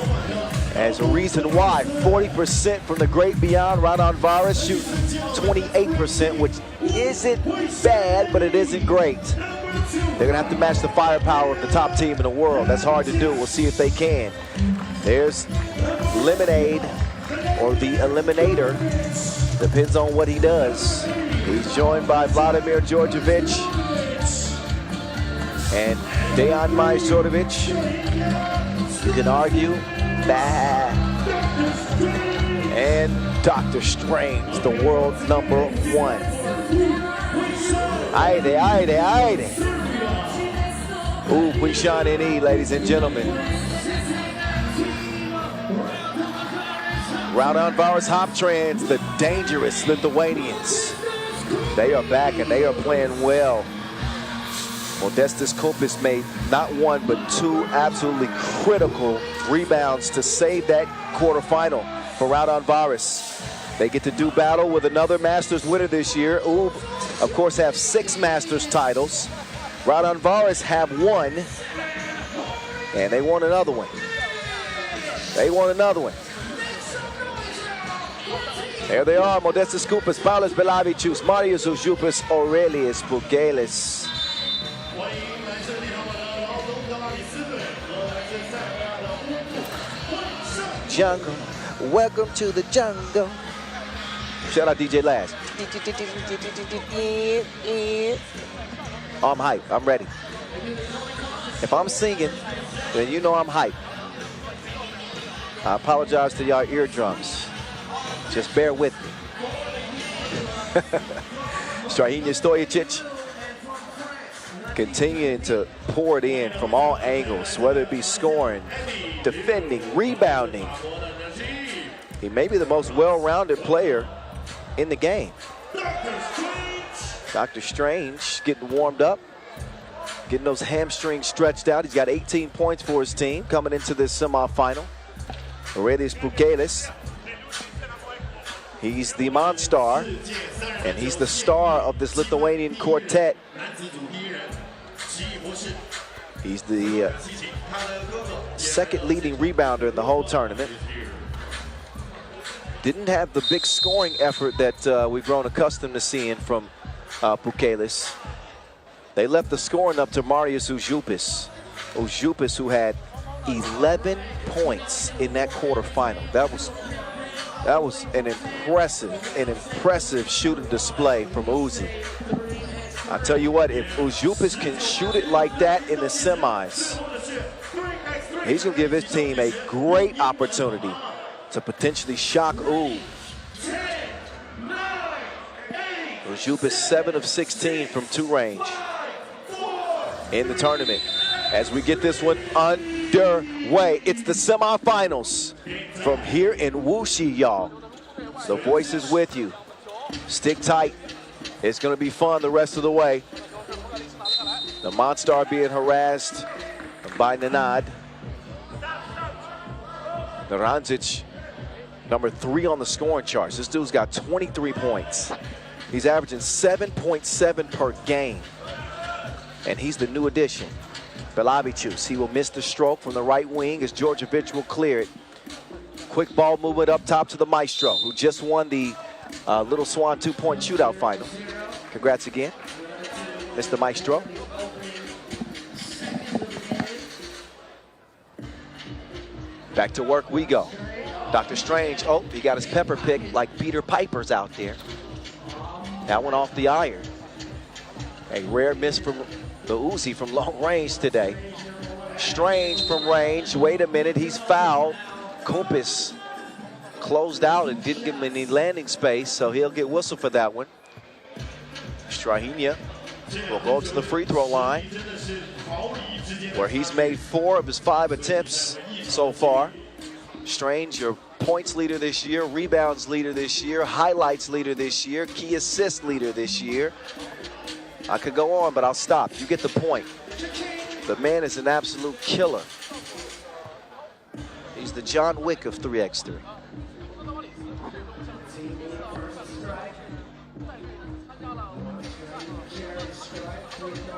as a reason why. 40% from the great beyond. RaudondvarisHoptrans shoot 28%, which isn't bad, but it isn't great. They're gonna have to match the firepower of the top team in the world. That's hard to do. We'll see if they can. There's Lemonade, or the Eliminator. Depends on what he does. He's joined by Vladimir Djordjevic and Dejan Majstorovic. You can argue. Bah. And Dr. Strange, the world #1. Aide, aide, aide. UbHuishan NE, ladies and gentlemen. RaudondvarisHoptrans, the dangerous Lithuanians. They are back and they are playing well. Modestas Kopis made not one, but 2 absolutely critical rebounds to save that quarterfinal for RaudondvarisHoptrans. They get to do battle with another Masters winner this year. Ub, of course, have 6 Masters titles. RaudondvarisHoptrans have 1, and they want another one. They want another one. There they are, Modestas Kopis, Paulius Belavicius, Marius Ujupis, Aurelius Bugelis. Jungle, welcome to the jungle. Shout out DJ Last. I'm hype, I'm ready. If I'm singing, then you know I'm hype. I apologize to y'all eardrums. Just bear with me. Strahinja Stojicic continuing to pour it in from all angles, whether it be scoring, defending, rebounding. He may be the most well-rounded player in the game. Dr. Strange getting warmed up, getting those hamstrings stretched out. He's got 18 points for his team coming into this semifinal. Aurelius Bugelis. He's the Monstar, and he's the star of this Lithuanian quartet. He's the second leading rebounder in the whole tournament. Didn't have the big scoring effort that we've grown accustomed to seeing from Bugelis. They left the scoring up to Marius Ujupis. Ujupis, who had 11 points in that quarterfinal. That was an impressive shooting display from Uzi. I tell you what, if Ujupis can shoot it like that in the semis, he's gonna give his team a great opportunity to potentially shock Ub. Ujupis 7 of 16 from 2 range in the tournament. As we get this one underway, it's the semifinals from here in Wuxi, y'all. The voice is with you. Stick tight. It's going to be fun the rest of the way. The Monstar being harassed by Nenad. Narandzic, number 3 on the scoring charts. This dude's got 23 points. He's averaging 7.7 per game. And he's the new addition. Belavicius, he will miss the stroke from the right wing as Djordjevic will clear it. Quick ball movement up top to the Maestro, who just won the Little Swan 2-point shootout final. Congrats again, Mr. Maestro. Back to work we go. Dr. Strange, oh, he got his pepper pick like Peter Piper's out there. That one off the iron. A rare miss from the Uzi from long range today. Strange from range. Wait a minute, he's fouled. Kopis closed out and didn't give him any landing space, so he'll get whistled for that one. Strahinja will go to the free throw line, where he's made 4 of his 5 attempts so far. Strange, your points leader this year, rebounds leader this year, highlights leader this year, key assist leader this year. I could go on, but I'll stop. You get the point. The man is an absolute killer. He's the John Wick of 3x3.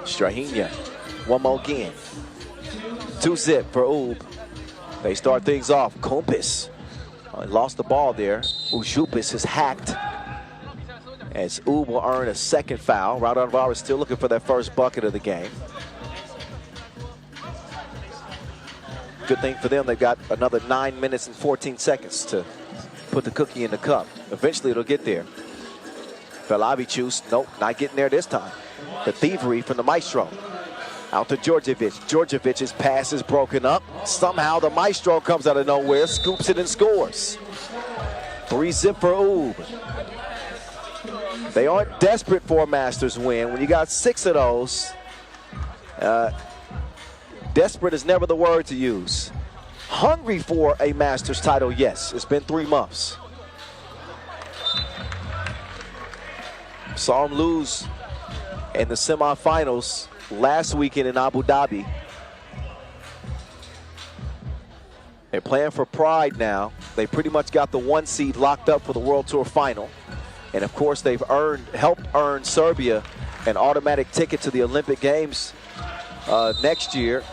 Strahinja, one more again. 2-zip for Ub. They start things off. Kompis lost the ball there. UbHuishan is hacked as Ub will earn a second foul. RaudondvarisHoptrans still looking for that first bucket of the game. Good thing for them, they've got another 9 minutes and 14 seconds to put the cookie in the cup. Eventually it'll get there. Velavicius, nope, not getting there this time. The thievery from the Maestro. Out to Djordjevic. Djordjevic's pass is broken up. Somehow the Maestro comes out of nowhere, scoops it and scores. 3-zip for Ub. They aren't desperate for a Masters win. When you got 6 of those, desperate is never the word to use. Hungry for a Masters title, yes. It's been 3 months. Saw him lose in the semifinals last weekend in Abu Dhabi. They're playing for pride now. They pretty much got the 1 seed locked up for the World Tour final. And of course, they've helped earn Serbia an automatic ticket to the Olympic Games next year.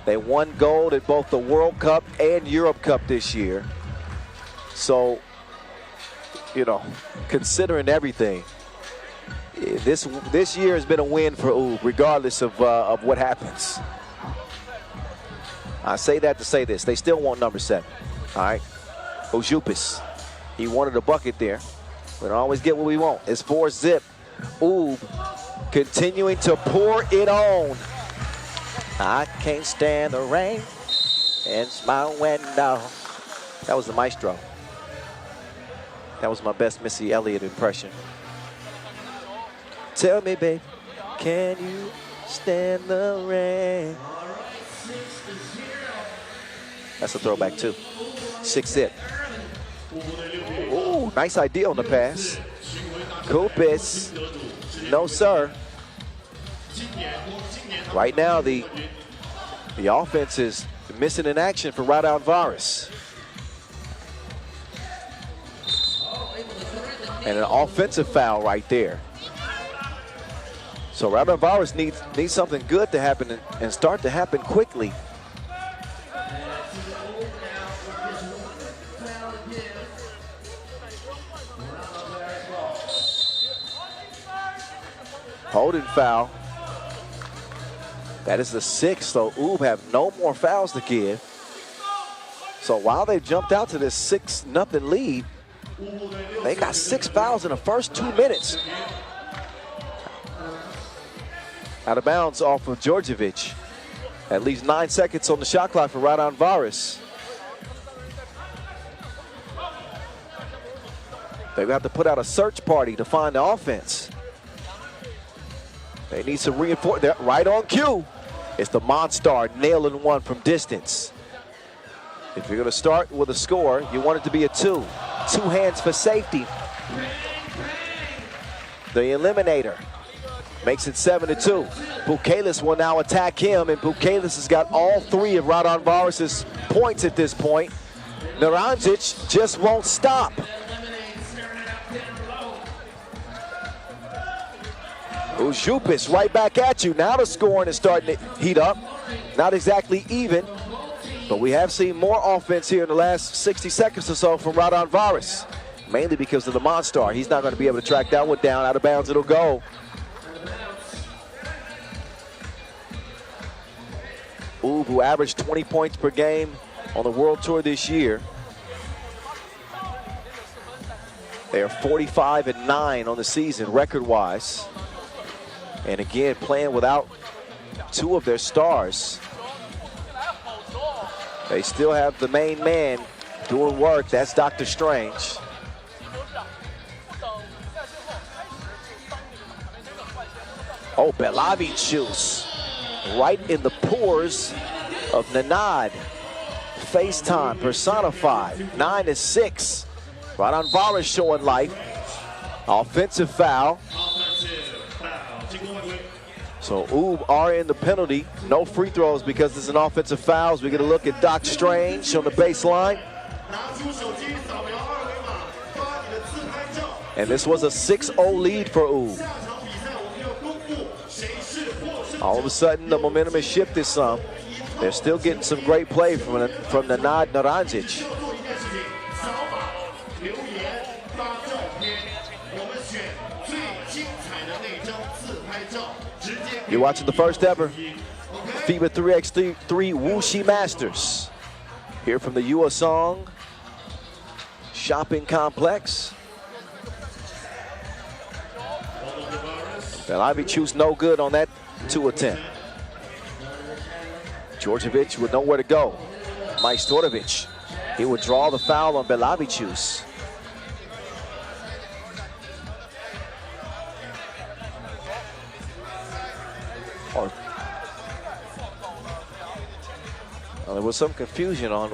They won gold at both the World Cup and Europe Cup this year. So, you know, considering everything, this year has been a win for Ub, regardless of what happens. I say that to say this. They still want number 7. All right. UbHuishan, he wanted a bucket there. We don't always get what we want. It's 4-zip. Ub continuing to pour it on. I can't stand the rain. It's my window. That was the Maestro. That was my best Missy Elliott impression. Tell me, babe, can you stand the rain? That's a throwback too. 6-zip. Ooh, nice idea on the pass. Kompis. No, sir. Right now, the offense is missing in action for RaudondvarisHoptrans. And an offensive foul right there. So RaudondvarisHoptrans needs something good to happen and start to happen quickly. Holding foul. That is the 6th, so Ub have no more fouls to give. So while they jumped out to this 6-0 lead, they got 6 fouls in the first 2 minutes. Out of bounds off of Djordjevic. At least 9 seconds on the shot clock for RaudondvarisHoptrans. They're going to have to put out a search party to find the offense. They need some reinforcement. Right on cue. It's the Monstar nailing one from distance. If you're going to start with a score, you want it to be a 2. 2 hands for safety. The eliminator makes it 7-2. Bukalis will now attack him, and Bukalis has got all 3 of RaudondvarisHoptrans's points at this point. Naranjic just won't stop. UbHuishan right back at you. Now the scoring is starting to heat up. Not exactly even, but we have seen more offense here in the last 60 seconds or so from RaudondvarisHoptrans. Mainly because of the Monstar. He's not going to be able to track that one down. Out of bounds it'll go. Ub, who averaged 20 points per game on the World Tour this year. They are 45-9 on the season record-wise. And again, playing without 2 of their stars. They still have the main man doing work. That's Dr. Strange. Oh, Velavicius right in the pores of Nanad. FaceTime personified. 9-6. RaudondvarisHoptrans showing life. Offensive foul. So Ub are in the penalty. No free throws because there's an offensive fouls. We get a look at Doc Strange on the baseline. And this was a 6-0 lead for Ub. All of a sudden, the momentum has shifted some. They're still getting some great play from Nenad Naranjic. You're watching the first ever FIBA 3x3 Wuxi Masters here from the UbHuishan shopping complex. Belavichus no good on that 2 attempt. Djordjevic with nowhere to go. Majstorovic, he would draw the foul on Belavichus. Well, there was some confusion on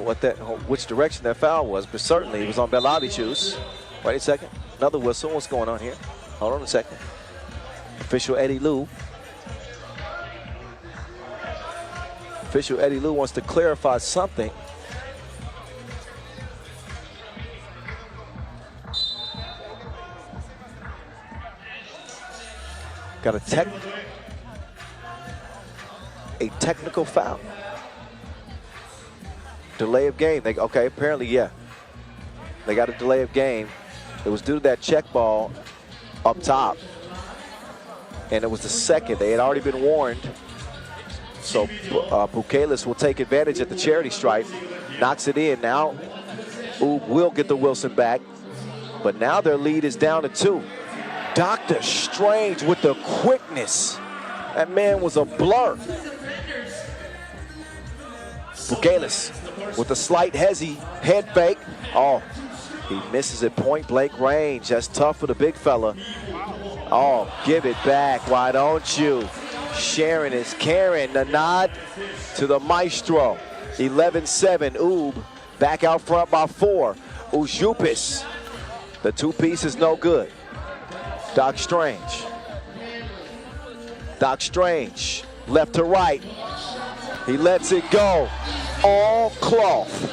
which direction that foul was, but certainly it was on Belavichus. Wait a second, another whistle. What's going on here? Hold on a second. Official Eddie Liu. Official Eddie Liu wants to clarify something. Got a technical foul. Delay of game. Okay, apparently, yeah. They got a delay of game. It was due to that check ball up top. And it was the second. They had already been warned. So Bukalis will take advantage at the charity stripe. Knocks it in. Now Ub will get the Wilson back. But now their lead is down to 2. Dr. Strange with the quickness. That man was a blur. Bukalis with a slight head fake. Oh, he misses at point blank range. That's tough for the big fella. Oh, give it back, why don't you? Sharon is carrying the nod to the maestro. 11-7, Ub back out front by 4. Ujupis, the 2-piece is no good. Doc Strange. Doc Strange, left to right. He lets it go. All cloth.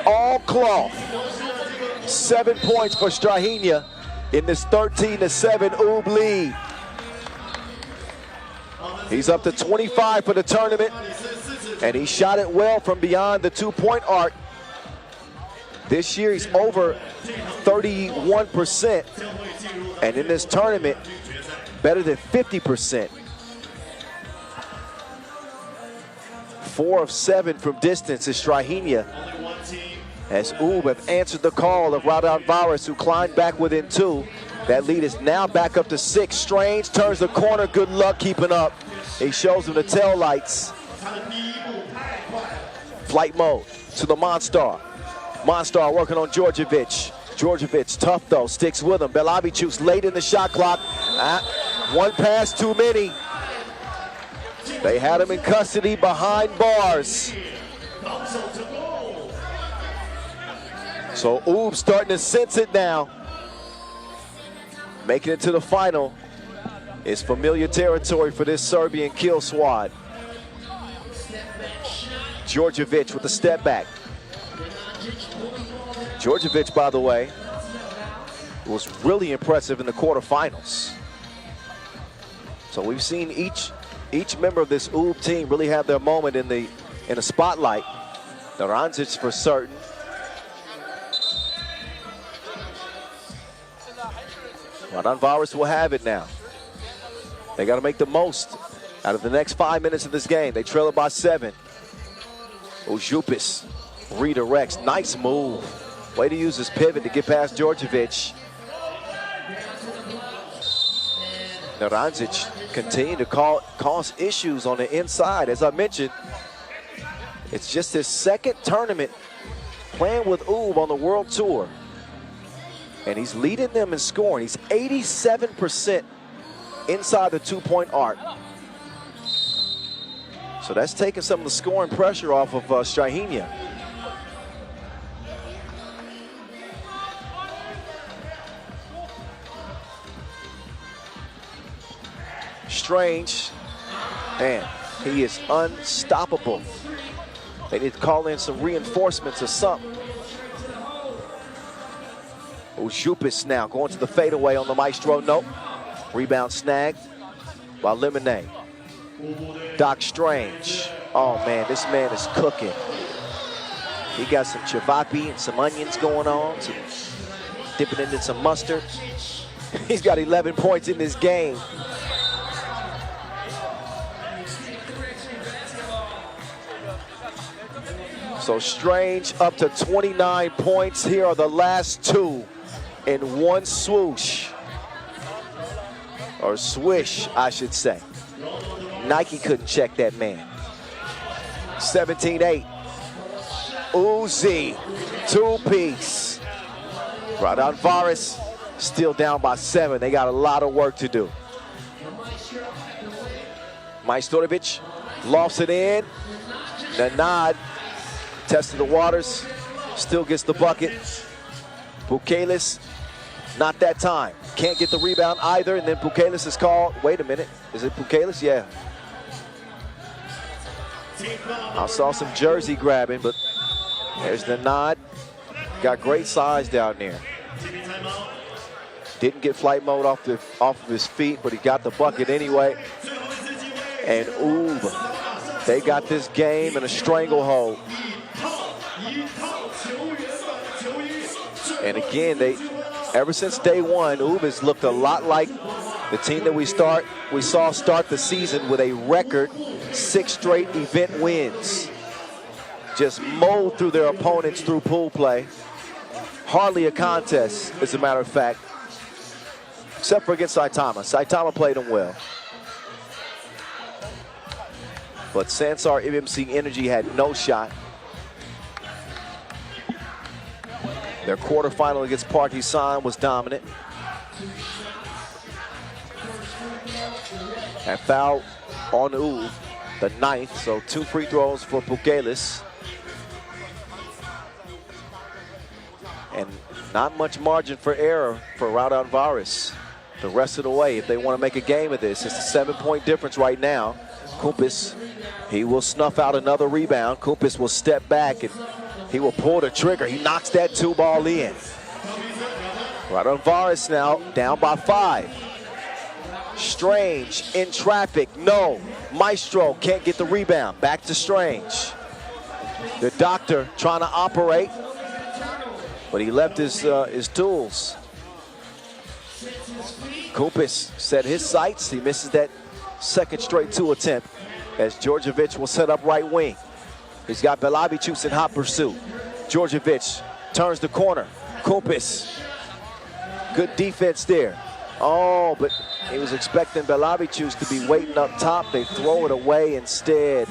All cloth. 7 points for Strahinja in this 13-7 Ub lead. He's up to 25 for the tournament, and he shot it well from beyond the 2-point arc. This year he's over 31%, and in this tournament, better than 50%. 4 of 7 from distance is Strahinja, as Ub have answered the call of RaudondvarisHoptrans, who climbed back within 2. That lead is now back up to 6. Strange turns the corner. Good luck keeping up. He shows him the tail lights. Flight mode to the Monstar. Monstar working on Djordjevic. Djordjevic, tough though, sticks with him. Belavichus late in the shot clock. 1 pass too many. They had him in custody behind bars. So Ub starting to sense it now. Making it to the final is familiar territory for this Serbian kill squad. Djordjevic with the step back. Djordjevic, by the way, was really impressive in the quarterfinals. So we've seen each member of this Ub team really have their moment in the spotlight. Naranjic for certain. RaudondvarisHoptrans will have it now. They got to make the most out of the next 5 minutes of this game. They trail it by 7. Ujupis redirects. Nice move. Way to use his pivot to get past Djordjevic. Naranjic continue to cause issues on the inside. As I mentioned, it's just his second tournament playing with Ub on the World Tour. And he's leading them in scoring. He's 87% inside the 2-point arc. So that's taking some of the scoring pressure off of Strahinja. Strange, man, he is unstoppable. They need to call in some reinforcements or something. Ujupis now going to the fadeaway on the maestro. Nope. Rebound snagged by Lemonade. Doc Strange. Oh man, this man is cooking. He got some chivapi and some onions going on, dipping into some mustard. He's got 11 points in this game. So Strange up to 29 points. Here are the last two in one swoosh. Or swish, I should say. Nike couldn't check that man. 17-8. Uzi, two-piece. RaudondvarisHoptrans still down by 7. They got a lot of work to do. Majstorovic lofts it in. Nanad testing the waters, still gets the bucket. Bukelis, not that time. Can't get the rebound either, and then Bukelis is called. Wait a minute, is it Bukelis? Yeah. I saw some jersey grabbing, but there's the nod. Got great size down there. Didn't get flight mode off of his feet, but he got the bucket anyway. And Ub, they got this game in a stranglehold. And again, ever since day one, Ub has looked a lot like the team that we saw start the season with a record 6 straight event wins. Just mowed through their opponents through pool play. Hardly a contest, as a matter of fact, except for against Saitama. Saitama played them well. But Sansar MMC Energy had no shot. Their quarterfinal against Partizan was dominant. And foul on Ub, the 9th, so 2 free throws for Bukelis. And not much margin for error for RaudondvarisHoptrans the rest of the way if they want to make a game of this. It's a 7-point difference right now. Kumpis, he will snuff out another rebound. Kumpis will step back and he will pull the trigger. He knocks that 2-ball in. RaudondvarisHoptrans now down by 5. Strange in traffic, no. Maestro can't get the rebound. Back to Strange. The doctor trying to operate, but he left his tools. Kumpis set his sights. He misses that second straight 2 attempt as Djordjevic will set up right wing. He's got Belabicius in hot pursuit. Djordjevic turns the corner. Kumpis, good defense there. Oh, but he was expecting Belabicius to be waiting up top. They throw it away instead.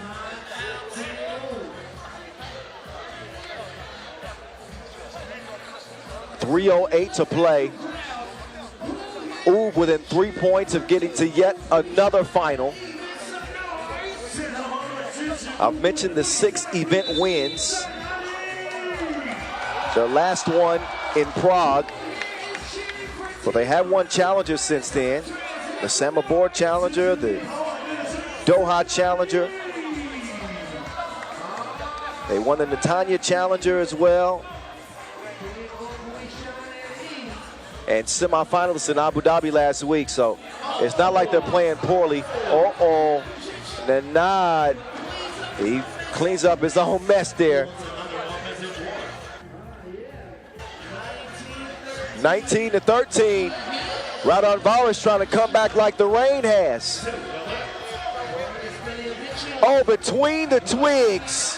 .308 to play. Ub within 3 points of getting to yet another final. I've mentioned the 6 event wins. Their last one in Prague. But they have won challengers since then. The Samobor Challenger, the Doha Challenger. They won the Netanya Challenger as well. And semifinalists in Abu Dhabi last week, so it's not like they're playing poorly. Uh-oh, Nanad, he cleans up his own mess there. 19-13, RaudondvarisHoptrans trying to come back like the rain has. Oh, between the twigs,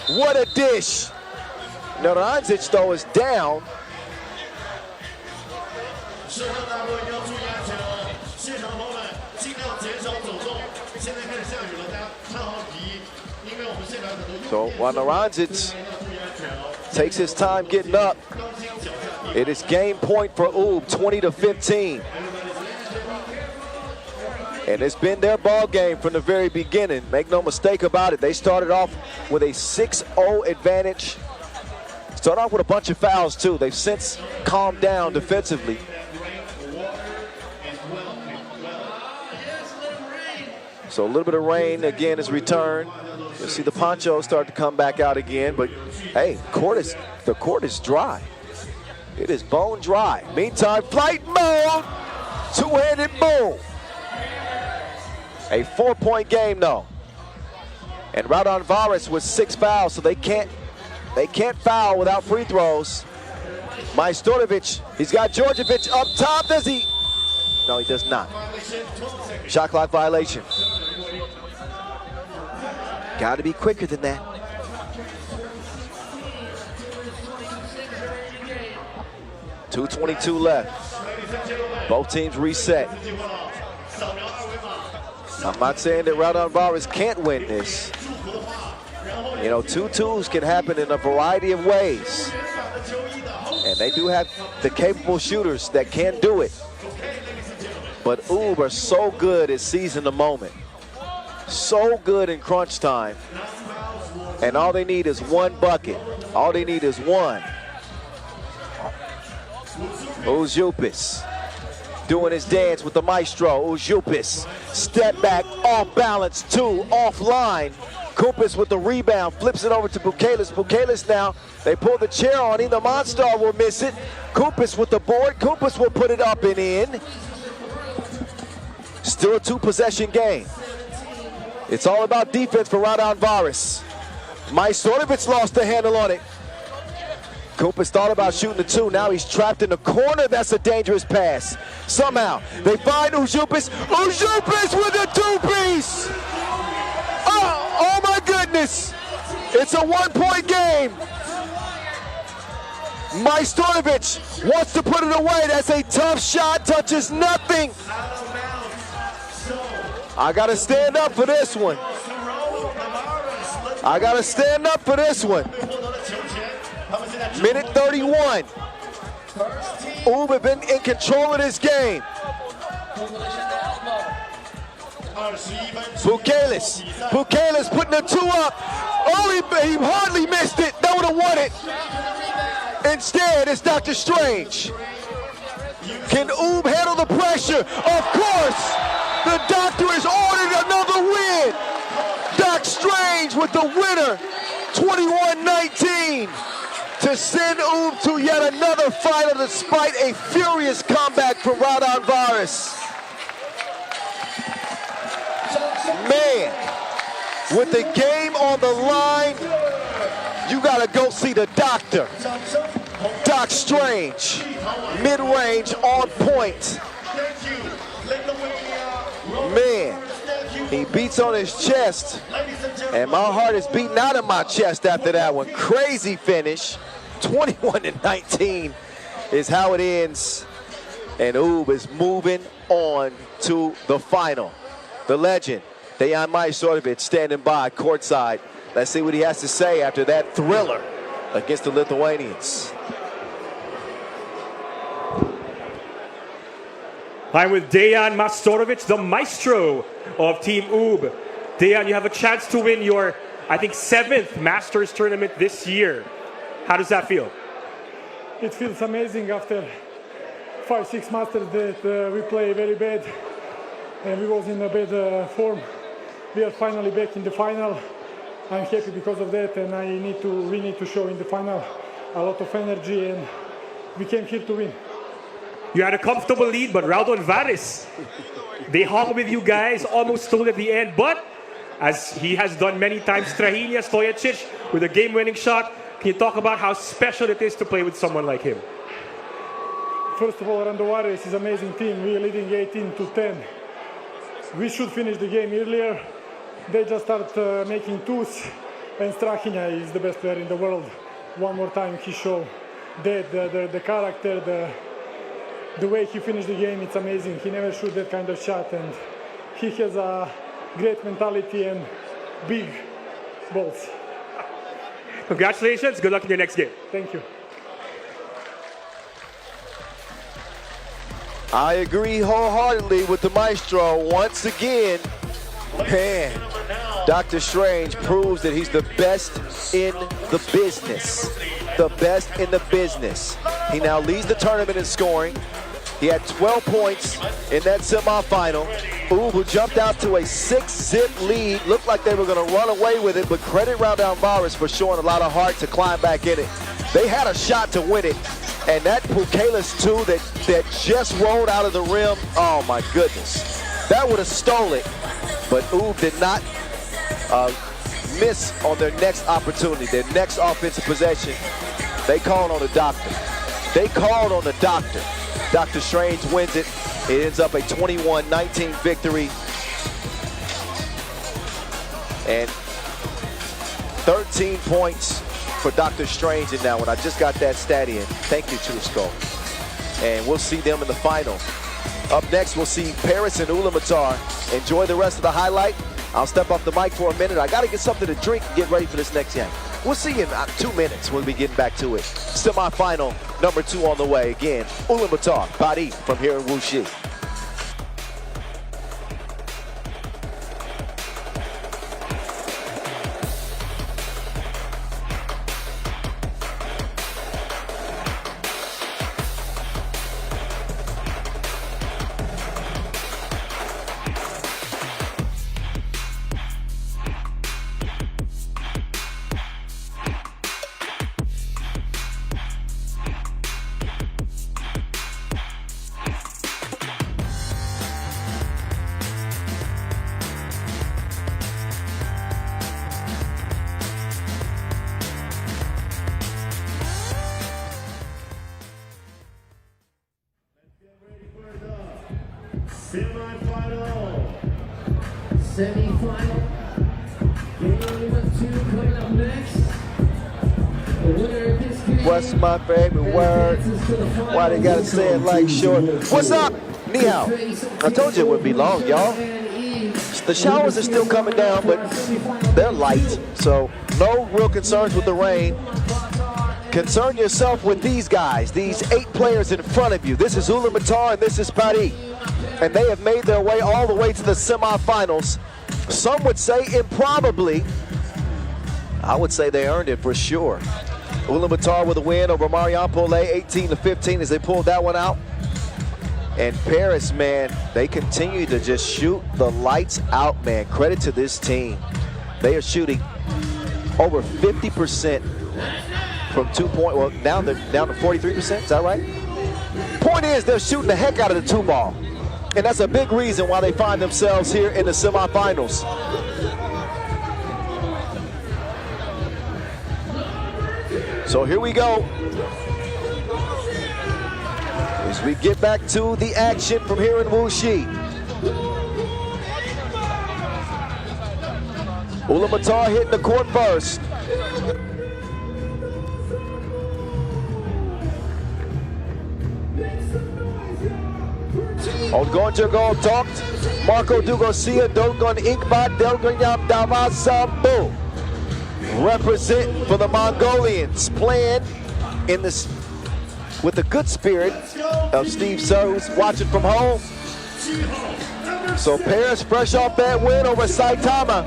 what a dish. Naranjic, though, is down. So while Naranjic takes his time getting up, it is game point for Ub, 20-15. And it's been their ball game from the very beginning. Make no mistake about it. They started off with a 6-0 advantage. Started off with a bunch of fouls too. They've since calmed down defensively. So a little bit of rain again is returned. You'll see the ponchos start to come back out again, but hey, the court is dry. It is bone dry. Meantime, flight mode, 2-handed boom. A 4-point game though. And RaudondvarisHoptrans with 6 fouls, so they can't foul without free throws. Majstorovic, he's got Djordjevic up top, does he? No, he does not. Shot clock violation. Got to be quicker than that. .222 left. Both teams reset. I'm not saying that RaudondvarisHoptrans can't win this. You know, 2-2s can happen in a variety of ways. And they do have the capable shooters that can do it. But UB are so good at seizing the moment. So good in crunch time. And all they need is one bucket. All they need is one. UbHuishan doing his dance with the maestro. UbHuishan, step back, off balance, 2, offline. Kumpis with the rebound, flips it over to Bukelis. Bukelis now, they pull the chair on him. The Monster will miss it. Kumpis with the board. Kumpis will put it up and in. Still a 2-possession game. It's all about defense for RaudondvarisHoptrans. Majstorovic lost the handle on it. Kumpis thought about shooting the 2. Now he's trapped in the corner. That's a dangerous pass. Somehow, they find UbHuishan. UbHuishan with a 2-piece! Oh my goodness! It's a 1-point game. Majstorovic wants to put it away. That's a tough shot, touches nothing. I gotta stand up for this one. I gotta stand up for this one. Minute 31. UB have been in control of this game. Bukelis putting the 2 up. Oh, he hardly missed it. That would have won it. Instead, it's Dr. Strange. Can UB handle the pressure? Of course. The doctor has ordered another win. Doc Strange with the winner, 21-19, to send UB to yet another final despite a furious comeback from RaudondvarisHoptrans. Man, with the game on the line, you gotta go see the doctor. Doc Strange, mid-range, on point. Man, he beats on his chest, and my heart is beating out of my chest after that one. Crazy finish, 21-19 is how it ends, and UB is moving on to the final. The legend, Dejan Majstorovic, standing by courtside. Let's see what he has to say after that thriller against the Lithuanians. I'm with Dejan Majstorovic, the maestro of Team UB. Dejan, you have a chance to win your, I think, 7th Masters tournament this year. How does that feel? It feels amazing after 5-6 Masters that we play very bad and we was in a bad form. We are finally back in the final. I'm happy because of that, and we need to show in the final a lot of energy, and we came here to win. You had a comfortable lead, but RaudondvarisHoptrans, they hung with you guys, almost stole at the end, but as he has done many times, Strahinja Stojacic with a game-winning shot. Can you talk about how special it is to play with someone like him? First of all, RaudondvarisHoptrans is an amazing team. We are leading 18-10. We should finish the game earlier. They just start making 2s, and Strahinja is the best player in the world. One more time he showed that the character, the way he finished the game, it's amazing. He never shot that kind of shot, and he has a great mentality and big balls. Congratulations, good luck in your next game. Thank you. I agree wholeheartedly with the maestro. Once again, man, Dr. Strange proves that he's the best in the business. The best in the business. He now leads the tournament in scoring. He had 12 points in that semifinal. UB, who jumped out to a 6-zip lead, looked like they were going to run away with it, but credit RaudondvarisHoptrans for showing a lot of heart to climb back in it. They had a shot to win it, and that Bukelis 2 that just rolled out of the rim, oh my goodness. That would have stole it. But Ub did not miss on their next opportunity, their next offensive possession. They called on the doctor. They called on the doctor. Dr. Strange wins it. It ends up a 21-19 victory. And 13 points for Dr. Strange in that one. I just got that stat in. Thank you, Chusco. And we'll see them in the final. Up next, we'll see Paris and Ulaanbaatar. Enjoy the rest of the highlight. I'll step off the mic for a minute. I got to get something to drink and get ready for this next game. We'll see you in 2 minutes when we get back to it. Semi-final number 2 on the way. Again, Ulaanbaatar, Paris from here in Wuxi. Semi-final. Game 2 coming up next. The winner of this game. What's my favorite word? Why they gotta say it like short? What's up? Ni hao. I told you it wouldn't be long, y'all. The showers are still coming down, but they're light, so no real concerns with the rain. Concern yourself with these guys, these 8 players in front of you. This is Ulaanbaatar and this is Paris. And they have made their way all the way to the semifinals. Some would say improbably. I would say they earned it for sure. Ulaanbaatar with a win over Marijampole, 18-15 as they pulled that one out. And Paris, man, they continue to just shoot the lights out, man. Credit to this team. They are shooting over 50% from 2-point. Well, now they're down to 43%, is that right? Point is, they're shooting the heck out of the 2-ball. And that's a big reason why they find themselves here in the semifinals. So here we go. As we get back to the action from here in Wuxi. Ulaanbaatar hitting the court first. Going to go talked. Marco Dugosia, Dogon Inkbat, LausanneSport. Represent for the Mongolians, playing in this with the good spirit of Steve Sir, who's watching from home. So Paris, fresh off that win over Saitama,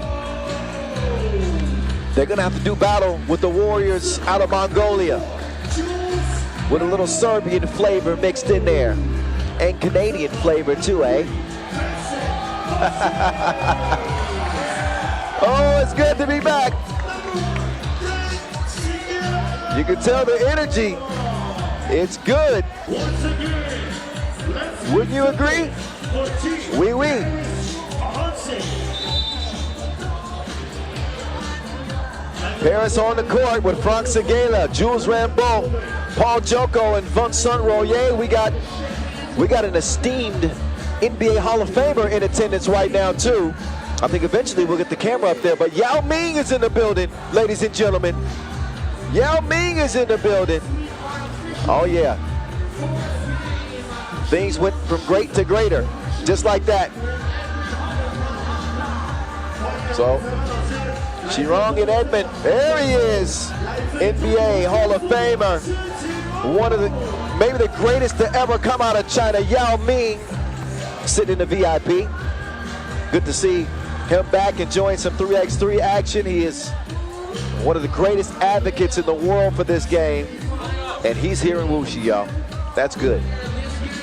they're gonna have to do battle with the Warriors out of Mongolia, with a little Serbian flavor mixed in there. And Canadian flavor too, eh? Oh, it's good to be back. You can tell the energy. It's good. Wouldn't you agree? Oui, oui. Paris on the court with Franck Seguela, Jules Rambeau, Paul Joko, and Vincent Royer. We got an esteemed NBA Hall of Famer in attendance right now, too. I think eventually we'll get the camera up there, but Yao Ming is in the building, ladies and gentlemen. Yao Ming is in the building. Oh, yeah. Things went from great to greater, just like that. So, Chirong and Edmond, there he is. NBA Hall of Famer. One of the, maybe the greatest to ever come out of China, Yao Ming, sitting in the VIP. Good to see him back enjoying some 3x3 action. He is one of the greatest advocates in the world for this game. And he's here in Wuxi, y'all. That's good.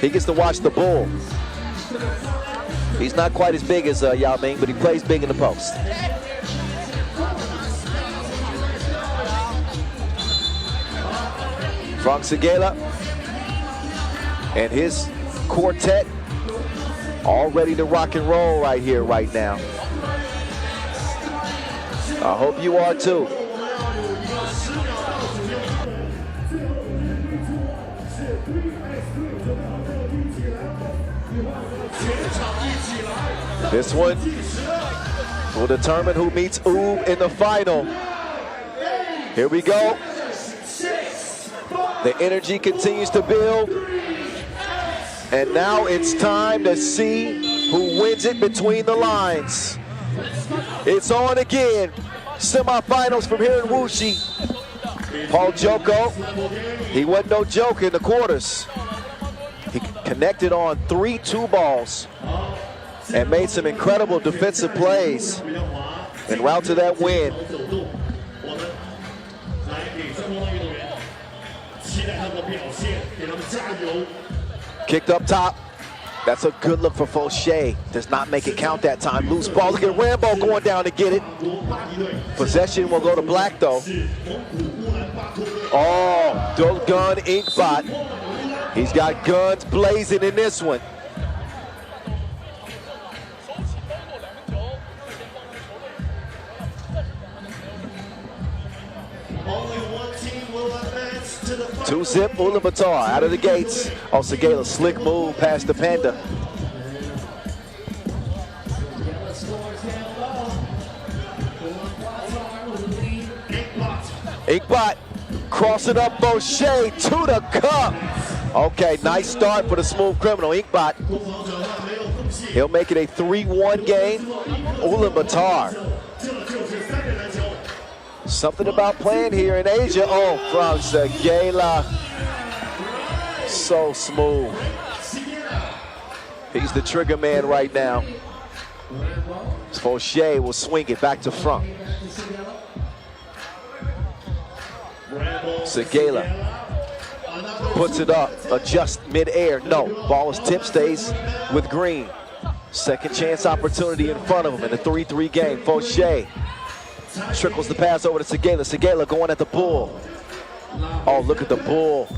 He gets to watch the bull. He's not quite as big as Yao Ming, but he plays big in the post. Franck Seguela and his quartet all ready to rock and roll right here, right now. I hope you are too. This one will determine who meets Ub in the final. Here we go. The energy continues to build. And now it's time to see who wins it between the lines. It's on again. Semifinals from here in Wuxi. Paul Joko, he wasn't no joke in the quarters. He connected on 3 2-balls and made some incredible defensive plays en route to that win. Kicked up top. That's a good look for Fauché. Does not make it count that time. Loose ball. Look at Rambo going down to get it. Possession will go to black though. Oh, Dogun Inkbot. He's got guns blazing in this one. Two-zip Ulaanbaatar out of the gates. Oh, Segela, slick move past the Panda. Inkbot, cross it up, Fauché to the cup. Okay, nice start for the smooth criminal, Inkbot. He'll make it a 3-1 game. Ulaanbaatar. Something about playing here in Asia. Oh, from Segela. So smooth. He's the trigger man right now. Fauché will swing it back to front. Segela puts it up, adjusts mid-air. No, ball is tipped, stays with green. Second chance opportunity in front of him in the 3-3 game. Fauché trickles the pass over to Segela. Segela going at the bull. Oh, look at the bull.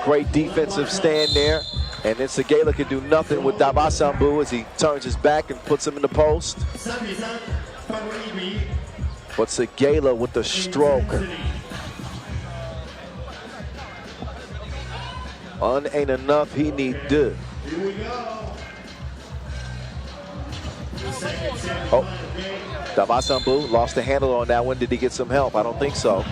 Great defensive stand there. And then Segela can do nothing with Davasambu as he turns his back and puts him in the post. But Segela with the stroke. Ain't enough, he need do. Oh, Davasambu lost the handle on that one. Did he get some help? I don't think so.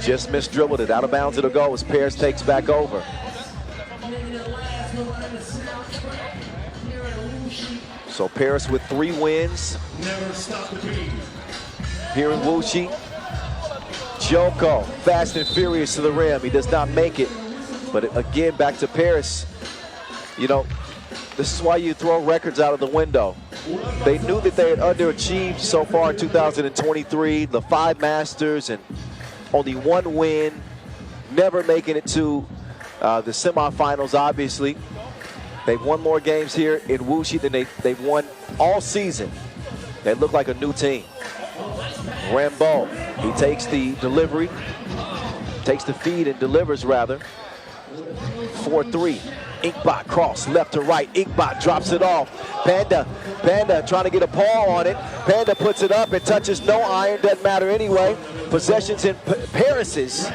Just misdribbled it. Out of bounds it'll go as Paris takes back over. So Paris with 3 wins here in Wuxi. Joko, fast and furious to the rim. He does not make it. But again, back to Paris. You know, this is why you throw records out of the window. They knew that they had underachieved so far in 2023, the 5 Masters and only 1 win, never making it to the semifinals, obviously. They've won more games here in Wuxi than they've won all season. They look like a new team. Rambo, he takes the delivery, takes the feed and delivers rather. 4-3. Inkbot cross left to right. Inkbot drops it off. Panda trying to get a paw on it. Panda puts it up and touches no iron. Doesn't matter anyway. Possessions in Paris's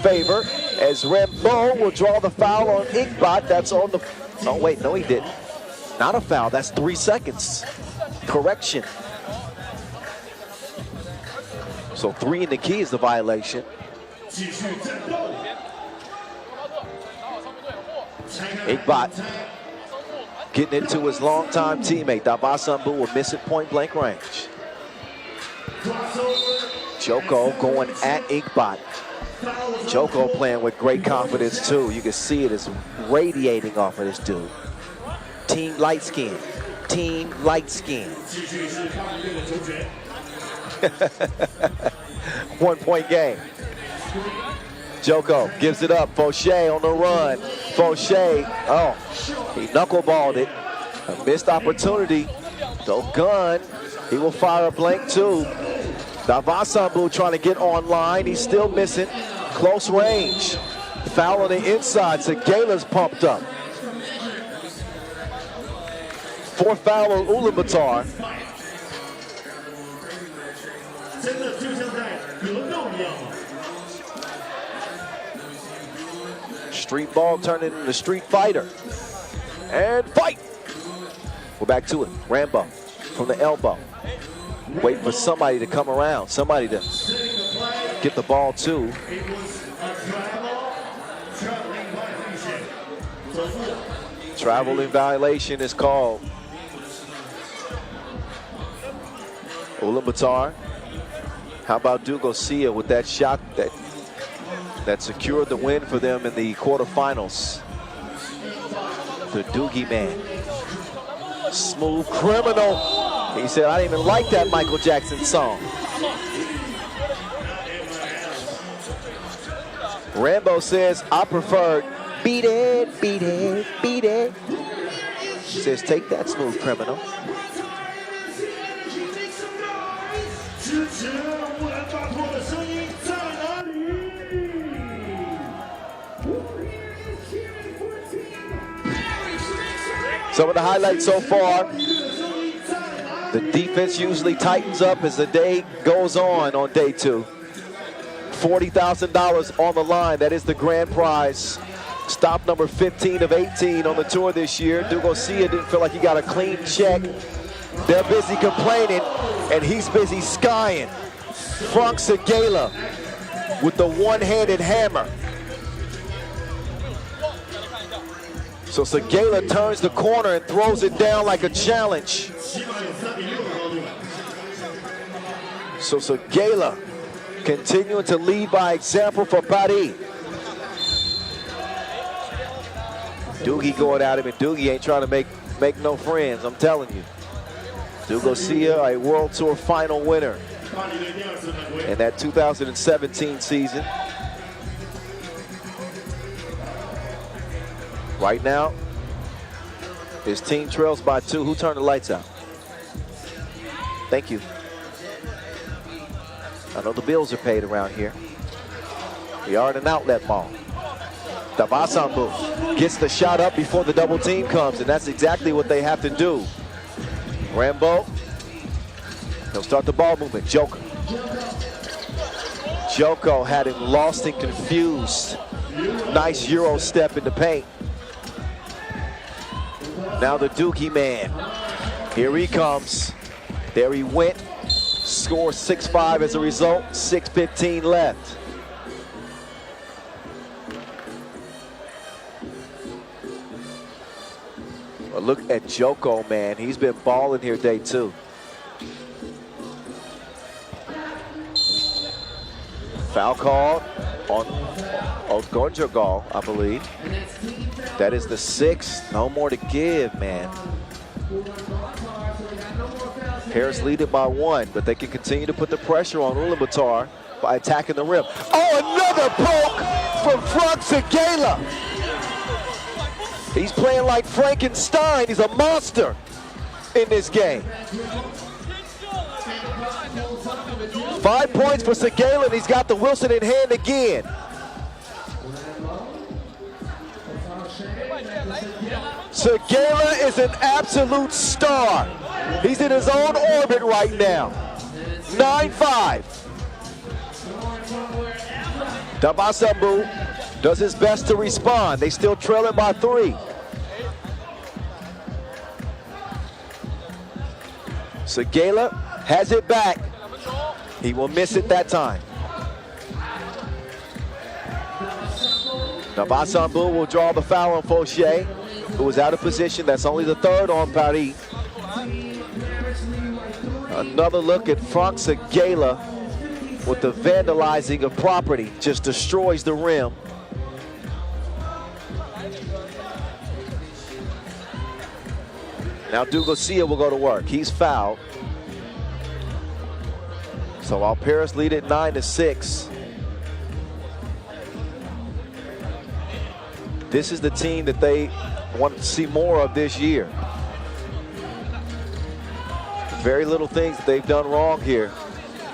favor as Rambo will draw the foul on Inkbot. That's on the. Oh wait, no he didn't. Not a foul. That's 3 seconds. Correction. So 3 in the key is the violation. Inkbot getting into his longtime teammate. Davasambu will miss it point blank range. Joko going at Inkbot. Joko playing with great confidence too. You can see it is radiating off of this dude. Team light skin. Team light skin. 1 point game. Joko gives it up. Fauché on the run. Fauché, oh, he knuckleballed it. A missed opportunity. Dogun, he will fire a blank too. Davasambu trying to get online. He's still missing. Close range. Foul on the inside. Segela's pumped up. Fourth foul on Ulaanbaatar. Street ball turning into street fighter. And fight! We're back to it. Rambo from the elbow. Wait for somebody to come around, somebody to get the ball to. Traveling violation is called. Ulaanbaatar. How about Dugosia with that shot that secured the win for them in the quarterfinals? The Doogie man. Smooth criminal. He said, I didn't even like that Michael Jackson song. Rambo says, I preferred beat it, beat it, beat it. He says, take that, smooth criminal. Some of the highlights so far. The defense usually tightens up as the day goes on day two. $40,000 on the line. That is the grand prize. Stop number 15 of 18 on the tour this year. Dugosia didn't feel like he got a clean check. They're busy complaining, and he's busy skying. Frank Segala with the one-handed hammer. So Segala turns the corner and throws it down like a challenge. So Segala continuing to lead by example for Paris. Doogie going at him, and Doogie ain't trying to make no friends, I'm telling you. Dugosia, a World Tour final winner in that 2017 season. Right now, his team trails by 2. Who turned the lights out? Thank you. I know the bills are paid around here. We are in an outlet mall. Davasambu gets the shot up before the double team comes, and that's exactly what they have to do. Rambo, he'll start the ball movement. Joko had him lost and confused. Nice Euro step in the paint. Now the Doogie man. Here he comes. There he went. Scores 6-5 as a result. 6:15 left. Well, look at Joko, man. He's been balling here day 2. Foul called on Ogonjogal, I believe. That is the 6th. No more to give, man. Paris lead it by 1, but they can continue to put the pressure on Ulaanbaatar by attacking the rim. Oh, another poke from Frank Segala. He's playing like Frankenstein. He's a monster in this game. 5 points for Segala, and he's got the Wilson in hand again. Segala is an absolute star. He's in his own orbit right now. 9-5. Davasambu does his best to respond. They still trailing by 3. Segala has it back. He will miss it that time. Davasambu will draw the foul on Fauché, who was out of position. That's only the 3rd on Paris. Another look at Frank Segala with the vandalizing of property. Just destroys the rim. Now Dugosia will go to work. He's fouled. So while Paris lead at 9-6, this is the team that they want to see more of this year. Very little things that they've done wrong here.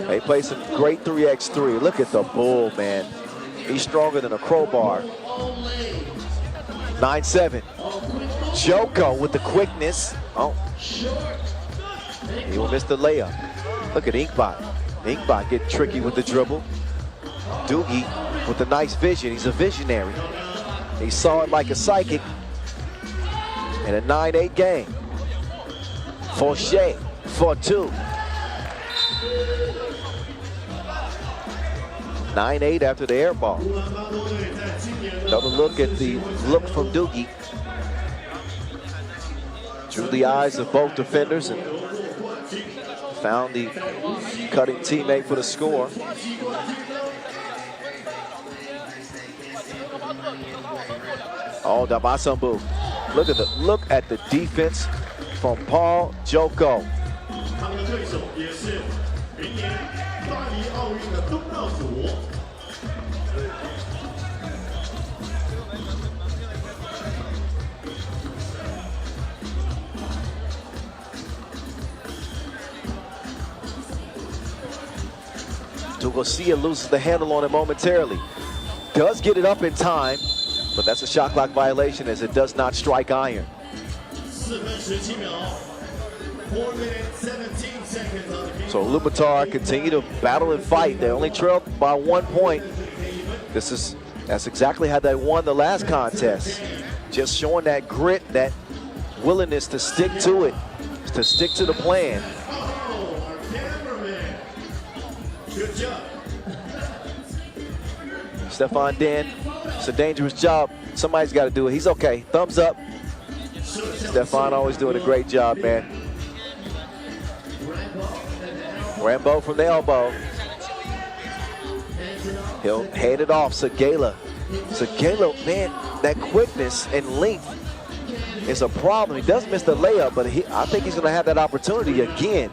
They play some great 3x3. Look at the bull, man. He's stronger than a crowbar. 9-7. Joko with the quickness. Oh, He will miss the layup. Look at Inkbot. Inkbot getting tricky with the dribble. Doogie with a nice vision. He's a visionary. He saw it like a psychic in a 9-8 game. Fauché for 2. 9-8 after the air ball. Another look at the look from Doogie. Drew the eyes of both defenders and found the cutting teammate for the score. Oh, Damasambu. Look at the defense from Paul Joko. 他们的对手也是明年巴黎奥运的东道主。 Dugosia loses the handle on it momentarily. Does get it up in time, but that's a shot clock violation as it does not strike iron. 4分17秒。4 minutes 17 seconds on the So UbHuishan continue to battle and fight. They only trailed by 1 point. That's exactly how they won the last contest. Just showing that grit, that willingness to stick to it, to stick to the plan. Good job. Stefan Den, it's a dangerous job. Somebody's got to do it. He's okay. Thumbs up. Stefan always doing a great job, man. Rambo from the elbow. He'll hand it off. Segala. Segala, man, that quickness and length is a problem. He does miss the layup, but I think he's going to have that opportunity again.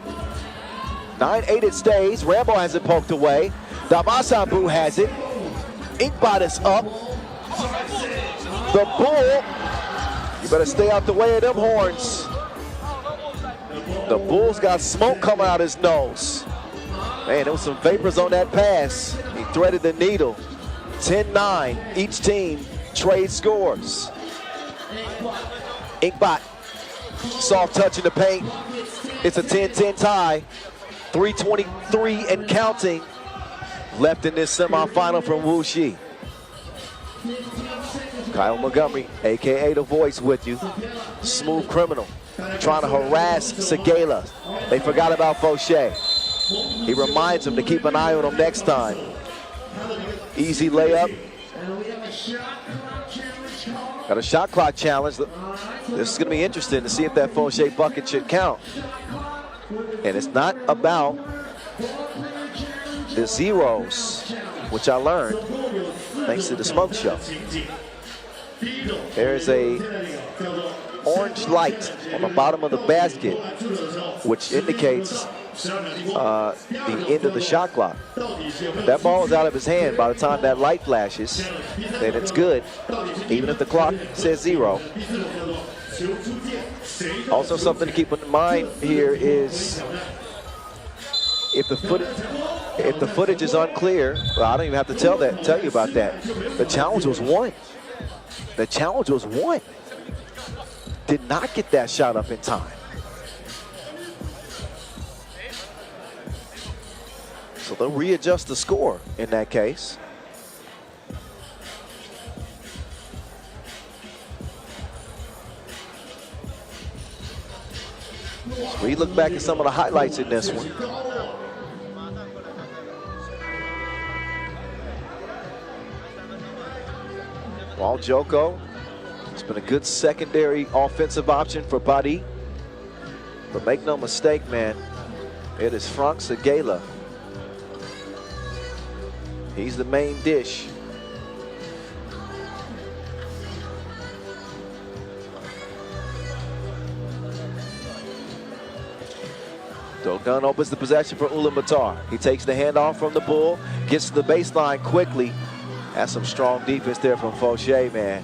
9-8 it stays. Rambo has it poked away. Damasambu has it. Inkbot is up. The Bull. You better stay out the way of them horns. The Bull's got smoke coming out his nose. Man, there was some vapors on that pass. He threaded the needle. 10-9. Each team trade scores. Inkbot. Soft touch in the paint. It's a 10-10 tie. 3:23 and counting left in this semifinal from Wuxi. Kyle Montgomery, AKA The Voice, with you. Smooth criminal, trying to harass Segala. They forgot about Fauché. He reminds him to keep an eye on him next time. Easy layup. Got a shot clock challenge. This is going to be interesting to see if that Fauché bucket should count. And it's not about the zeros, which I learned thanks to the smoke show. There's a orange light on the bottom of the basket, which indicates the end of the shot clock. If that ball is out of his hand by the time that light flashes, then it's good, even if the clock says 0. Also, something to keep in mind here is if the footage is unclear, well, I don't even have to tell you about that. The challenge was won. The challenge was won. Did not get that shot up in time. So they'll readjust the score in that case. So we look back at some of the highlights in this one. Paul Joko, it's been a good secondary offensive option for Paris. But make no mistake, man, it is Frank Segala. He's the main dish. Dogun opens the possession for Ulaanbaatar. He takes the handoff from the Bull, gets to the baseline quickly. That's some strong defense there from Fauché, man.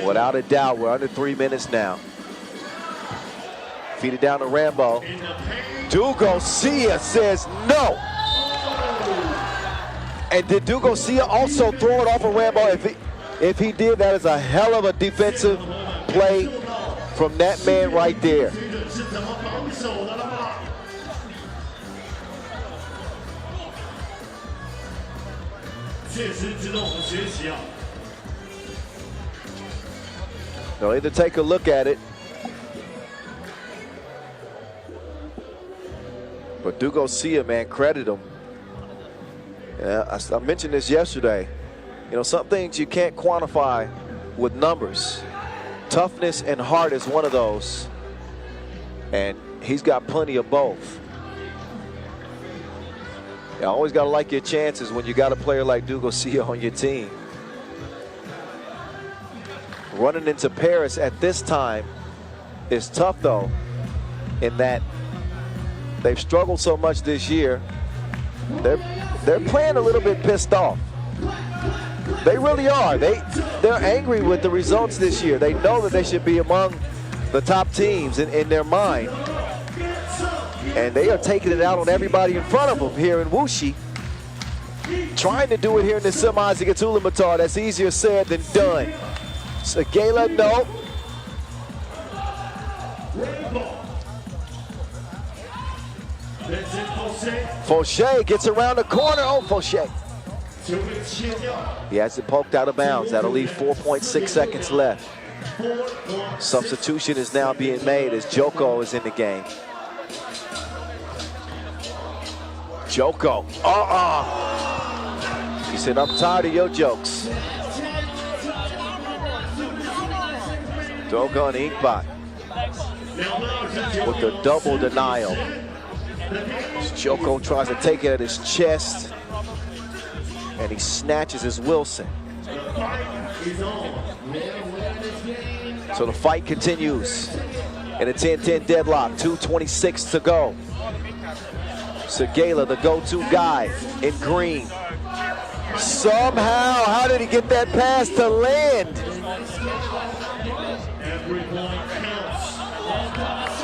Without a doubt, we're under 3 minutes now. Feed it down to Rambo. Dugosia says no. And did Dugosia also throw it off of Rambo? If he did, that is a hell of a defensive play from that man right there. They'll either take a look at it, but Dugosia, man, credit him. Yeah, I mentioned this yesterday. You know, some things you can't quantify with numbers. Toughness and heart is one of those, and he's got plenty of both. You always got to like your chances when you got a player like Dugosia on your team. Running into Paris at this time is tough, though, in that they've struggled so much this year. They're playing a little bit pissed off. They really are. They're angry with the results this year. They know that they should be among the top teams in their mind. And they are taking it out on everybody in front of them here in Wuxi. Trying to do it here in the semis against Ulaanbaatar. That's easier said than done. Segela, no. Fauché gets around the corner. Oh, Fauché. He has it poked out of bounds. That'll leave 4.6 seconds left. Substitution is now being made as Joko is in the game. Joko. He said, I'm tired of your jokes. Dogon Inkbot with the double denial. Joko tries to take it at his chest, and he snatches his Wilson. So the fight continues in a 10-10 deadlock, 2:26 to go. Segela, the go-to guy in green. Somehow, how did he get that pass to land?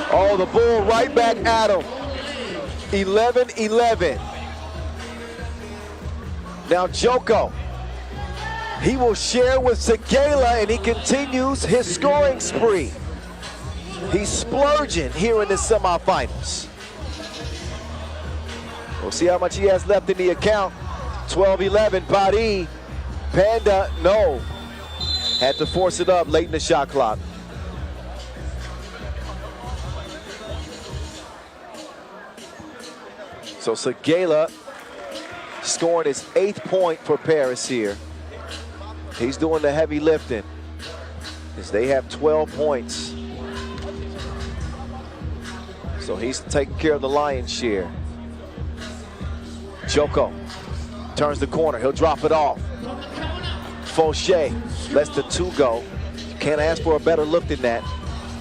Oh, the bull right back at him. 11-11. Now Joko, he will share with Segela, and he continues his scoring spree. He's splurging here in the semifinals. We'll see how much he has left in the account. 12-11, Paris. Panda, no. Had to force it up late in the shot clock. So Segela scoring his 8th point for Paris here. He's doing the heavy lifting as they have 12 points. So he's taking care of the lion's share. Joko turns the corner. He'll drop it off. Fauché lets the 2 go. You can't ask for a better look than that.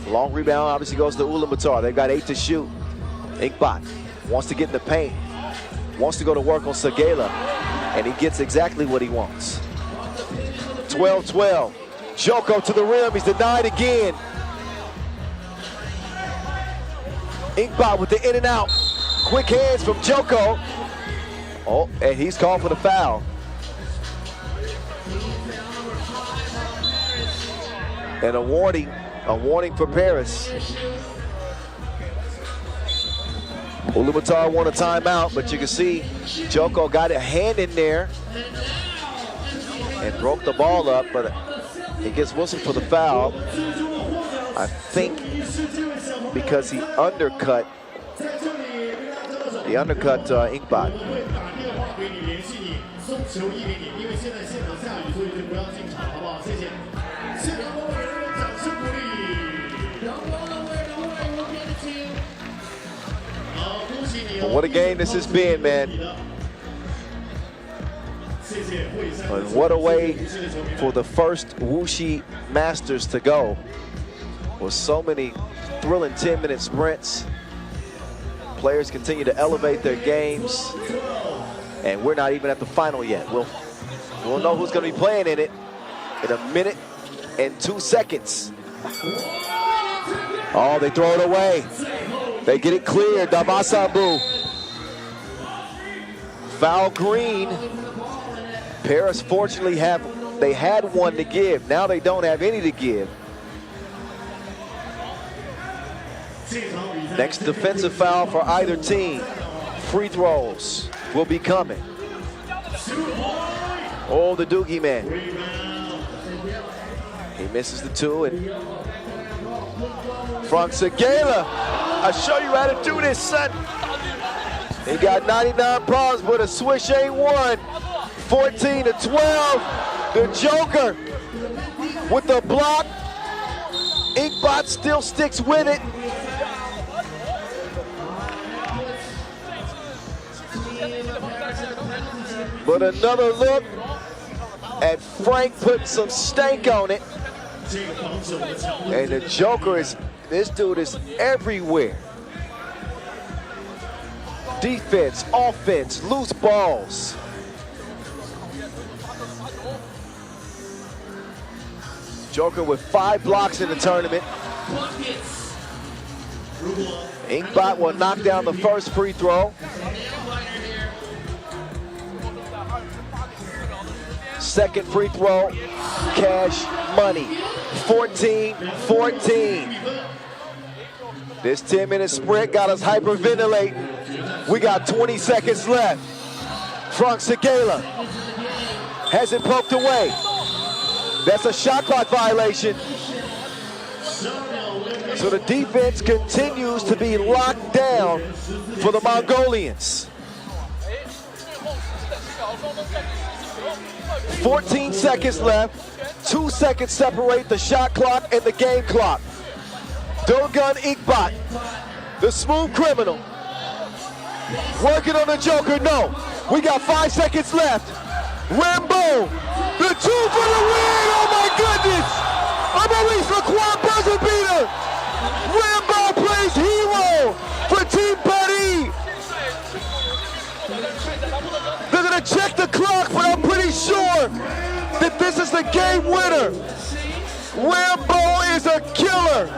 Long rebound obviously goes to Ulaanbaatar. They've got 8 to shoot. Inkbot wants to get in the paint. Wants to go to work on Segela. And he gets exactly what he wants. 12-12. Joko to the rim. He's denied again. Inkbot with the in and out. Quick hands from Joko. Oh, and he's called for the foul. And a warning for Paris. Ulaanbaatar won a timeout, but you can see Joko got a hand in there and broke the ball up, but he gets Wilson for the foul. I think because he undercut Inkbot. But what a game this has been, man. And what a way for the first Wuxi Masters to go. With so many thrilling 10-minute sprints. Players continue to elevate their games. And we're not even at the final yet. We'll know who's going to be playing in it in 1 minute and 2 seconds. Oh, they throw it away. They get it cleared. Davasambu. Foul green. Paris fortunately they had one to give. Now they don't have any to give. Next defensive foul for either team. Free throws will be coming. Oh, the Doogie man. He misses the two, and Frank Segala, I show you how to do this, son. He got 99 problems, but a swish ain't one. 14 to 12. The Joker with the block. Inkbot still sticks with it. But another look at Frank putting some stank on it. And the Joker this dude is everywhere. Defense, offense, loose balls. Joker with 5 blocks in the tournament. Inkbot will knock down the first free throw. Second free throw, cash money. 14-14. This 10-minute sprint got us hyperventilating. We got 20 seconds left. Frank Segala has it poked away. That's a shot clock violation. So the defense continues to be locked down for the Mongolians. 14 seconds left. 2 seconds separate the shot clock and the game clock. Dogun Inkbot, the smooth criminal, working on the Joker. No, we got 5 seconds left. Rambo, the 2 for the win. Oh my goodness! Maurice Lacroix buzzer beater. Rambo plays hero for Team Paris. They're gonna check the clock, but I'm pretty sure that this is the game winner. Rambo is a killer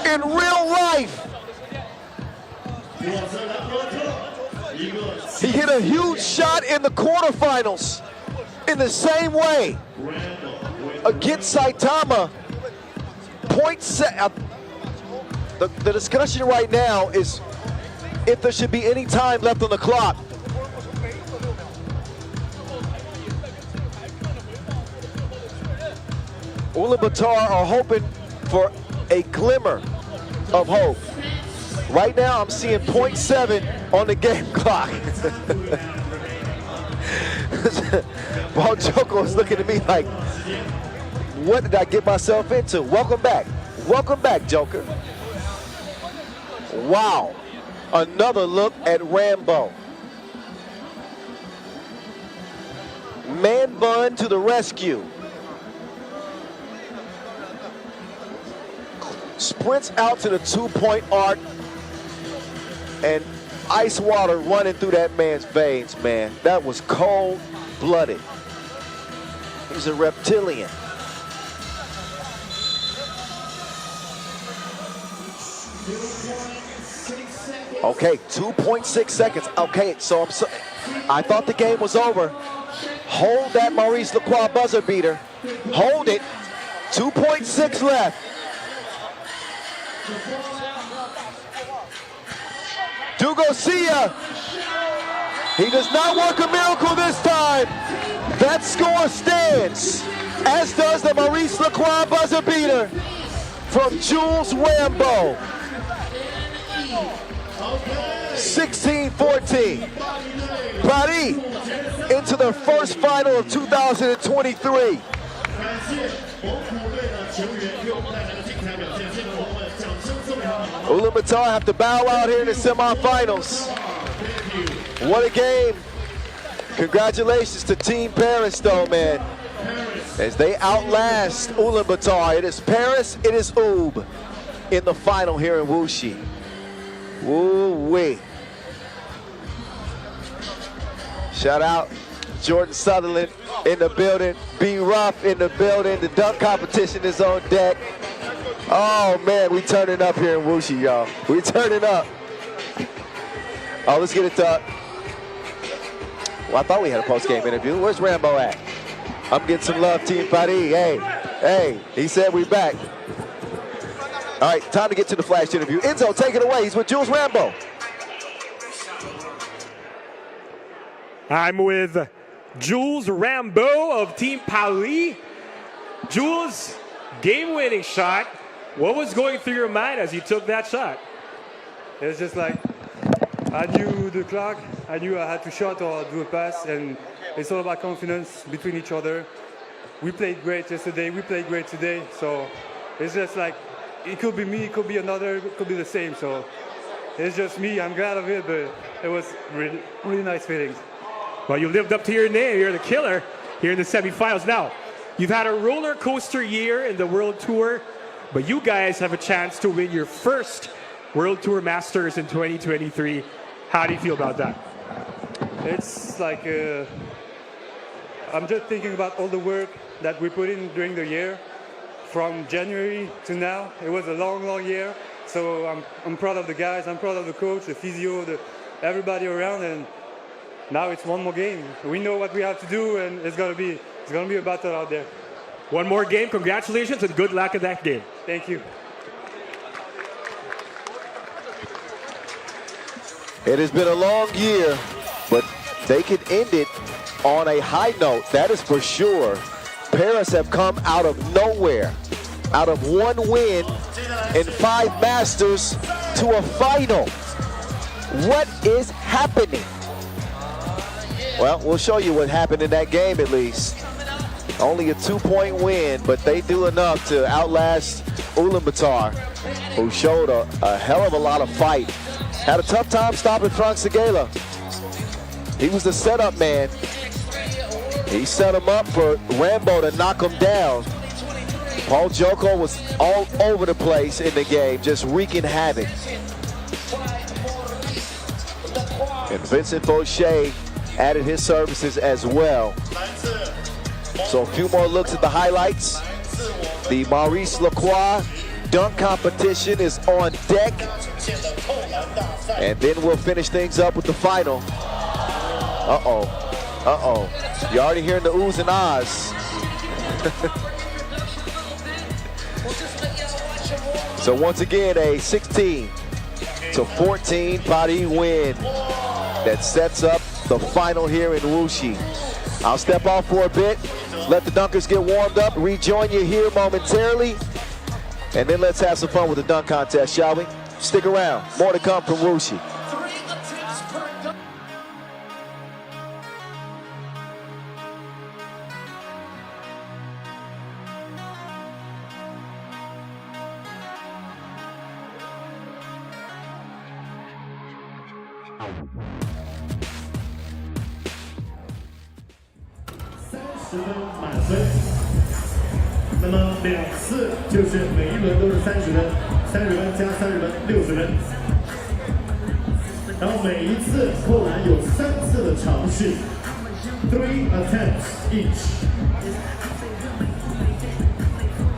in real life. He hit a huge shot in the quarterfinals in the same way against Saitama. The discussion right now is if there should be any time left on the clock. Ulaanbaatar are hoping for a glimmer of hope. Right now, I'm seeing 0.7 on the game clock. Paul Joko is looking at me like, what did I get myself into? Welcome back. Welcome back, Joker. Wow. Another look at Rambo. Man bun to the rescue. Sprints out to the 2-point arc, and ice water running through that man's veins, man. That was cold-blooded. He's a reptilian. Okay, 2.6 seconds. Okay, so I thought the game was over. Hold that Maurice Lacroix buzzer beater. Hold it. 2.6 left. Dugosia, he does not work a miracle this time. That score stands, as does the Maurice Lacroix buzzer beater from Jules Rambo. 16-14. Paris into their first final of 2023. Ulaanbaatar have to bow out here in the semifinals. What a game. Congratulations to Team Paris, though, man, as they outlast Ulaanbaatar. It is Paris, it is Ub in the final here in Wuxi. Woo-wee. Shout out Jordan Sutherland in the building. B. Ruff in the building. The dunk competition is on deck. Oh, man, we turning up here in Wuxi, y'all. We turning up. Oh, let's get it to... Well, I thought we had a post-game interview. Where's Rambo at? I'm getting some love, Team Paris. Hey, he said we back. All right, time to get to the flash interview. Enzo, take it away. He's with Jules Rambo. I'm with Jules Rambo of Team Paris. Jules, game-winning shot. What was going through your mind as you took that shot? It's just like, I knew the clock, I knew I had to shot or do a pass, and it's all about confidence between each other. We played great yesterday, we played great today, so it's just like, it could be me, it could be another, it could be the same, so it's just me. I'm glad of it, but it was really, really nice feelings. Well, you lived up to your name. You're the killer here in the semifinals. Now, you've had a roller coaster year in the World Tour, but you guys have a chance to win your first World Tour Masters in 2023. How do you feel about that? It's like, I'm just thinking about all the work that we put in during the year. From January to now, it was a long, long year. So I'm proud of the guys, I'm proud of the coach, the physio, everybody around, and now it's one more game. We know what we have to do, and it's gonna be a battle out there. One more game. Congratulations and good luck at that game. Thank you. It has been a long year, but they can end it on a high note, that is for sure. Paris have come out of nowhere, out of one win in 5 Masters to a final. What is happening? Well, we'll show you what happened in that game at least. Only a 2-point win, but they do enough to outlast Ulaanbaatar, who showed a hell of a lot of fight. Had a tough time stopping Frank Segala. He was the setup man. He set him up for Rambo to knock him down. Paul Joko was all over the place in the game, just wreaking havoc. And Vincent Fauché added his services as well. So a few more looks at the highlights. The Maurice Lacroix dunk competition is on deck. And then we'll finish things up with the final. Uh-oh. Uh-oh. You're already hearing the oohs and ahs. So once again, a 16-14 Paris win that sets up the final here in Wuxi. I'll step off for a bit, let the dunkers get warmed up, rejoin you here momentarily, and then let's have some fun with the dunk contest, shall we? Stick around, more to come from Wuxi.满分，那么2次就是每一轮都是30分，30分加30分60分，然后每一次扣篮有3次的尝试 ，3 attempts each。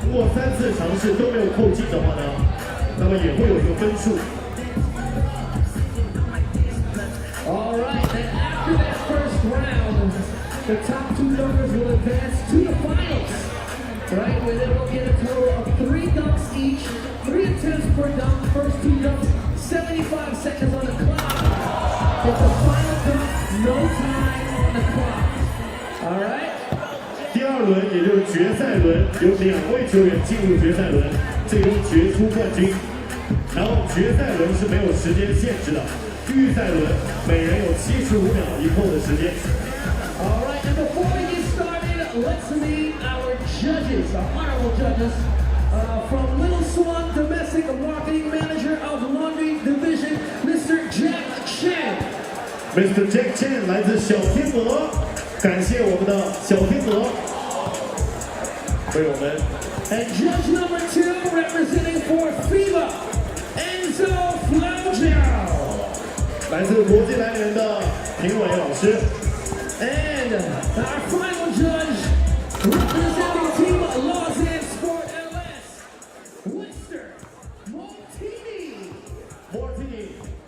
如果3次尝试都没有扣进的话呢，那么也会有一个分数。All right, and after that first round, the top 2 dunkers will advance to the finals, right? Where they will get a total of 3 dunks each, 3 attempts per dunk, first 2 dunks, 75 seconds on the clock. It's a final dunk, no time on the clock. All right? 第2轮，也就是决赛轮，有2位球员进入决赛轮，最终决出冠军。然后决赛轮是没有时间限制的，预赛轮每人有75秒一扣的时间。All right, and before we get started, let's meet our judges, our honorable judges. From Little Swan Domestic Marketing Manager of Laundry Division, Mr. Jack Chen. Mr. Jack Chen 来自小天鹅，感谢我们的小天鹅为我们。And judge number 2, representing for FIBA, Enzo Flaujao. 来自国际篮联的评委老师。And our final judge, representing Team LausanneSport LS, Mr. Martini.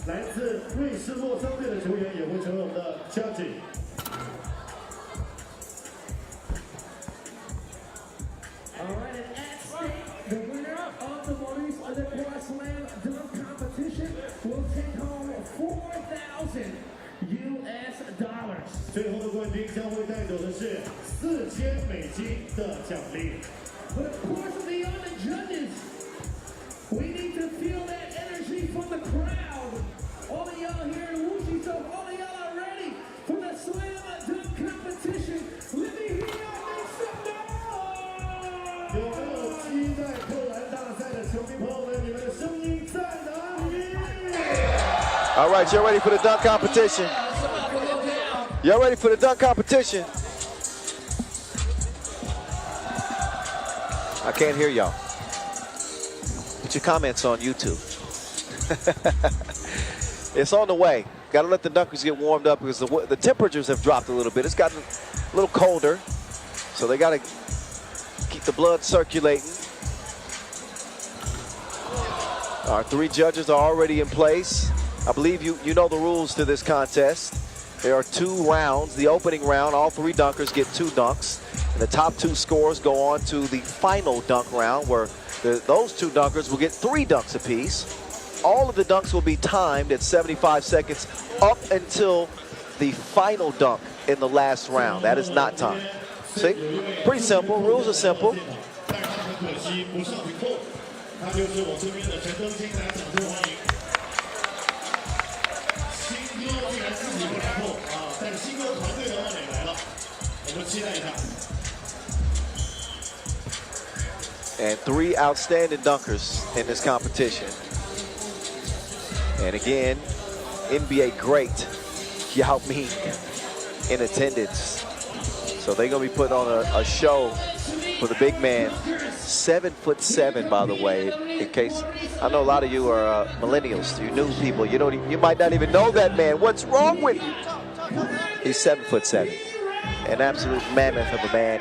来自瑞士洛桑队的球员也会成为我们的 judge。All right, and at stake, the winner of the Maurice 就是4000美金的奖励。 But of course, beyond the judges, we need to feel that energy from the crowd. All of y'all here in Wuxi, so all of y'all are ready for the slam dunk competition. Let me hear y'all make some noise! 有没有期待扣篮大赛的球迷朋友们？你们的声音在哪里？ All right, y'all ready for the dunk competition? Y'all ready for the dunk competition? I can't hear y'all. Put your comments on YouTube. It's on the way. Got to let the dunkers get warmed up because the temperatures have dropped a little bit. It's gotten a little colder, so they got to keep the blood circulating. Our 3 judges are already in place. I believe you know the rules to this contest. There are 2 rounds. The opening round, all 3 dunkers get 2 dunks. And the top 2 scores go on to the final dunk round where those 2 dunkers will get 3 dunks apiece. All of the dunks will be timed at 75 seconds up until the final dunk in the last round. That is not timed. See? Pretty simple. Rules are simple. And 3 outstanding dunkers in this competition. And again, NBA great Yao Ming in attendance. So they're gonna be putting on a show for the big man. 7'7", by the way, in case, I know a lot of you are millennials, you new people, you might not even know that man. What's wrong with you? He's 7'7", an absolute mammoth of a man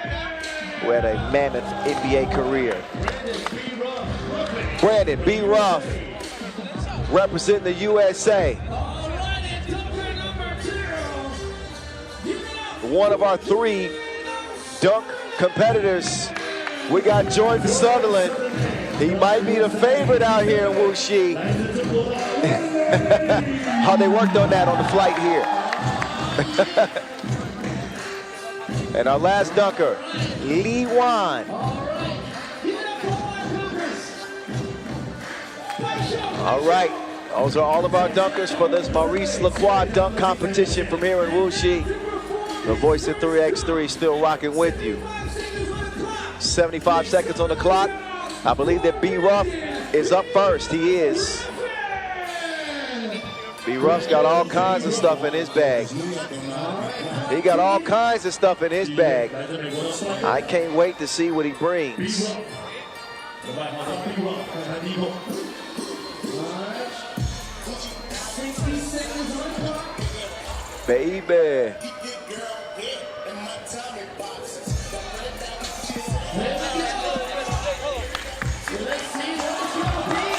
who had a mammoth NBA career. Brandon B. Ruff, representing the USA. One of our 3 dunk competitors. We got Jordan Sutherland. He might be the favorite out here in Wuxi. How they worked on that on the flight here. And our last dunker, Li Wan. All right, those are all of our dunkers for this Maurice Lacroix dunk competition from here in Wuxi. The voice of 3x3 still rocking with you. 75 seconds on the clock. I believe that B. Ruff is up first. He is. B. Ruff's got all kinds of stuff in his bag. He got all kinds of stuff in his bag. I can't wait to see what he brings. Baby.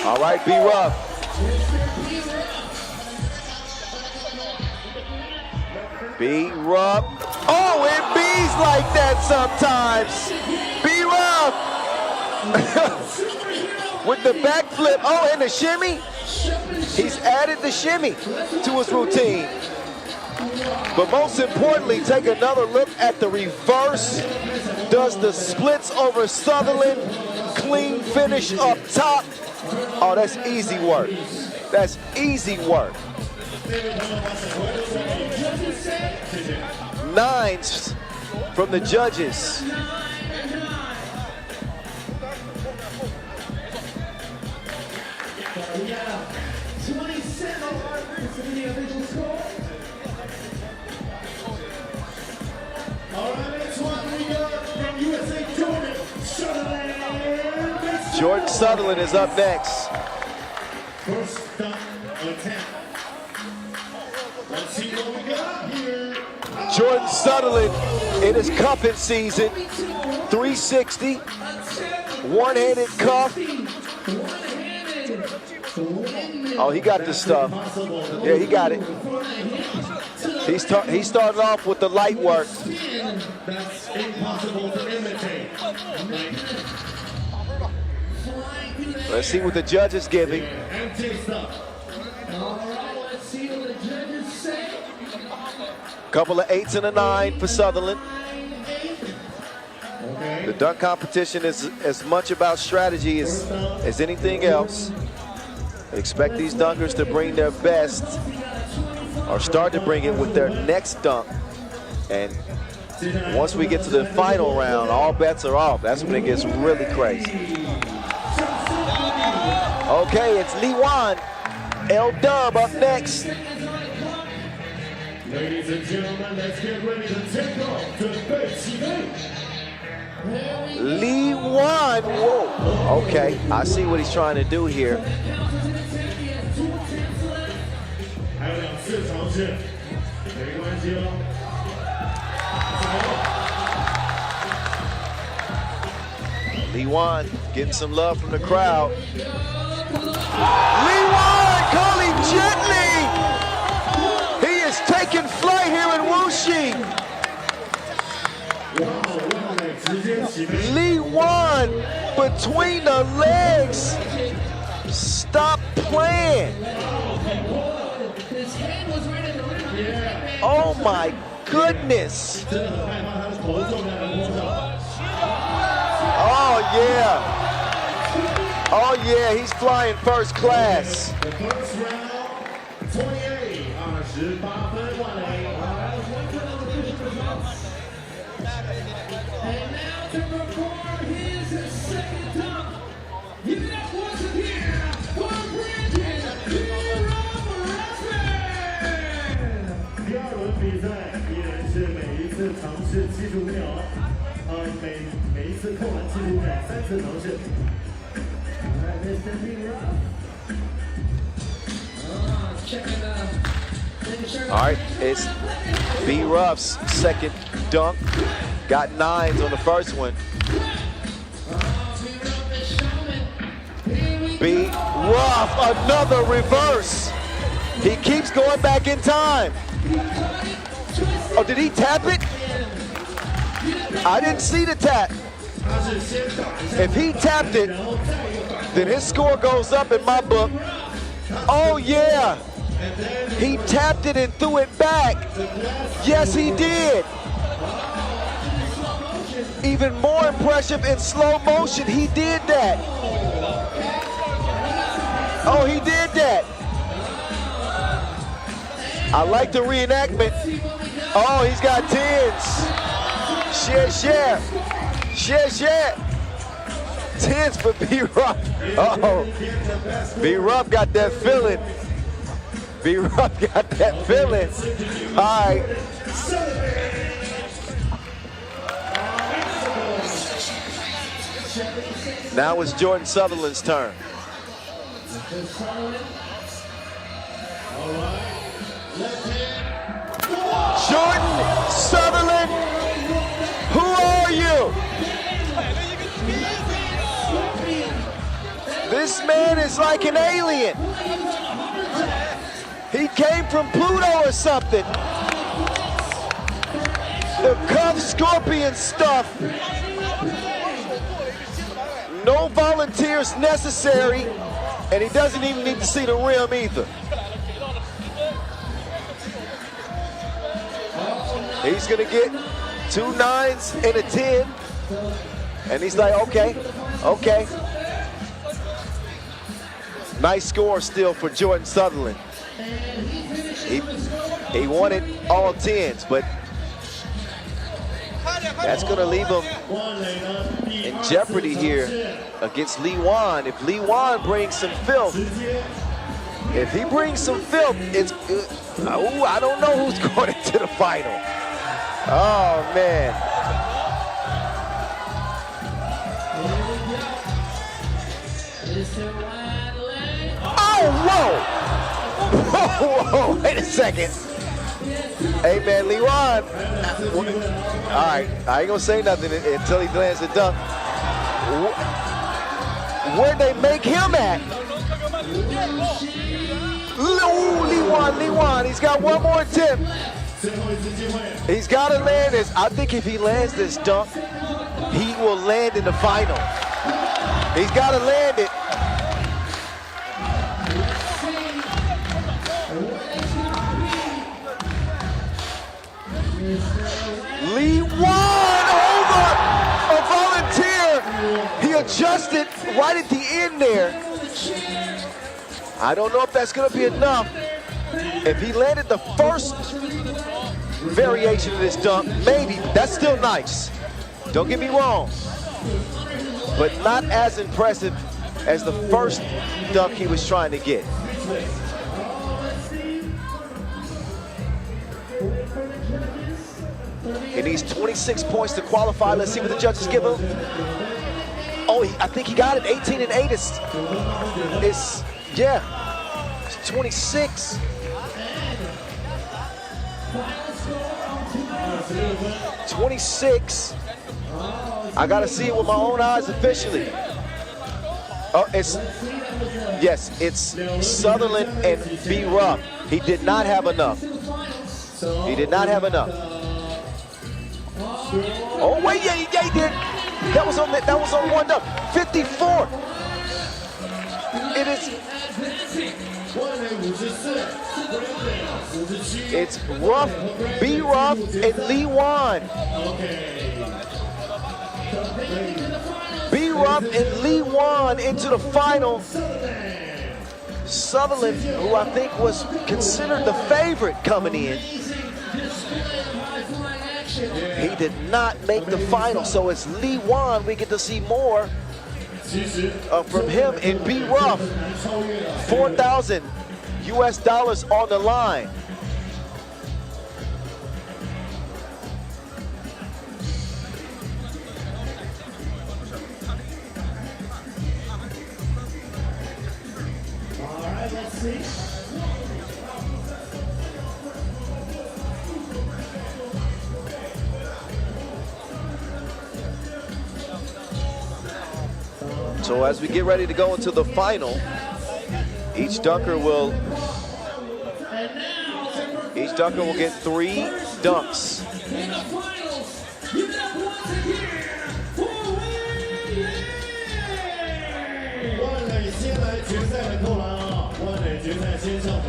All right, B. Ruff. B. Ruff. Oh, it bees like that sometimes. B. Ruff. With the backflip. Oh, and the shimmy. He's added the shimmy to his routine. But most importantly, take another look at the reverse. Does the splits over Sutherland. Clean finish up top. Oh, that's easy work. That's easy work. 9s from the judges. Jordan Sutherland is up next. First dunk attempt. Let's see what we got here. Jordan Sutherland in his cuffing season. 360. One-handed cuff. Oh, he got this stuff. Yeah, he got it. He started off with the light work. That's impossible to imitate. Let's see what the judge is giving. Couple of 8s and a 9 for Sutherland. The dunk competition is as much about strategy as anything else. Expect these dunkers to bring their best or start to bring it with their next dunk. And once we get to the final round, all bets are off. That's when it gets really crazy. Okay, it's Liwan. L-Dub up next. Ladies and gentlemen, let's get ready to take off to Beijing. Liwan, whoa. Okay, I see what he's trying to do here. Liwan getting some love from the crowd. Liwan, call him gently. He is taking flight here in Wuxi. Liwan between the legs. Stop playing. Oh my goodness. Oh yeah. Oh yeah, he's flying first class. The first round, 28, 28 分完了。 And now to perform his second dunk. Give it up once again for Brandon Rasmussen. 第二轮比赛依然是每一次尝试技术秒，每一次扣篮技术秒3次尝试。 All right, it's B Ruff's second dunk. Got 9s on the first one. B Ruff, another reverse. He keeps going back in time. Oh, did he tap it? I didn't see the tap. If he tapped it, then his score goes up in my book. Oh yeah, he tapped it and threw it back. Yes, he did. Even more impressive in slow motion, he did that. Oh, he did that. I like the reenactment. Oh, he's got 10s. Share. 10s for B Ruff. Uh-oh. B Ruff got that feeling. B Ruff got that feeling. All right. Now it's Jordan Sutherland's turn. Jordan Sutherland, who are you? This man is like an alien. He came from Pluto or something. The cuff scorpion stuff. No volunteers necessary, and he doesn't even need to see the rim either. He's gonna get 2 9s and a 10, and he's like, okay. Nice score still for Jordan Sutherland. He wanted all 10s, but that's gonna leave him in jeopardy here against Liwan. If Liwan brings some filth, it's I don't know who's going into the final. Oh man. Oh, whoa, wait a second. Hey man, Liwan. All right, I ain't gonna say nothing until he lands the dunk. Where'd they make him at? Liwan, he's got one more attempt. He's gotta land this. I think if he lands this dunk, he will land in the final. He's gotta land it. Liwan over a volunteer. right at the end there. I don't know if that's going to be enough. If he landed the first variation of this dunk, maybe, but that's still nice. Don't get me wrong. But not as impressive as the first dunk he was trying to get. He needs 26 points to qualify. Let's see what the judges give him. Oh, I think he got it. 18 and 8 is yeah, it's 26. 26. I gotta see it with my own eyes officially. Oh, yes, it's Sutherland and B. Ruff. He did not have enough. He did not have enough. Oh wait, yeah, he did. That was on one dunk. 54. It is. It's Ruff, B. Ruff, and Lee Wan. B. Ruff and Lee Wan into the final. Sutherland, who I think was considered the favorite coming in, he did not make the final. So it's Lee Wan. We get to see more from him and B. Ruff. $4,000 US on the line. All right, let's see. So as we get ready to go into the final, each dunker will get 3 dunks. In the finals, you have once again for Lee.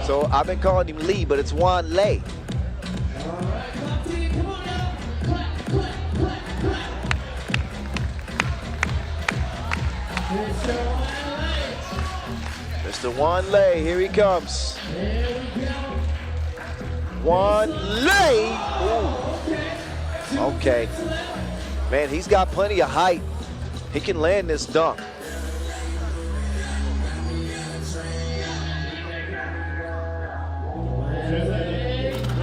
So I've been calling him Lee, but it's Wan Lei. Mr. Wan Lei, here he comes. Wan Lei. Ooh. Okay. Man, he's got plenty of height. He can land this dunk.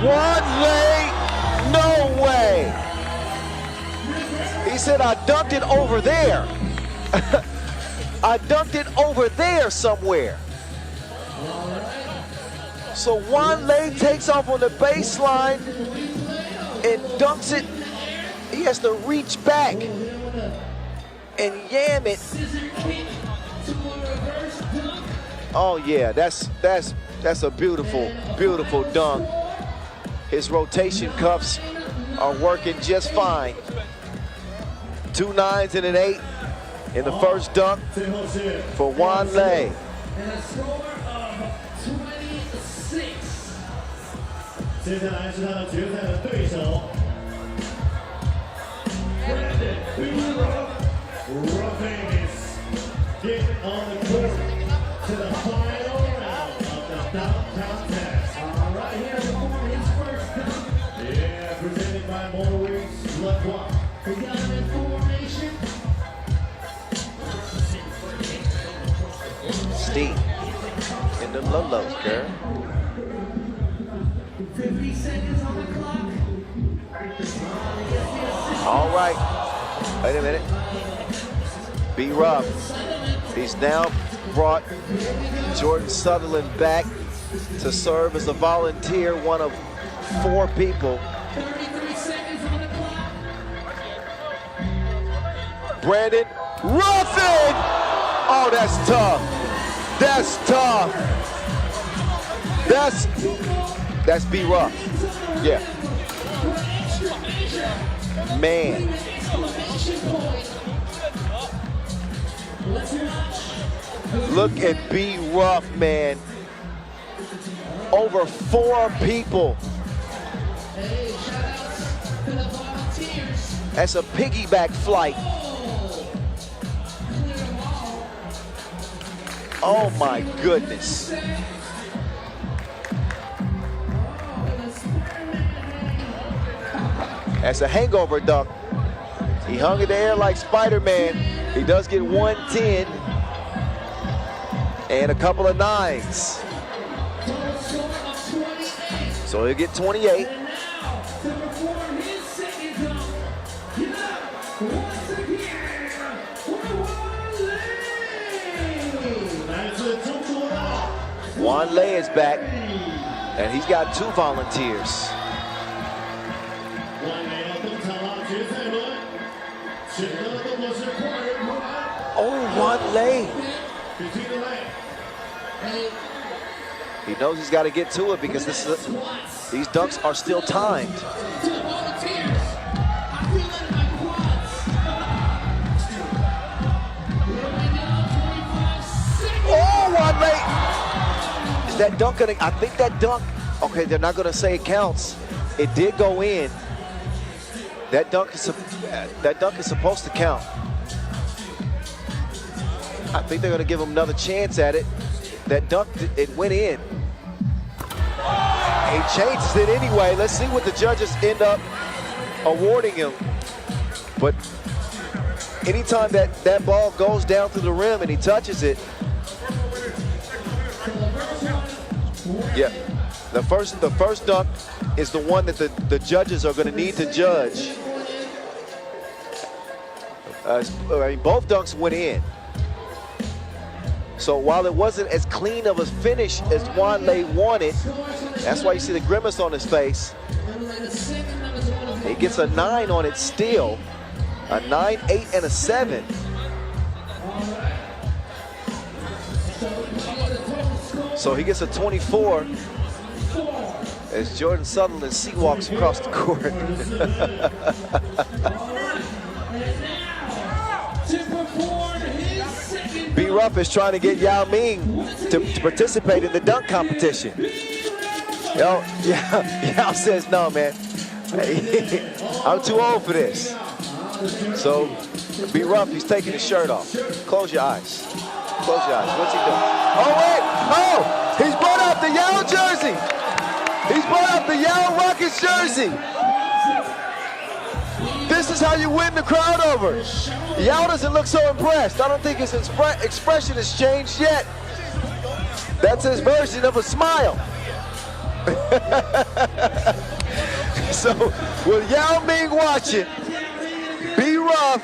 Wan Lei, no way. He said, I dunked it over there. I dunked it over there somewhere. So Wan Lei takes off on the baseline and dunks it. He has to reach back and yam it. Oh yeah, that's a beautiful, beautiful dunk. His rotation cuffs are working just fine. 2 9s and an 8 in the first dunk for Wan Lei. And a score of 26. 接下来是他的决赛的对手 Brandon Ruff-Davis. Get on the court to the final round of the dunk contest. All right, here performing his first dunk. Yeah, presented by Motorwings Blood. We got him in formation. Steve in the low-lows, girl. 50 seconds on the clock. All right. Wait a minute. B. Ruff. He's now brought Jordan Sutherland back to serve as a volunteer, one of 4 people. 33 seconds on the clock. Brandon Ruffin! Oh, that's tough. That's tough. That's B. Ruff. Yeah. Man. Look at B. Ruff, man. Over 4 people. That's a piggyback flight. Oh my goodness. That's a hangover dunk. He hung in the air like Spider-Man. He does get 110 and a couple of 9s. So he'll get 28. Juan Lei is back, and he's got 2 volunteers. Oh, Juan Lei. He knows he's got to get to it because these dunks are still timed. Oh, Juan Lei. Is that dunk gonna? I think that dunk. Okay, they're not gonna say it counts. It did go in. That dunk is supposed to count. I think they're gonna give him another chance at it. That dunk, it went in. He changes it anyway. Let's see what the judges end up awarding him. But anytime that ball goes down through the rim and he touches it, yeah, the first dunk is the one that the judges are going to need to judge. I mean, both dunks went in. So while it wasn't as clean of a finish as Juan Lei wanted, that's why you see the grimace on his face. He gets a 9 on it still. A 9, 8, and a 7. So he gets a 24 as Jordan Sutherland walks across the court. B. Ruff is trying to get Yao Ming to participate in the dunk competition. Yao says, no, man. I'm too old for this. So, B. Ruff, he's taking his shirt off. Close your eyes. Close your eyes. What's he doing? Oh, wait. Oh, he's brought out the Yao jersey. He's brought out the Yao Rockets jersey. This is how you win the crowd over. Yao doesn't look so impressed. I don't think his expression has changed yet. That's his version of a smile. So, with Yao Ming watching, B. Ruff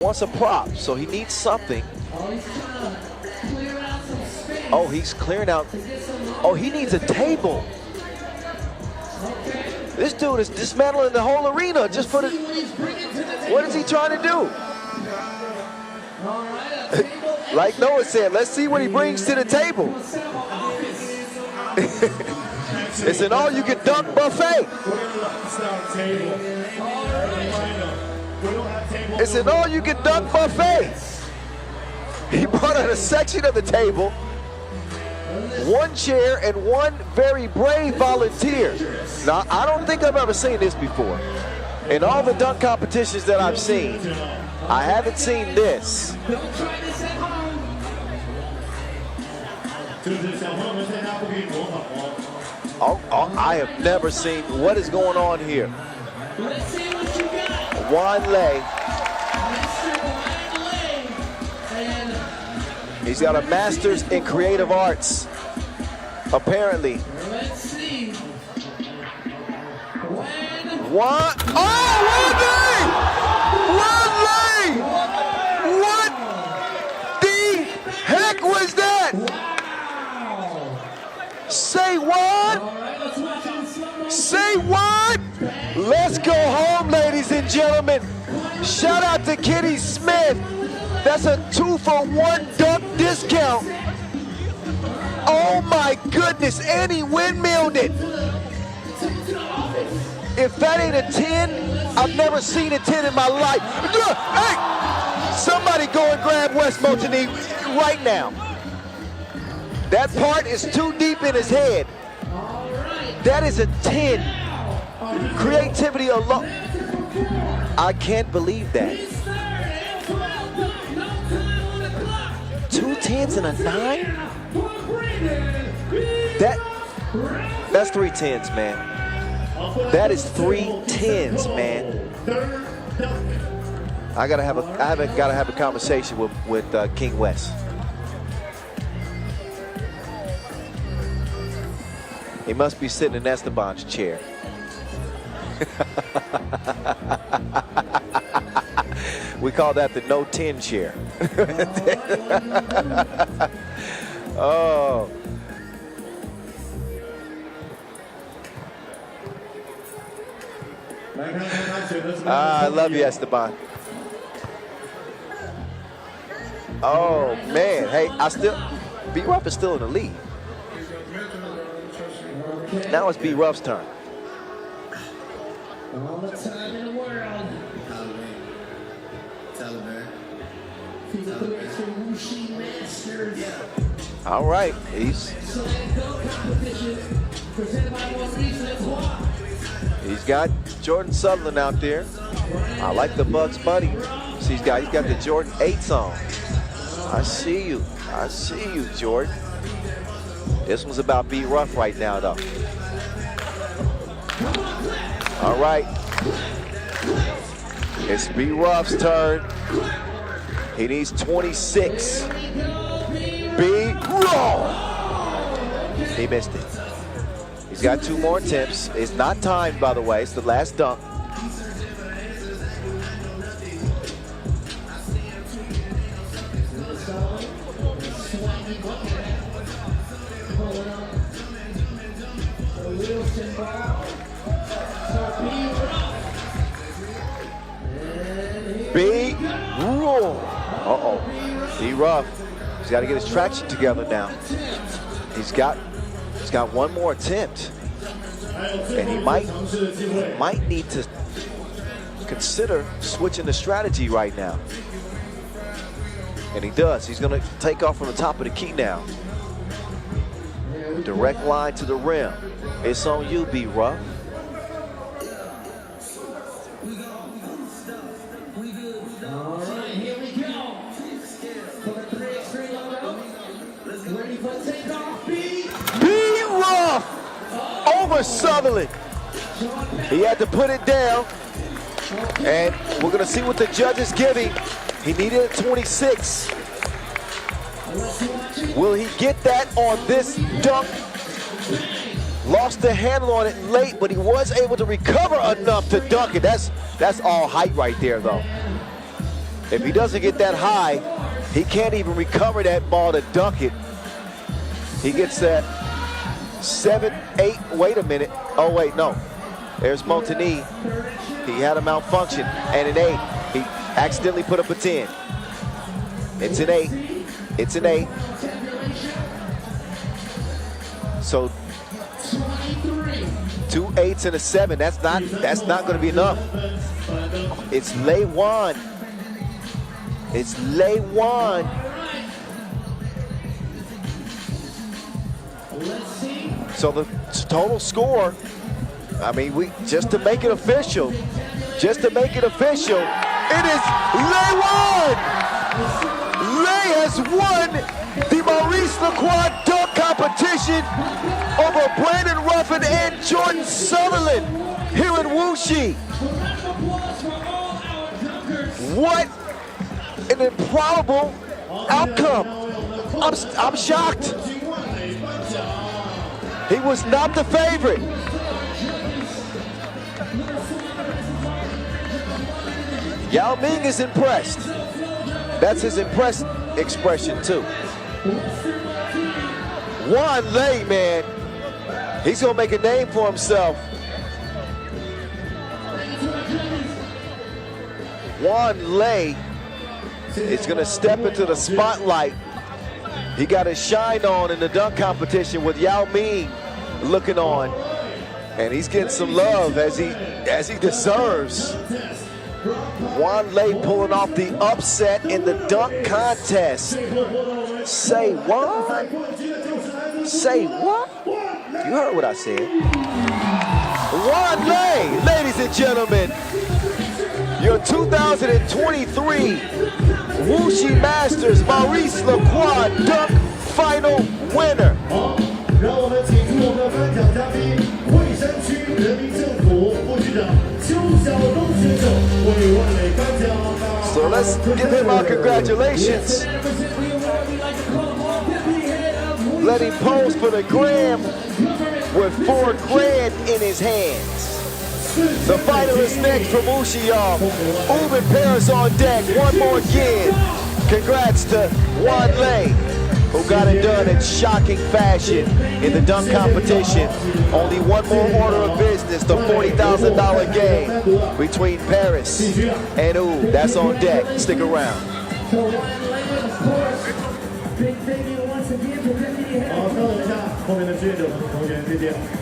wants a prop, so he needs something. Oh, he's clearing out. Oh, he needs a table. This dude is dismantling the whole arena just for the. What is he trying to do? Like Noah said, let's see what he brings to the table. It's an all-you-can-dunk buffet. It's an all-you-can-dunk buffet. He brought out a section of the table, one chair, and one very brave volunteer. Now, I don't think I've ever seen this before. In all the dunk competitions that I've seen, I haven't seen this. Oh, I have never seen. What is going on here? Juan Lei. He's got a master's in creative arts, apparently. What? Oh, Juan Lei! What the heck was that? Say what? Say what? Let's go home, ladies and gentlemen. Shout out to Kitty Smith. That's a 2-for-1 dunk discount. Oh my goodness, and he windmilled it. If that ain't a 10, I've never seen a 10 in my life. Hey, somebody go and grab Wes Motini right now. That part is too deep in his head. That is a 10. Creativity alone. I can't believe that. 2 10s and a 9? That's 3 10s, man. That is 3 10s, man. I gotta have a conversation with King West. He must be sitting in Esteban's chair. We call that the no 10 chair. Oh. I love you, Esteban. Oh man, hey, B-Ruff is still in the lead. Now it's B-Ruff's turn. All the time in the world. FIBA 3x3 Wuxi Masters. All right, he's got Jordan Sutherland out there. I like the Bugs Bunny. See, he's got the Jordan 8s on. I see you, Jordan. This one's about B-Ruff right now, though. All right, it's B-Ruff's turn. He needs 26. B-Ruff! He missed it. He's got 2 more attempts. It's not timed, by the way. It's the last dunk. Uh-oh. B-Ruff. He's got to get his traction together now. He's got 1 more attempt. And he might need to consider switching the strategy right now. And he does. He's going to take off from the top of the key now. Direct line to the rim. It's on you, B-Ruff. B-Ruff over Sutherland. He had to put it down. And we're going to see what the judges give him. He needed a 26. Will he get that on this dunk? Lost the handle on it late, but he was able to recover enough to dunk it. That's all height right there, though. If he doesn't get that high, he can't even recover that ball to dunk it. He gets that 7, 8, wait a minute. Oh wait, no. There's Montigny. He had a malfunction, and an 8. He accidentally put up a 10. It's an 8. It's an 8. So 2 8s and a 7. That's not going to be enough. It's Lei Wan. It's Lei Wan. So the total score, I mean, just to make it official, it is Lei Wan. Lei has won the Maurice Lacroix dunk competition over Brandon Ruffin and Jordan Sutherland here in Wuxi. What an improbable outcome. I'm shocked. He was not the favorite. Yao Ming is impressed. That's his impressed expression too. Wan Lei, man, he's gonna make a name for himself. Wan Lei is gonna step into the spotlight. He got his shine on in the dunk competition with Yao Ming looking on, and he's getting some love as he deserves. Wan Lei pulling off the upset in the dunk contest. Say what? Say what? You heard what I said. Wan Lei, ladies and gentlemen, your 2023 Wuxi Masters Maurice Lacroix dunk final winner. 让我们请出我们颁奖嘉宾，惠山区人民政府副局长邱晓东先生为万磊颁奖。So let's give him our congratulations. Let him pose for the gram with $4 grand in his hands. The finalists next from Wuxi, y'all. Ub Paris on deck one more again. Congrats to Wan Lei, who got it done in shocking fashion in the dunk competition. Only one more order of business, the $40,000 game between Paris and Ub. That's on deck. Stick around. Big thank you once again to Deputy Head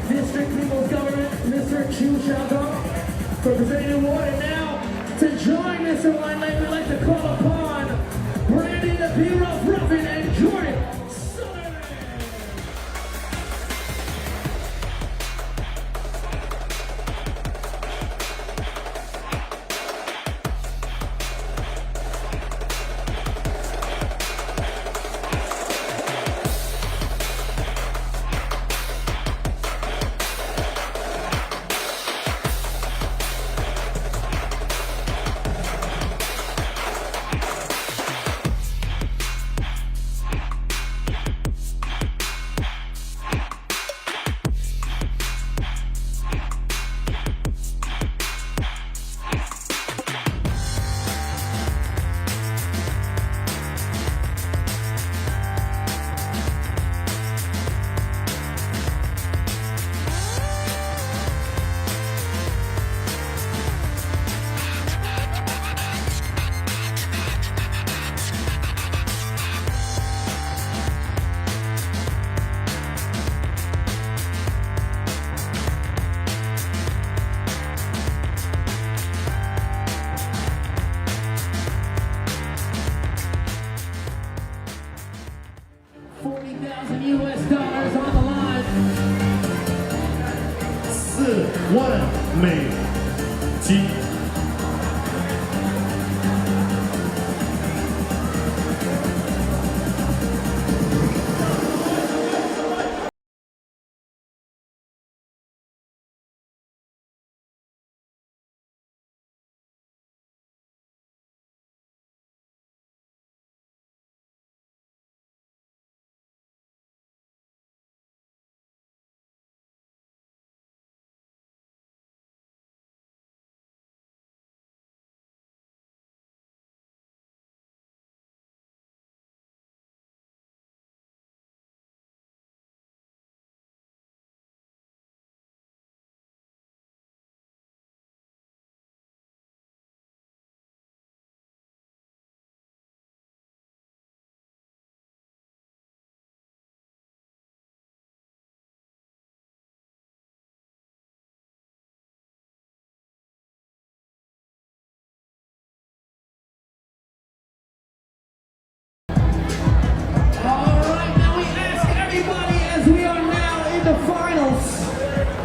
District People's Government, Mr. Chu Xiaodong, for presenting the award. And now, to join Mr. Wan Lei, we'd like to call upon Brandy the B-Rough Ruffin and Jordan Sutherland. $40,000 on the line. 4万美金。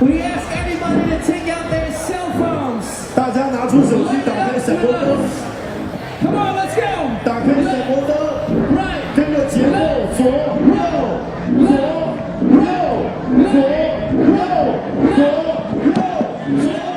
We ask everybody to take out their cell phones. 大家拿出手机，打开闪光灯， Come on, let's go. 打开闪光灯， Right. 跟着节奏，左右，左右，左右。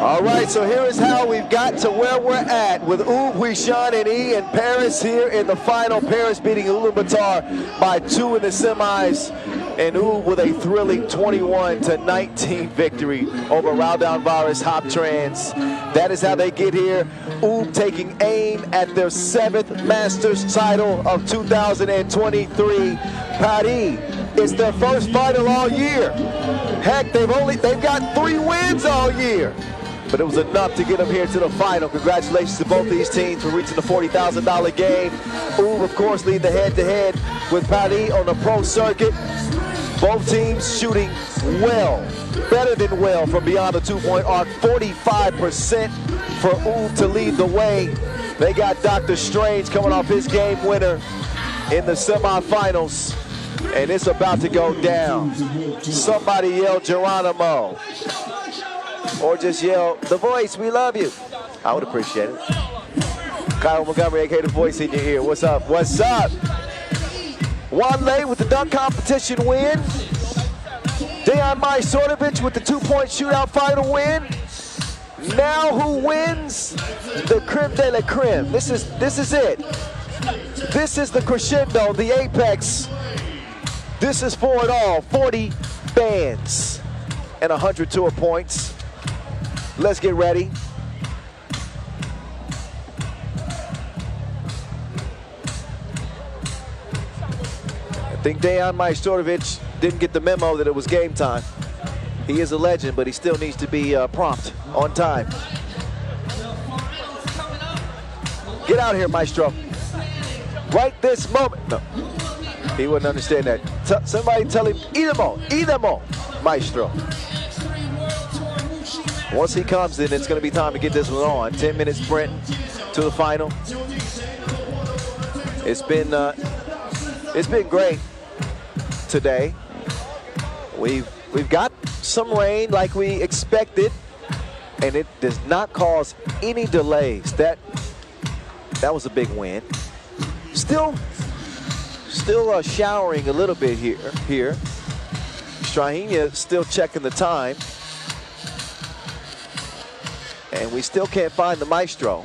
All right, so here is how we've got to where we're at with UbHuishan and E and Paris here in the final. Paris beating Ulaanbaatar by 2 in the semis, and Ub with a thrilling 21-19 victory over RaudondvarisHoptrans. That is how they get here. Ub taking aim at their 7th Masters title of 2023. Paris, it's their first final all year. Heck, they've got 3 wins all year. But it was enough to get them here to the final. Congratulations to both these teams for reaching the $40,000 game. Ub, of course, lead the head-to-head with Paris on the pro circuit. Both teams shooting well, better than well from beyond the 2-point arc. 45% for Ub to lead the way. They got Dr. Strange coming off his game winner in the semifinals. And it's about to go down. Somebody yell Geronimo. Or just yell, The Voice, we love you. I would appreciate it. Kyle Montgomery, aka The Voice, in your ear. What's up? What's up? Juan Lei with the dunk competition win. Dejan Majstorovic with the 2-point shootout final win. Now who wins? The creme de la creme. This is it. This is the crescendo, the apex. This is for it all. 40 bands and 100 tour points. Let's get ready. I think Dejan Majstorovic didn't get the memo that it was game time. He is a legend, but he still needs to be prompt, on time. Get out here, Maestro. Right this moment. No, he wouldn't understand that. Somebody tell him, idemo, Maestro. Once he comes in, it's going to be time to get this one on. 10-minute sprint to the final. It's been great today. We've got some rain like we expected, and it does not cause any delays. That was a big win. Still showering a little bit here. Strahinja still checking the time. And we still can't find the Maestro.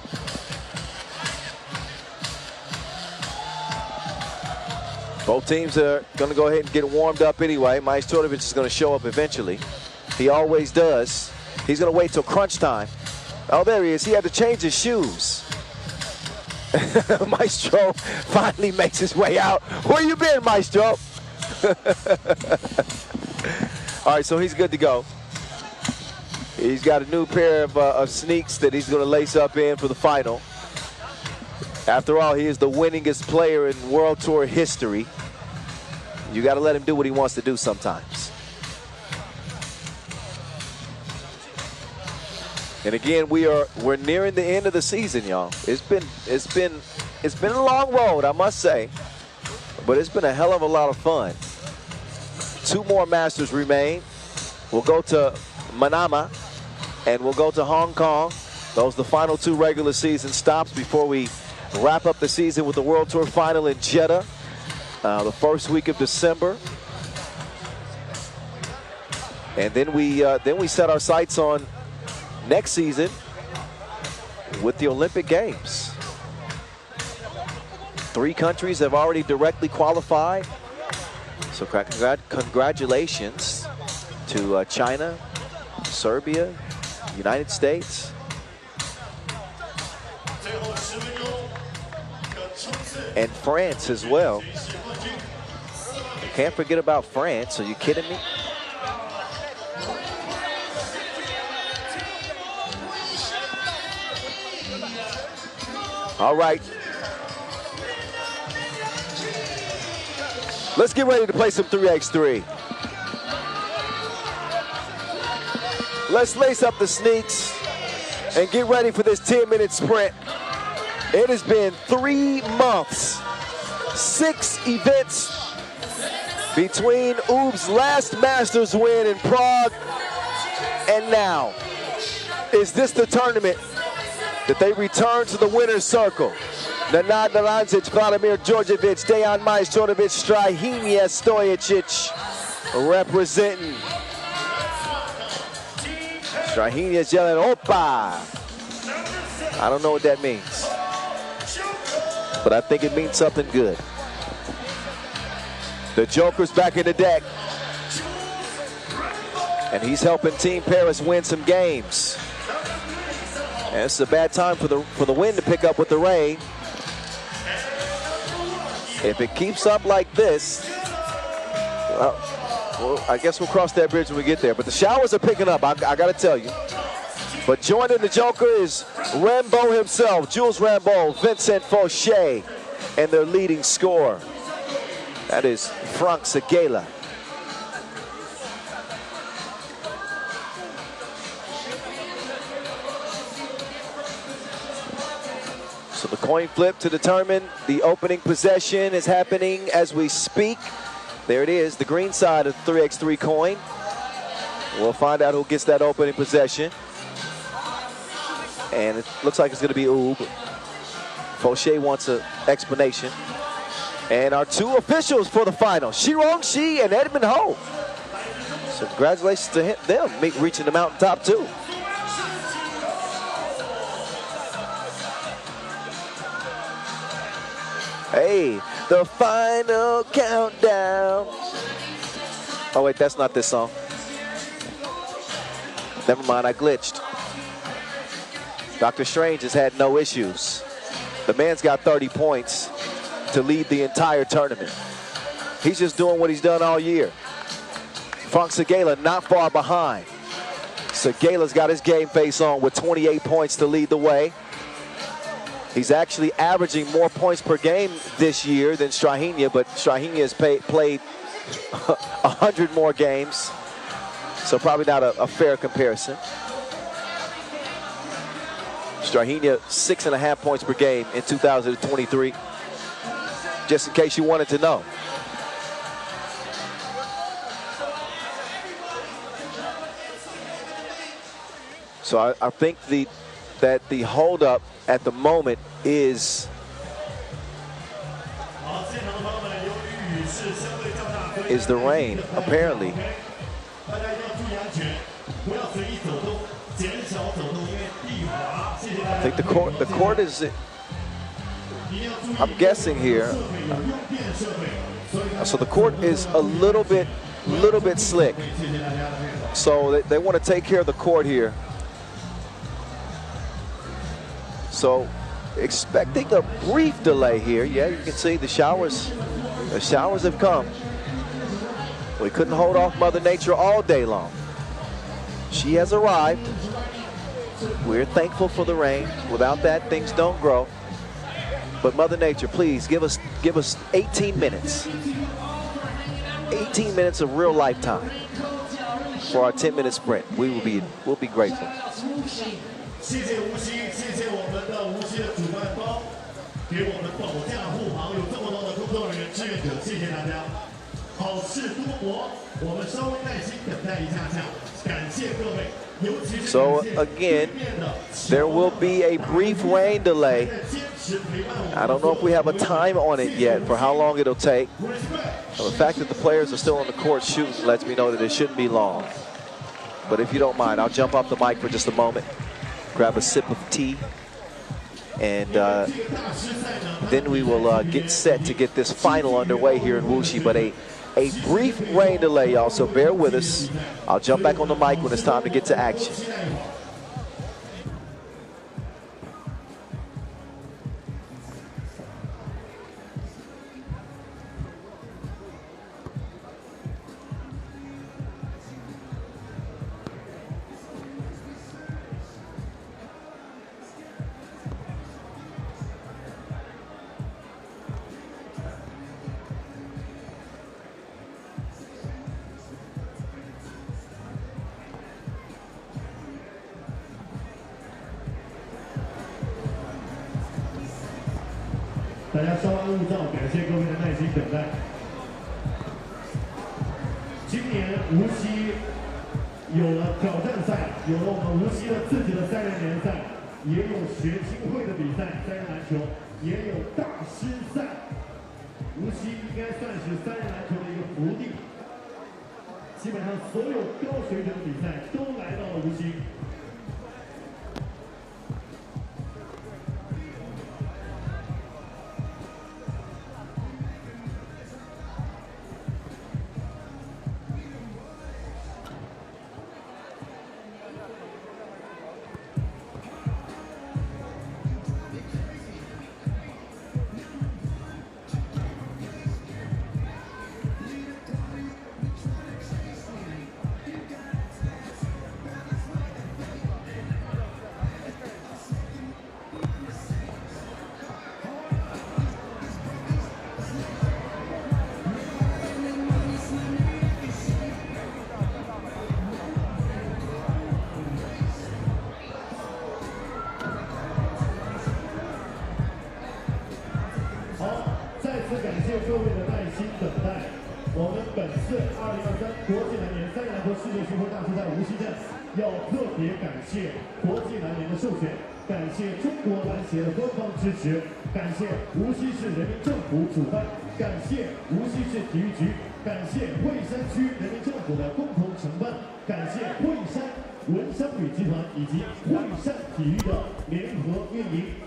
Both teams are going to go ahead and get warmed up anyway. Majstorovic is going to show up eventually. He always does. He's going to wait till crunch time. Oh, there he is. He had to change his shoes. Maestro finally makes his way out. Where you been, Maestro? All right, so he's good to go. He's got a new pair of sneaks that he's going to lace up in for the final. After all, he is the winningest player in World Tour history. You got to let him do what he wants to do sometimes. And again, we're nearing the end of the season, y'all. It's been a long road, I must say, but it's been a hell of a lot of fun. 2 more Masters remain. We'll go to Manama, and we'll go to Hong Kong. Those are the final 2 regular season stops before we wrap up the season with the World Tour final in Jeddah, the first week of December. And then we set our sights on next season with the Olympic Games. 3 countries have already directly qualified. So congratulations to China, Serbia, United States. And France as well. Can't forget about France. Are you kidding me? All right. Let's get ready to play some 3x3. Let's lace up the sneaks and get ready for this 10-minute sprint. It has been 3 months, 6 events between Ub's last Masters win in Prague And now, is this the tournament that they return to the winner's circle? Nenad Nalazic, Vladimir Djordjevic, Dejan Majstorovic, Strahinja Stojicic representing. Strahinja's yelling, Opa! I don't know what that means, but I think it means something good. The Joker's back in the deck, and he's helping Team Paris win some games. And it's a bad time for the wind to pick up with the rain. If it keeps up like this, well, I guess we'll cross that bridge when we get there. But the showers are picking up, I gotta tell you. But joining the Joker is Rimbaud himself, Jules Rimbaud, Vincent Fauché, and their leading scorer. That is Franck Seguela. So the coin flip to determine the opening possession is happening as we speak. There it is, the green side of the 3x3 coin. We'll find out who gets that opening possession. And it looks like it's going to be Ub. Fauché wants an explanation. And our two officials for the final, Shirong Shi and Edmund Ho. So congratulations to them reaching the mountaintop too. Hey, the final countdown. Oh wait, that's not this song. Never mind, I glitched. Dr. Strange has had no issues. The man's got 30 points to lead the entire tournament. He's just doing what he's done all year. Franck Seguela not far behind. Seguela's got his game face on with 28 points to lead the way. He's actually averaging more points per game this year than Strahinja, but Strahinja has played 100 more games, so probably not a fair comparison. Strahinja 6.5 points per game in 2023, just in case you wanted to know. So I think that the holdup at the moment is the rain, apparently. I think the court is, I'm guessing here, so the court is a little bit slick. So they want to take care of the court here. So expecting a brief delay here. Yeah, you can see the showers have come. We couldn't hold off Mother Nature all day long. She has arrived. We're thankful for the rain. Without that, things don't grow. But Mother Nature, please give us 18 minutes. 18 minutes of real lifetime for our 10-minute sprint. We'll be grateful. 谢谢无锡，谢谢我们的无锡的主办方，给我们保驾护航，有这么多的工作人员、志愿者，谢谢大家。好事多磨，我们稍微耐心等待一下下，感谢各位。 So again, there will be a brief rain delay. I don't know if we have a time on it yet for how long it'll take. The fact that the players are still on the court shooting lets me know that it shouldn't be long. But if you don't mind, I'll jump off the mic for just a moment, grab a sip of tea, and then we will get set to get this final underway here in Wuxi. But a brief rain delay, y'all, so bear with us. I'll jump back on the mic when it's time to get to action. 有了挑战赛，有了我们无锡的自己的3人联赛，也有学青会的比赛，3人篮球，也有大师赛。无锡应该算是3人篮球的一个福地，基本上所有高水准的比赛都来到了无锡。感谢各位的耐心等待。我们本次2023国际篮联3人篮球世界巡回大师赛无锡站，要特别感谢国际篮联的授权，感谢中国篮协的官方支持，感谢无锡市人民政府主办，感谢无锡市体育局，感谢惠山区人民政府的共同承办，感谢惠山文商旅集团以及惠山体育的联合运营。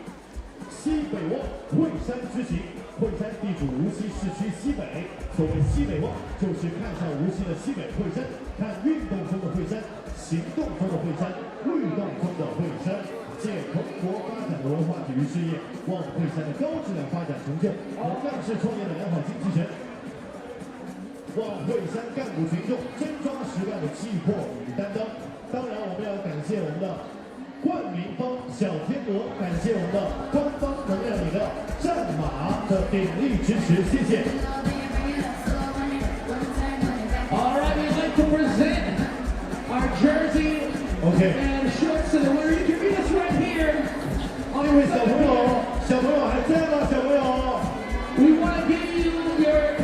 西北望，惠山之行。惠山地处无锡市区西北，所谓西北望，就是看向无锡的西北惠山，看运动中的惠山，行动中的惠山，律动中的惠山，借蓬勃发展的文化体育事业，望惠山的高质量发展成就和干事创业的良好经济神，望惠山干部群众真装实干的气魄与担当。当然，我们要感谢我们的冠名方小天鹅，感谢我们的官方能量饮料战马的鼎力支持，谢谢。All right, we'd like to present our jersey and shorts to the winner. You can meet us right here. 各位小朋友还在吗？小朋友 We want to give you your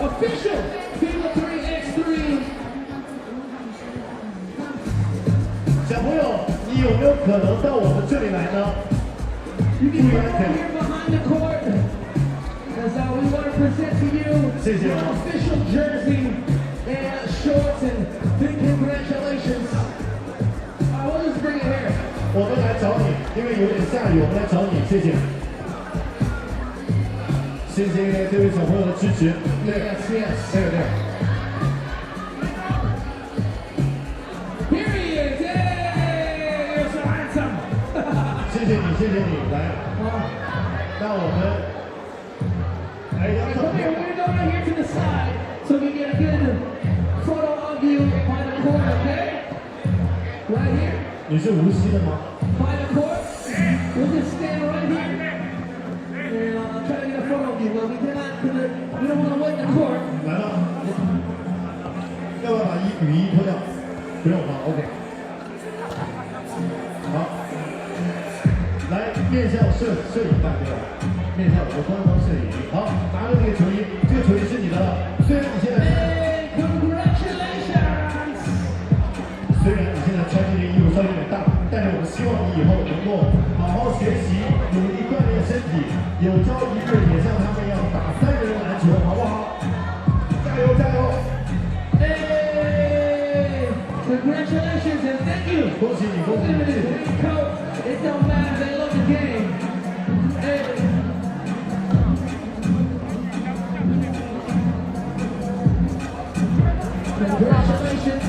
official FIBA 3x3. 小朋友，你有没有可能到我们这里来呢？ You can come over here behind the court, because we want to present to you your official jersey and shorts, and big congratulations. We'll just bring it here. 我们来找你，因为有点下雨，我们来找你，谢谢。谢谢这位小朋友的支持。Yes, yes. 对。Period. Hey, you're so handsome. 谢谢你，来。那我们来要 Come here, we're going right here to the side, so we get a good photo of you by the court, okay? Right here. 你是无锡的吗？ By the court. We'll just stand right here and try to get a photo of you. Well, we don't want to wait in the court. 来了，要不要把雨衣脱掉？不用吧 ，OK。好，来面向摄影大哥，面向我的官方摄影。好，拿着这个球衣，这个球衣是你的了。虽然你现在穿这件衣服稍微有点大，但是我们希望你以后能够好好学习，努力锻炼身体，有朝一日也像他们一样打3人篮球，好不好？加油加油！ Hey, congratulations and thank you. 恭喜你，恭喜你！ It don't matter, they love the game. Hey. Congratulations.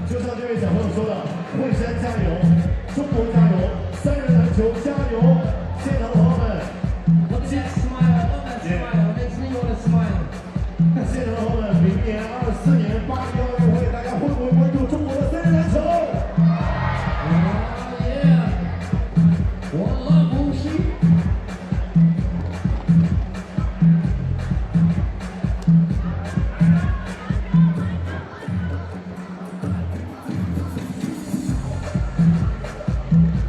就像这位小朋友说的，惠山加油，中国加油，3人篮球加油！现场的朋友们 ，Look at that smile, love that smile, makes me want to smile. 现场的朋友们，明年24年巴黎奥运会，大家会不会关注中国的3人篮球？ Yeah. One love, Wuxi. 谢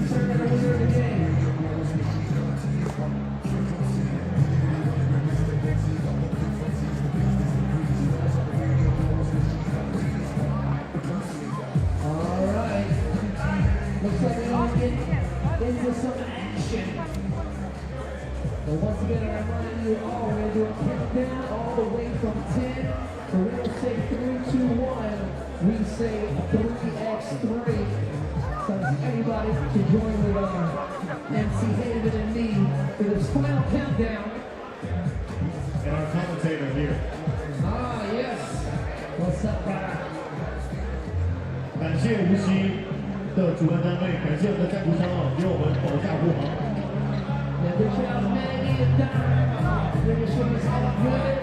determine the winner of the game. All right. Looks like we're going to get into some action. But once again, I remind you all, we're going to do a countdown all the way from 10. So we don't say 3, 2, 1. We say 3x3. So everybody can join with MC Haven and me for this final countdown. And our commentator here. Ah, yes. What's up, brother? 感谢无锡的主办单位，感谢我们的赞助商给我们保驾护航。 Yeah, good job, Manny and Don. Really showing us how good.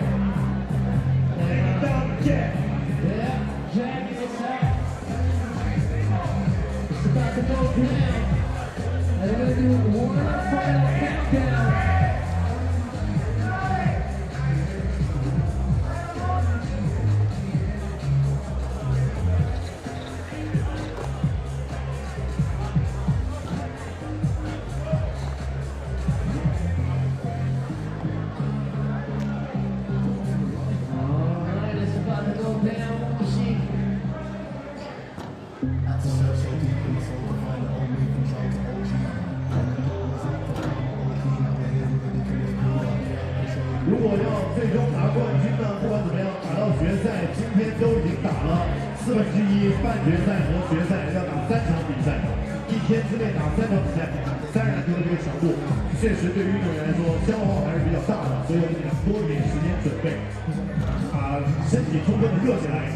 Yeah, Jack is out. It's about to go down. And they're going to do one final countdown. Alright, it's about to go down. Wuxi. 如果要最终拿冠军呢，不管怎么样，打到决赛，今天都已经打了1/4，半决赛和决赛要打3场比赛，一天之内打3场比赛，3人球的这个强度，确实对于运动员来说消耗还是比较大的，所以我们得多一点时间准备，把身体充分的热起来。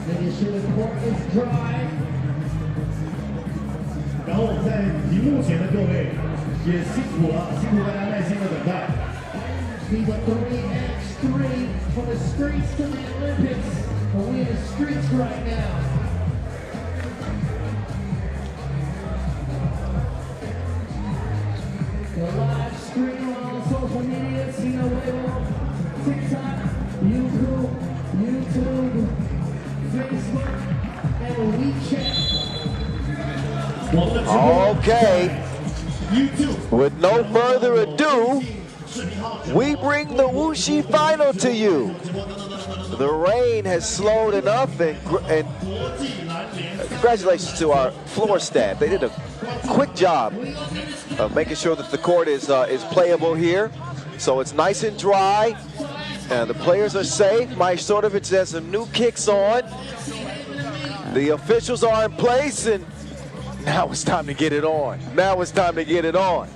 Making sure the court is dry. 然后我们在屏幕前的各位也辛苦了，辛苦大家耐心的等待。 FIBA 3x3 from the streets to the Olympics. But we're in the streets right now. The live stream on social media, Sino Weibo, TikTok, YouTube, Facebook, and WeChat. Okay. With no further ado, we bring the Wuxi final to you. The rain has slowed enough, and congratulations to our floor staff. They did a quick job of making sure that the court is playable here. So it's nice and dry. The players are safe. Mike Stordovich has some new kicks on. The officials are in place, and now it's time to get it on. Now it's time to get it on.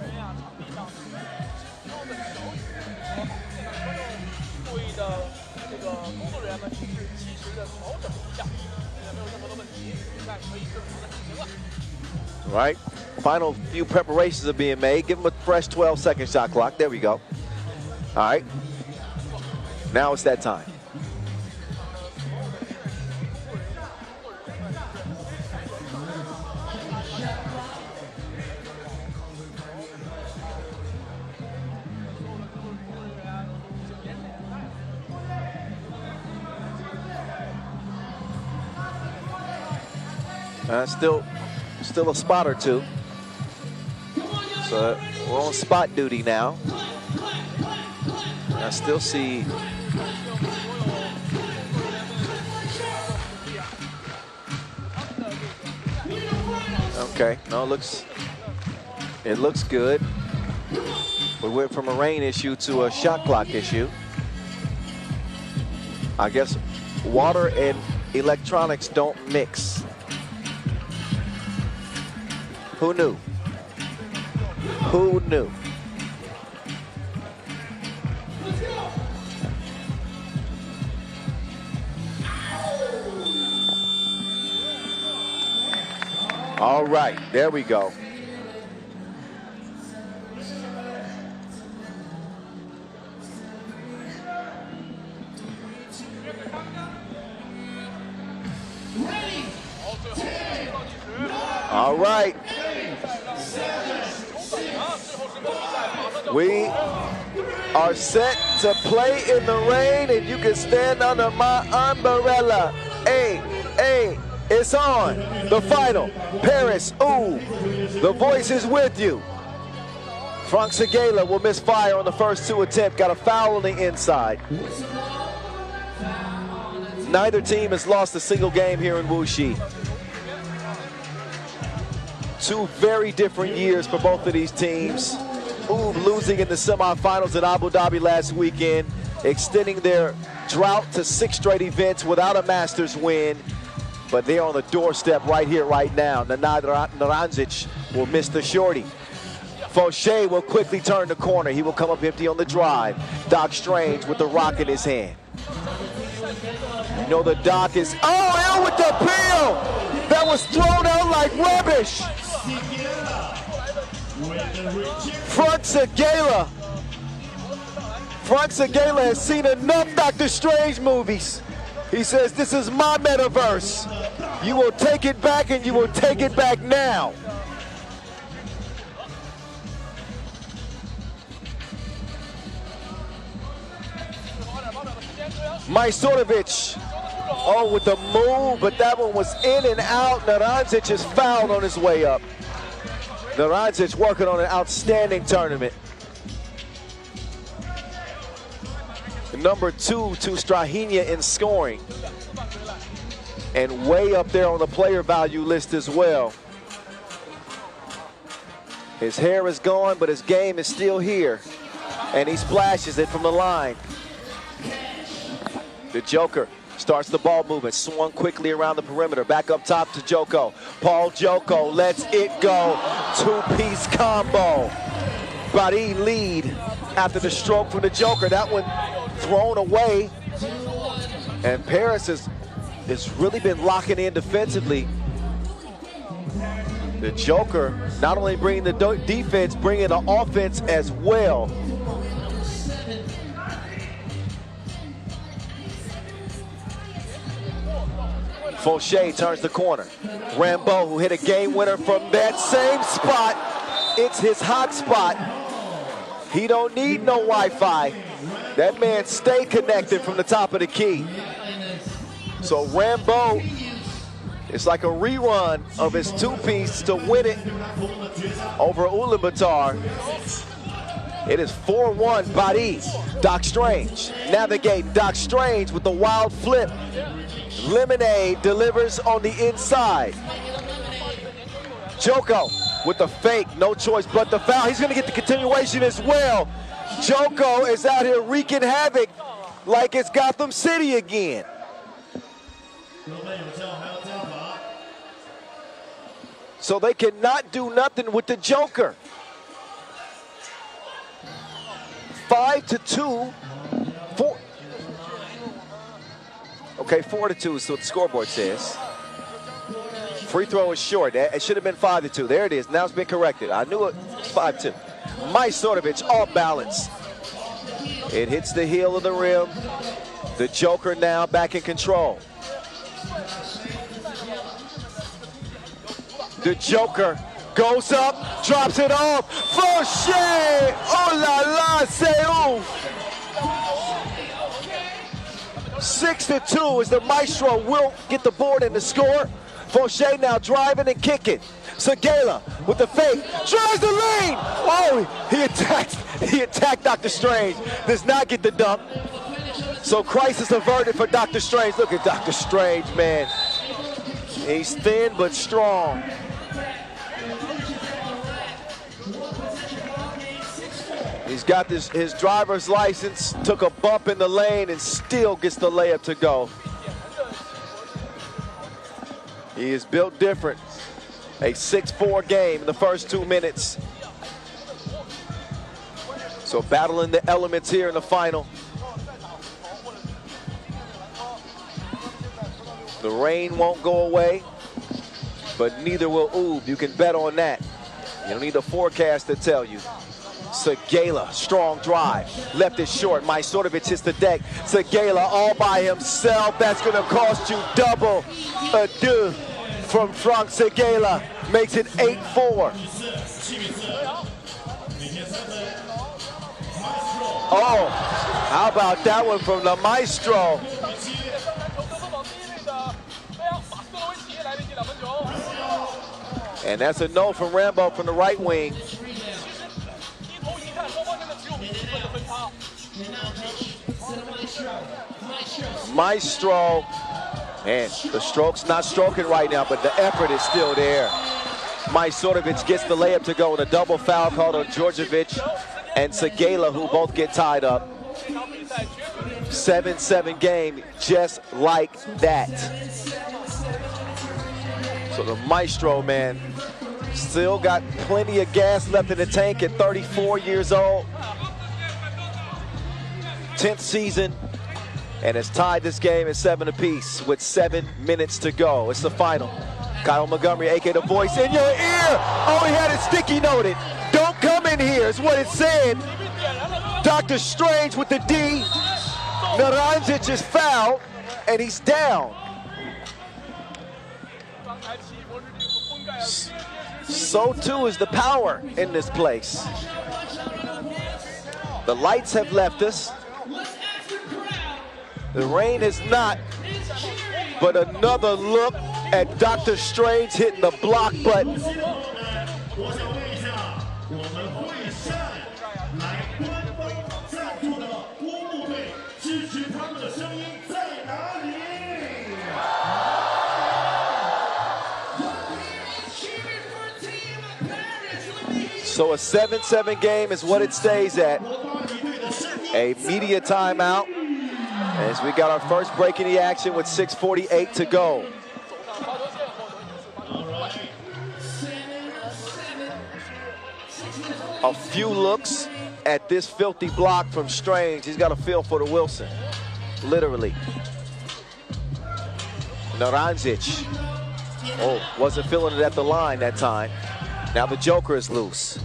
Right, final few preparations are being made. Give them a fresh 12-second shot clock. There we go. All right, now it's that time. Still a spot or two. So we're on spot duty now. I still see. Okay, no, it looks good. We went from a rain issue to a shot clock issue. I guess water and electronics don't mix. Who knew? Who knew? All right, there we go. All right. We are set to play in the rain, and you can stand under my umbrella. Hey, hey, It's on. The final. Paris, the voice is with you. Frank Segela will miss fire on the first two attempts. Got a foul on the inside. Neither team has lost a single game here in Wuxi. Two very different years for both of these teams. Losing in the semifinals at Abu Dhabi last weekend, extending their drought to 6 straight events without a Masters win. But they're on the doorstep right here, right now. Nenad Naranjic will miss the shorty. Fauché will quickly turn the corner. He will come up empty on the drive. Doc Strange with the rock in his hand. You know the Doc is, out with the peel! That was thrown out like rubbish! Frank Segela. Frank Segela has seen enough Doctor Strange movies. He says, this is my metaverse. You will take it back, and you will take it back now. Majstorovic, with the move, but that one was in and out. Naranjic is fouled on his way up. Naranjic working on an outstanding tournament. Number 2 to Strahinja in scoring. And way up there on the player value list as well. His hair is gone, but his game is still here. And he splashes it from the line. The Joker starts the ball movement, swung quickly around the perimeter, back up top to Joko. Paul Joko lets it go. Two-piece combo. Bari lead after the stroke from the Joker. That one thrown away. And Paris has really been locking in defensively. The Joker not only bringing the defense, bringing the offense as well. Fauché turns the corner. Rambo, who hit a game winner from that same spot. It's his hot spot. He don't need no Wi-Fi. That man stay connected from the top of the key. So Rambo, it's like a rerun of his two-piece to win it over Ulaanbaatar. It is 4-1 Bari. Doc Strange navigate. Doc Strange with the wild flip. Lemonade delivers on the inside. Joko with the fake, no choice but the foul. He's gonna get the continuation as well. Joko is out here wreaking havoc like it's Gotham City again. So they cannot do nothing with the Joker. 5-2. 4. Okay, 4-2 is what the scoreboard says. Free throw is short. It should have been 5-2. There it is. Now it's been corrected. I knew it was 5-2. Majstorovic off balance. It hits the heel of the rim. The Joker now back in control. The Joker goes up, drops it off. Fauché! Oh la la, c'est ouf! 6-2 as the Maestro will get the board and the score. Fauché now driving and kicking. Segela with the fake, tries the lane. Oh, he attacked Dr. Strange. Does not get the dunk. So crisis averted for Dr. Strange. Look at Dr. Strange, man. He's thin but strong. He's got his driver's license, took a bump in the lane, and still gets the layup to go. He is built different. A 6-4 game in the first 2 minutes. So battling the elements here in the final. The rain won't go away, but neither will Ub. You can bet on that. You don't need a forecast to tell you. Segela, strong drive. Left it short. Majstorovic hits the deck. Segela all by himself. That's going to cost you double. A deux from Frank Segela. Makes it 8-4. Oh, how about that one from the Maestro? And that's a no from Rambo from the right wing. Maestro, and the stroke's not stroking right now, but the effort is still there. Majstorovic gets the layup to go, and a double foul called on Djordjevic and Segala, who both get tied up. 7-7 game, just like that. So the Maestro, man, still got plenty of gas left in the tank at 34 years old. 10th season, and has tied this game at 7 apiece with 7 minutes to go. It's the final. Kyle Montgomery, a.k.a. the voice in your ear. Oh, he had it sticky noted. Don't come in here is what it said. Dr. Strange with the D. Naranjic is fouled, and he's down. So too is the power in this place. The lights have left us. The rain is not, but another look at Dr. Strange hitting the block button. So a 7-7 game is what it stays at. A media timeout as we got our first break in the action with 6:48 to go. A few looks at this filthy block from Strange. He's got a feel for the Wilson, literally. Naranjic, oh, wasn't feeling it at the line that time. Now the Joker is loose.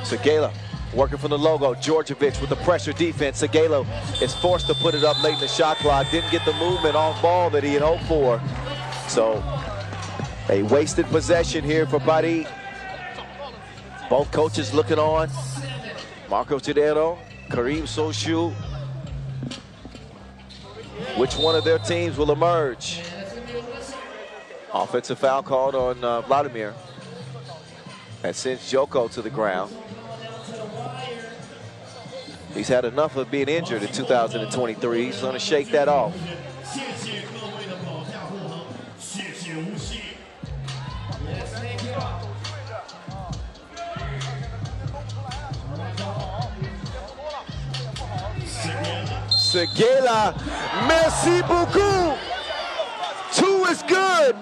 Segala working from the logo. Djordjevic with the pressure defense. Segala is forced to put it up late in the shot clock. Didn't get the movement off ball that he had hoped for. So a wasted possession here for Paris. Both coaches looking on. Marco Chidero, Kareem Soshu. Which one of their teams will emerge? Offensive foul called on Vladimir. That sends Joko to the ground. He's had enough of being injured in 2023. He's going to shake that off. Segala, merci beaucoup. 2 is good.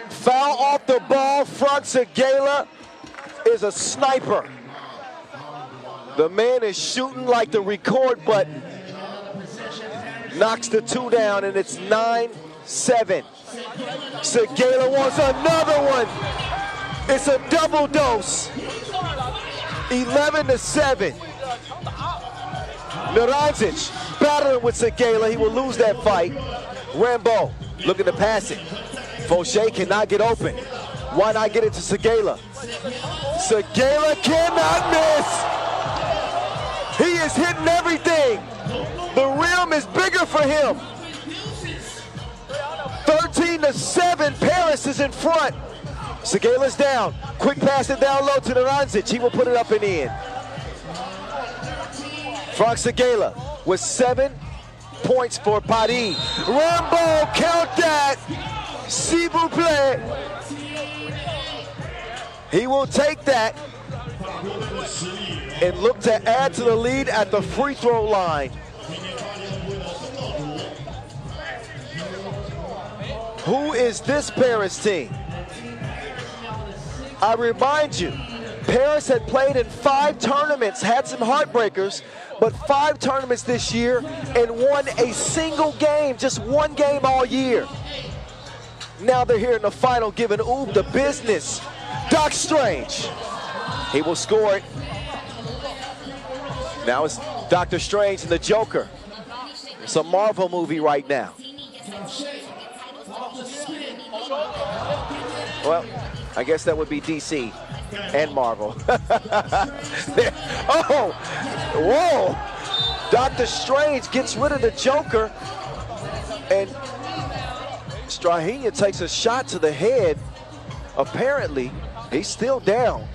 Foul off the ball. Frank Segala is a sniper. The man is shooting like the record button. Knocks the 2 down, and it's 9-7. Segala wants another one. It's a double dose. 11-7. Naranjic battling with Segala. He will lose that fight. Rambo looking to pass it. Fauché cannot get open. Why not get it to Segala? Segala cannot miss. He is hitting everything. The rim is bigger for him. 13-7. Paris is in front. Segala's down. Quick pass it down low to Naranjic. He will put it up and in. Frank Segala with 7 points for Paris. Rambo, count that. S'il vous plaît. He will take that and look to add to the lead at the free throw line. Who is this Paris team? I remind you, Paris had played in 5 tournaments, had some heartbreakers, but 5 tournaments this year and won a single game, just 1 game all year. Now they're here in the final giving Ub the business. Doc Strange, he will score it. Now it's Dr. Strange and the Joker. It's a Marvel movie right now. Well, I guess that would be DC. and Marvel. Oh, whoa. Dr. Strange gets rid of the Joker, and Strahinja takes a shot to the head. Apparently, he's still down.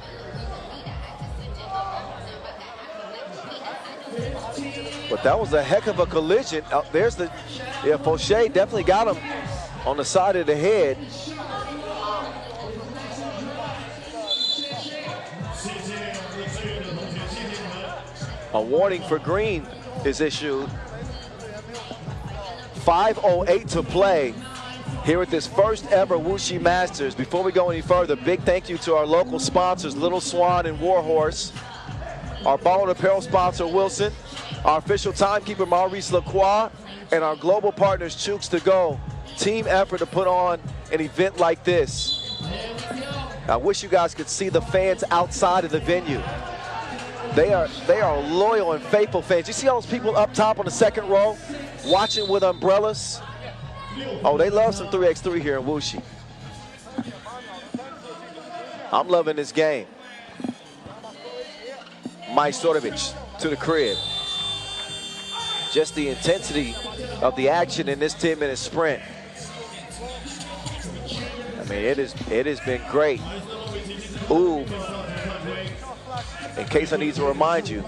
But that was a heck of a collision. There's the, yeah, Fauché definitely got him on the side of the head. A warning for green is issued. 5:08 to play here at this first ever Wuxi Masters. Before we go any further, big thank you to our local sponsors, Little Swan and Warhorse, our ball and apparel sponsor, Wilson, our official timekeeper, Maurice Lacroix, and our global partners, Chooks to Go. Team effort to put on an event like this. I wish you guys could see the fans outside of the venue. They are loyal and faithful fans. You see all those people up top on the second row watching with umbrellas? Oh, they love some 3x3 here in Wuxi. I'm loving this game. Majstorovic to the crib. Just the intensity of the action in this 10-minute sprint. I mean, it has been great. Ooh. In case I need to remind you,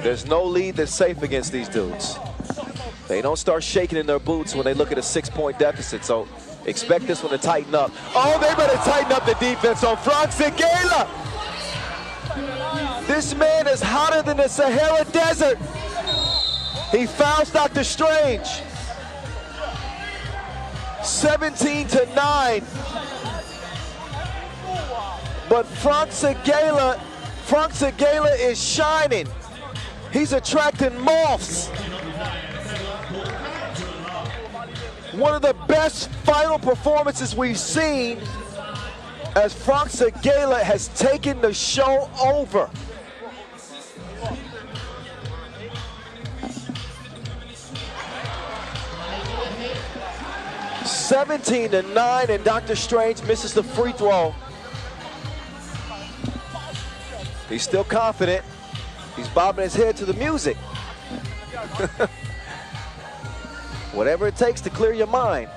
there's no lead that's safe against these dudes. They don't start shaking in their boots when they look at a 6-point deficit, so expect this one to tighten up. Oh, they better tighten up the defense on Frank Segela. This man is hotter than the Sahara Desert. He fouls Dr. Strange. 17-9. But Frank Segela is shining. He's attracting moths. One of the best final performances we've seen as Frank Segela has taken the show over. (17-9), and Dr. Strange misses the free throw. He's still confident. He's bobbing his head to the music. Whatever it takes to clear your mind.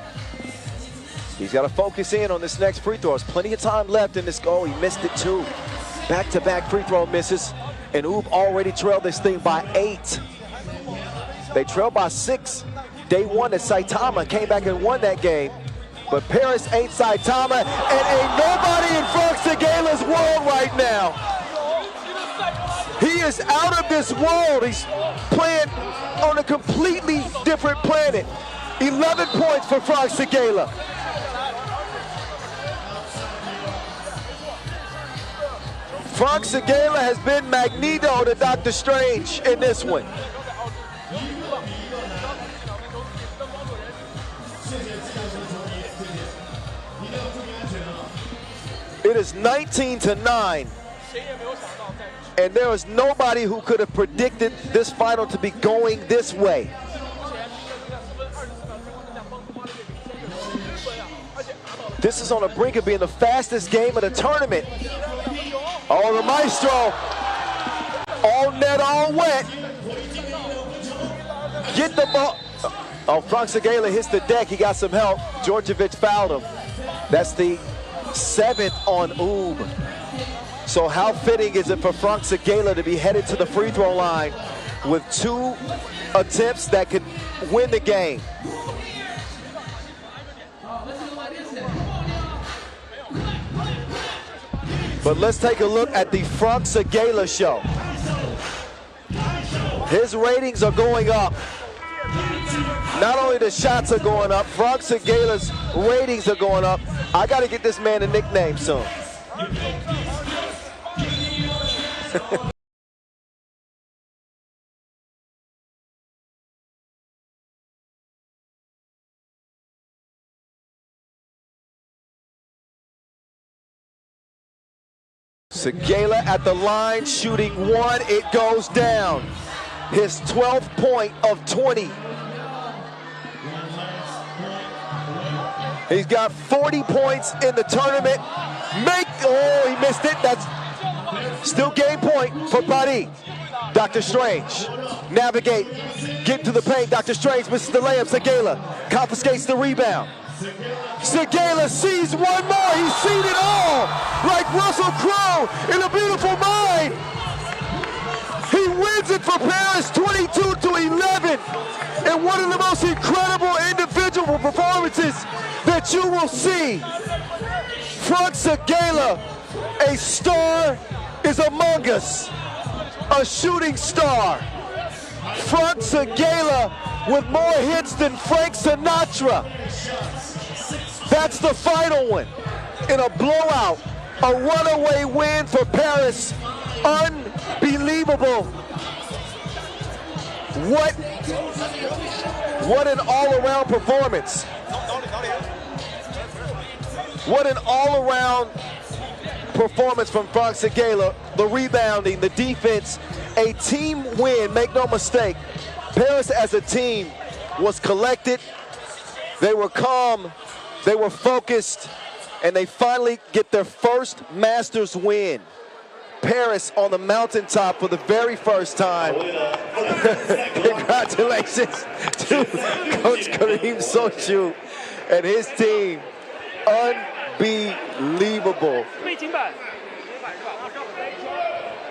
He's got to focus in on this next free throw. There's plenty of time left in this goal. He missed it too. Back-to-back free throw misses. And already trailed this thing by 8. They trailed by 6. Day one at Saitama, came back and won that game. But Paris ain't Saitama, and ain't nobody in Frank Segela's world right now. He is out of this world. He's playing on a completely different planet. 11 points for Frank Segela. Frank Segela has been Magneto to Dr. Strange in this one. It is 19-9. And there was nobody who could have predicted this final to be going this way. This is on the brink of being the fastest game of the tournament. Oh, the maestro. All net, all wet. Get the ball. Oh, Frank Segela hits the deck. He got some help. Djordjevic fouled him. That's the 7th on Ub. So how fitting is it for Frank Segela to be headed to the free throw line with 2 attempts that could win the game? But let's take a look at the Frank Segela show. His ratings are going up. Not only the shots are going up, Frank Segela's ratings are going up. I got to get this man a nickname soon. Segela at the line, shooting 1, it goes down. His 12th point of 20. He's got 40 points in the tournament. Oh, he missed it. That's Still game point for Paris. Dr. Strange, navigate, get to the paint. Dr. Strange misses the layup. Segala confiscates the rebound. Segala sees one more. He's seen it all. Like Russell Crowe in A Beautiful Mind. He wins it for Paris 22-11. And one of the most incredible individual performances that you will see. Frank Segala, a star is among us. A shooting star. Frank Segala with more hits than Frank Sinatra. That's the final one. In a blowout, a runaway win for Paris. Unbelievable. What an all-around performance. What an all-around performance from Frank Segala. The rebounding, the defense, a team win, make no mistake. Paris as a team was collected, they were calm, they were focused, and they finally get their first Masters win. Paris on the mountaintop for the very first time. Congratulations to Coach Kareem Sochu and his team. Unbelievable.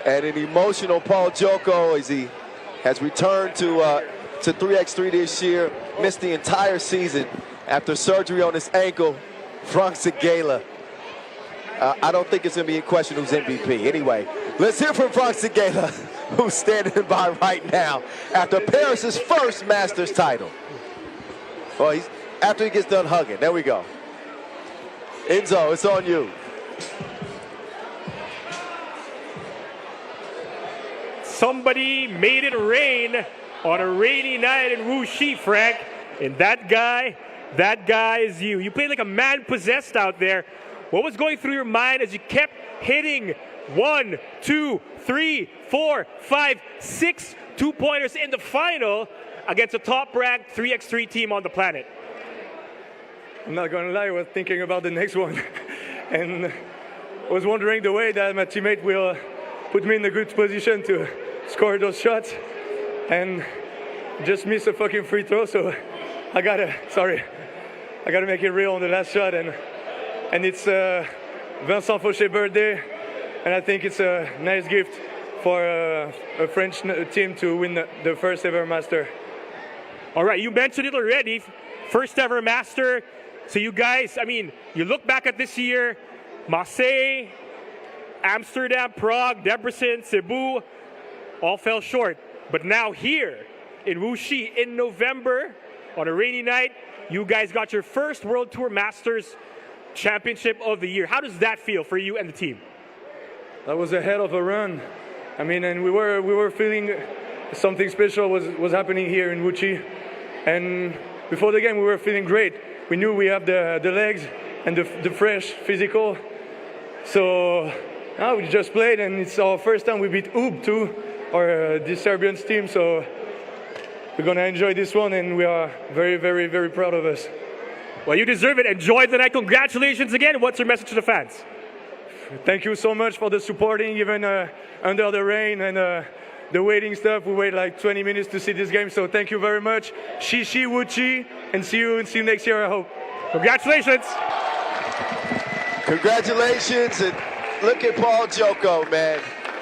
And an emotional Paul Joko as he has returned to 3x3 this year. Missed the entire season after surgery on his ankle. Frank Segala. I don't think it's going to be in question who's MVP. Anyway, let's hear from Frank Segala, who's standing by right now after Paris's first Masters title. Well, after he gets done hugging. There we go. Enzo, it's on you. Somebody made it rain on a rainy night in Wuxi, Frank. And that guy is you. You played like a man possessed out there. What was going through your mind as you kept hitting 1, 2, 3, 4, 5, 6 two-pointers in the final against a top-ranked 3x3 team on the planet? I'm not going to lie, I was thinking about the next one. And I was wondering the way that my teammate will put me in a good position to score those shots. And just missed a fucking free throw, so I gotta make it real on the last shot. And it's Vincent Fauchet's birthday, and I think it's a nice gift for a French team to win the first ever Master. All right, you mentioned it already, first ever Master. So you guys, I mean, you look back at this year, Marseille, Amsterdam, Prague, Debrecen, Cebu, all fell short. But now here in Wuxi in November, on a rainy night, you guys got your first World Tour Masters Championship of the year. How does that feel for you and the team? That was a hell of a run. I mean, and we were feeling something special was happening here in Wuxi. And before the game, we were feeling great. We knew we have the legs and the fresh physical. So now we just played, and it's our first time we beat UB too, or the Serbian team. So we're gonna enjoy this one, and we are very, very, very proud of us. Well, you deserve it. Enjoy the night. Congratulations again. What's your message to the fans? Thank you so much for the supporting, even under the rain and the waiting stuff. We wait like 20 minutes to see this game, so thank you very much. Shishi Wuxi, and see you next year, I hope. Congratulations. Congratulations, and look at Paul Joko, man.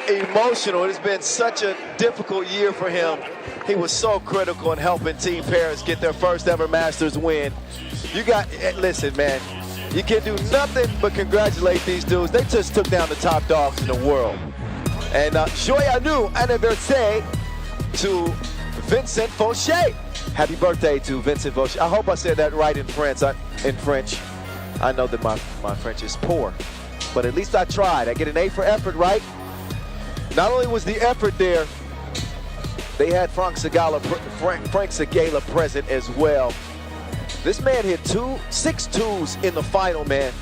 Emotional. It has been such a difficult year for him. He was so critical in helping Team Paris get their first ever Masters win. Listen, man, you can do nothing but congratulate these dudes. They just took down the top dogs in the world. And joyeux anniversaire to Vincent Fauchet. Happy birthday to Vincent Fauchet. I hope I said that right in French. I know that my French is poor, but at least I tried. I get an A for effort, right? Not only was the effort there, they had Frank Segala present as well. This man hit 6 twos in the final, man.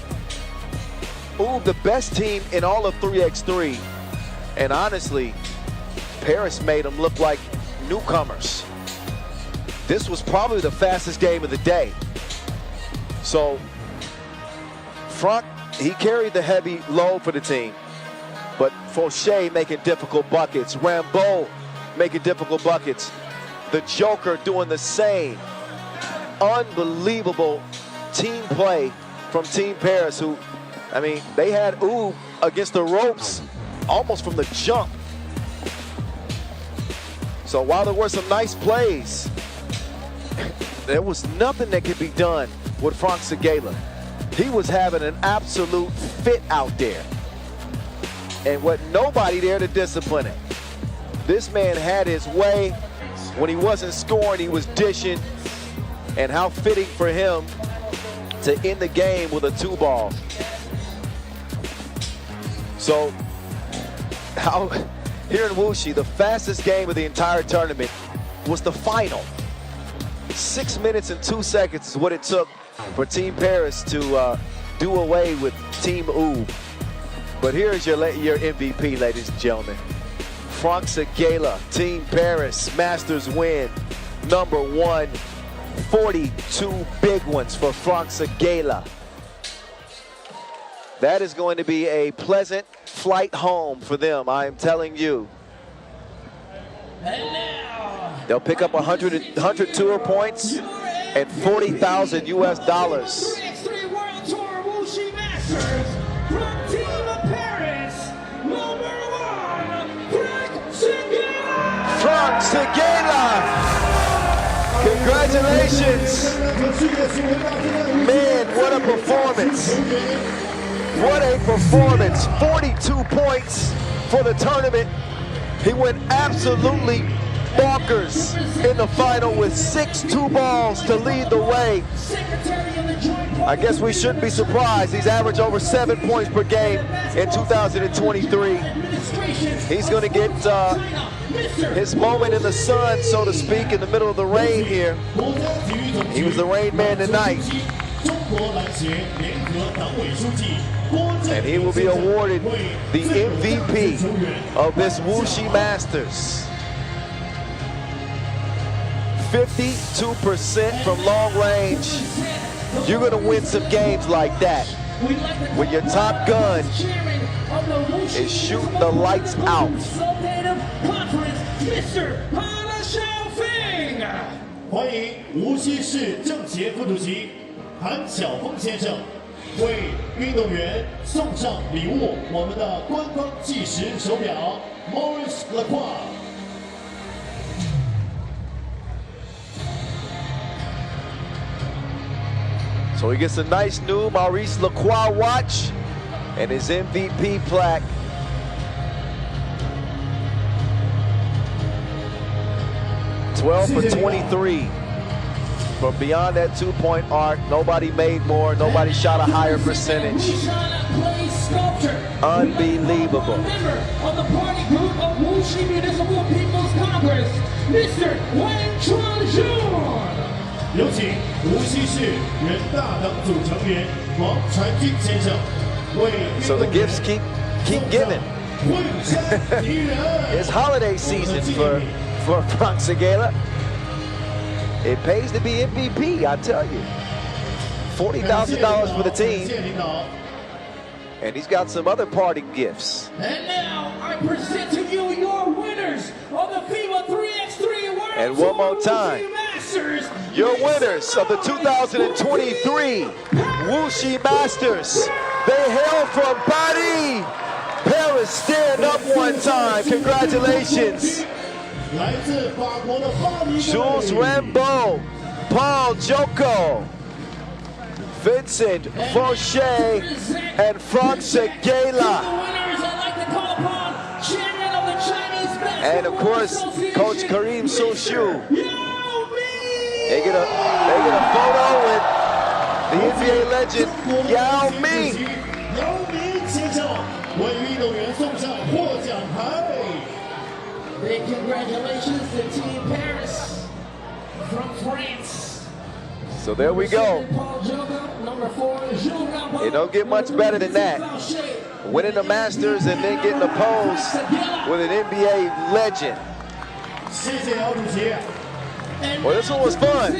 Ooh, the best team in all of 3x3. And honestly, Paris made them look like newcomers. This was probably the fastest game of the day. So, Frank, he carried the heavy load for the team. But Fauché making difficult buckets. Rambo making difficult buckets. The Joker doing the same. Unbelievable team play from Team Paris, who, I mean, they had Ub against the ropes almost from the jump. So while there were some nice plays, there was nothing that could be done with Frank Seguela. He was having an absolute fit out there. And with nobody there to discipline him. This man had his way. When he wasn't scoring, he was dishing. And how fitting for him to end the game with a 2-ball. So, here in Wuxi, the fastest game of the entire tournament was the final. 6 minutes and 2 seconds is what it took for Team Paris to do away with Team Ub. But here's your MVP, ladies and gentlemen. Frank Seguela, Team Paris, Masters win, #1. 42 big ones for Frank Seguela. That is going to be a pleasant flight home for them, I am telling you. They'll pick up 100 tour points and $40,000 US. 3x3 World Tour Wuxi Masters from Team Paris, #1, Frank Seguela! Frank Seguela! Congratulations! Man, what a performance! What a performance! 42 points for the tournament. He went absolutely bonkers in the final with 6 2-balls to lead the way. I guess we shouldn't be surprised. He's averaged over 7 points per game in 2023. He's going to get his moment in the sun, so to speak, in the middle of the rain here. He was the rain man tonight. And he will be awarded the MVP of this Wuxi Masters. 52% from long range. You're going to win some games like that when your top gun is shooting the lights out. Mr. 欢迎无锡市政协副主席韩晓峰先生为运动员送上礼物，我们的官方计时手表 Maurice Lacroix。 So he gets a nice new Maurice Lacroix watch and his MVP plaque. $12 for 23. From beyond that 2-point arc, nobody made more, nobody shot a higher percentage. Unbelievable. Member of the party group of Wuxi Municipal People's Congress, Mr. Wang Chuanjun. 有请无锡市人大党组成员王传君先生为 So the gifts keep giving. It's holiday season for Frank Seguela. It pays to be MVP, I tell you. $40,000 for the team. And he's got some other party gifts. And now I present to you your winners of the FIBA 3x3 World And one more Tour time, Wuxi Masters. your winners of the 2023 Wuxi Masters. They hail from Paris. Paris, stand up one time. Congratulations. Jules Rambo, Paul Joko, Vincent Fauché, and Frank Seguela. And of course, Coach Karim Soshu. They get a photo with the NBA legend Yao Ming. Big congratulations to Team Paris from France. So there we go. It don't get much better than that. Winning the Masters and then getting a pose with an NBA legend. Well, this one was fun.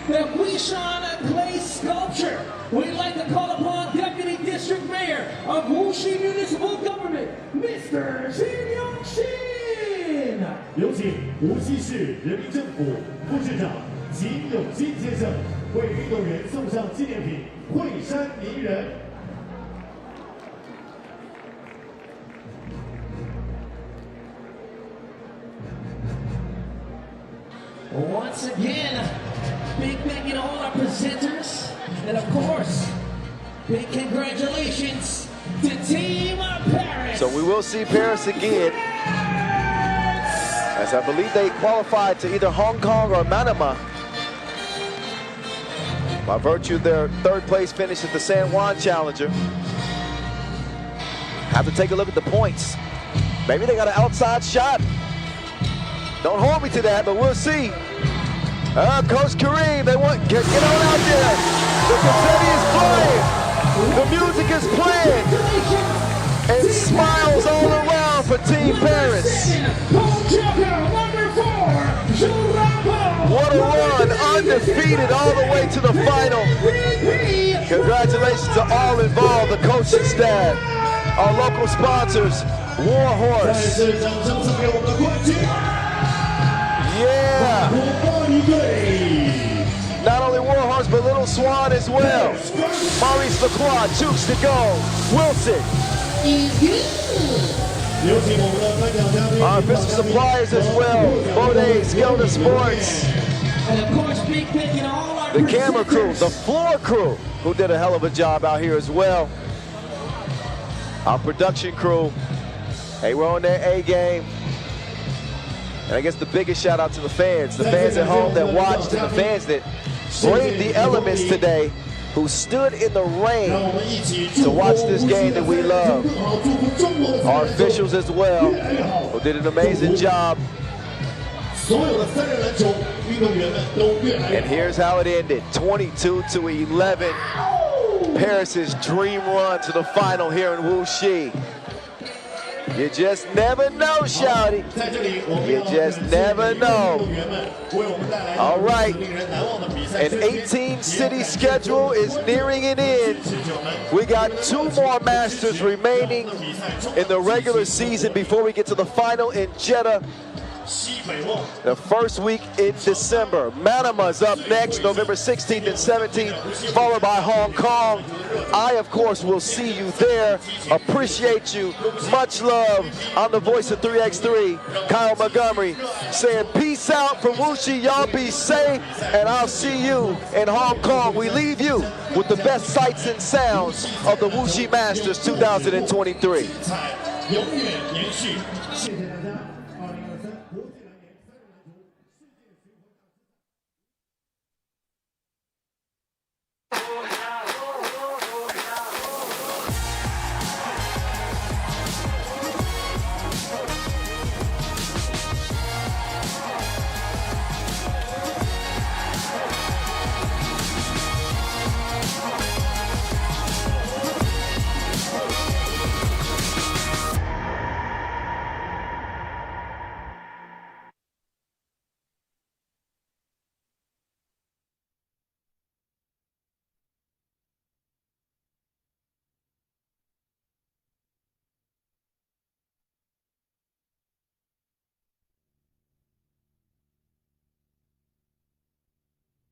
The UbHuishan Clay Sculpture. We'd like to call upon Deputy District Mayor of Wuxi Municipal Government, Mr. Jiangsu. 有请无锡市人民政府副市长金永金先生为运动员送上纪念品惠山名人。 Once again, big thank you to all our presenters, and of course, big congratulations to Team Paris. So we will see Paris again, as I believe they qualified to either Hong Kong or Manama by virtue of their third place finish at the San Juan Challenger. Have to take a look at the points. Maybe they got an outside shot. Don't hold me to that, but we'll see. Coach Kareem, they want get on out there. The confetti is flying. The music is playing. And smiles all around for Team Paris. What a run, undefeated all the way to the final. Congratulations to all involved, the coaching staff, our local sponsors, Warhorse. Yeah! Not only Warhorse, but Little Swan as well. Maurice Lacroix, Jukes to go. Wilson. Our official suppliers as well. Bode, Skelter Sports. And of course, big thank you to all our The camera crew, the floor crew, who did a hell of a job out here as well. Our production crew, hey, we're on their A game. And I guess the biggest shout out to the fans at home that watched, and the fans that braved the elements today, who stood in the rain to watch this game that we love. Our officials as well, who did an amazing job. And here's how it ended, 22-11. Paris's dream run to the final here in Wuxi. You just never know, shouty. You just never know. All right, an 18-city schedule is nearing an end. We got 2 more Masters remaining in the regular season before we get to the final in Jeddah, the first week in December. Manama's up next, November 16th and 17th, followed by Hong Kong. I, of course, will see you there. Appreciate you. Much love. I'm the voice of 3x3, Kyle Montgomery, saying peace out from Wuxi. Y'all be safe, and I'll see you in Hong Kong. We leave you with the best sights and sounds of the Wuxi Masters 2023.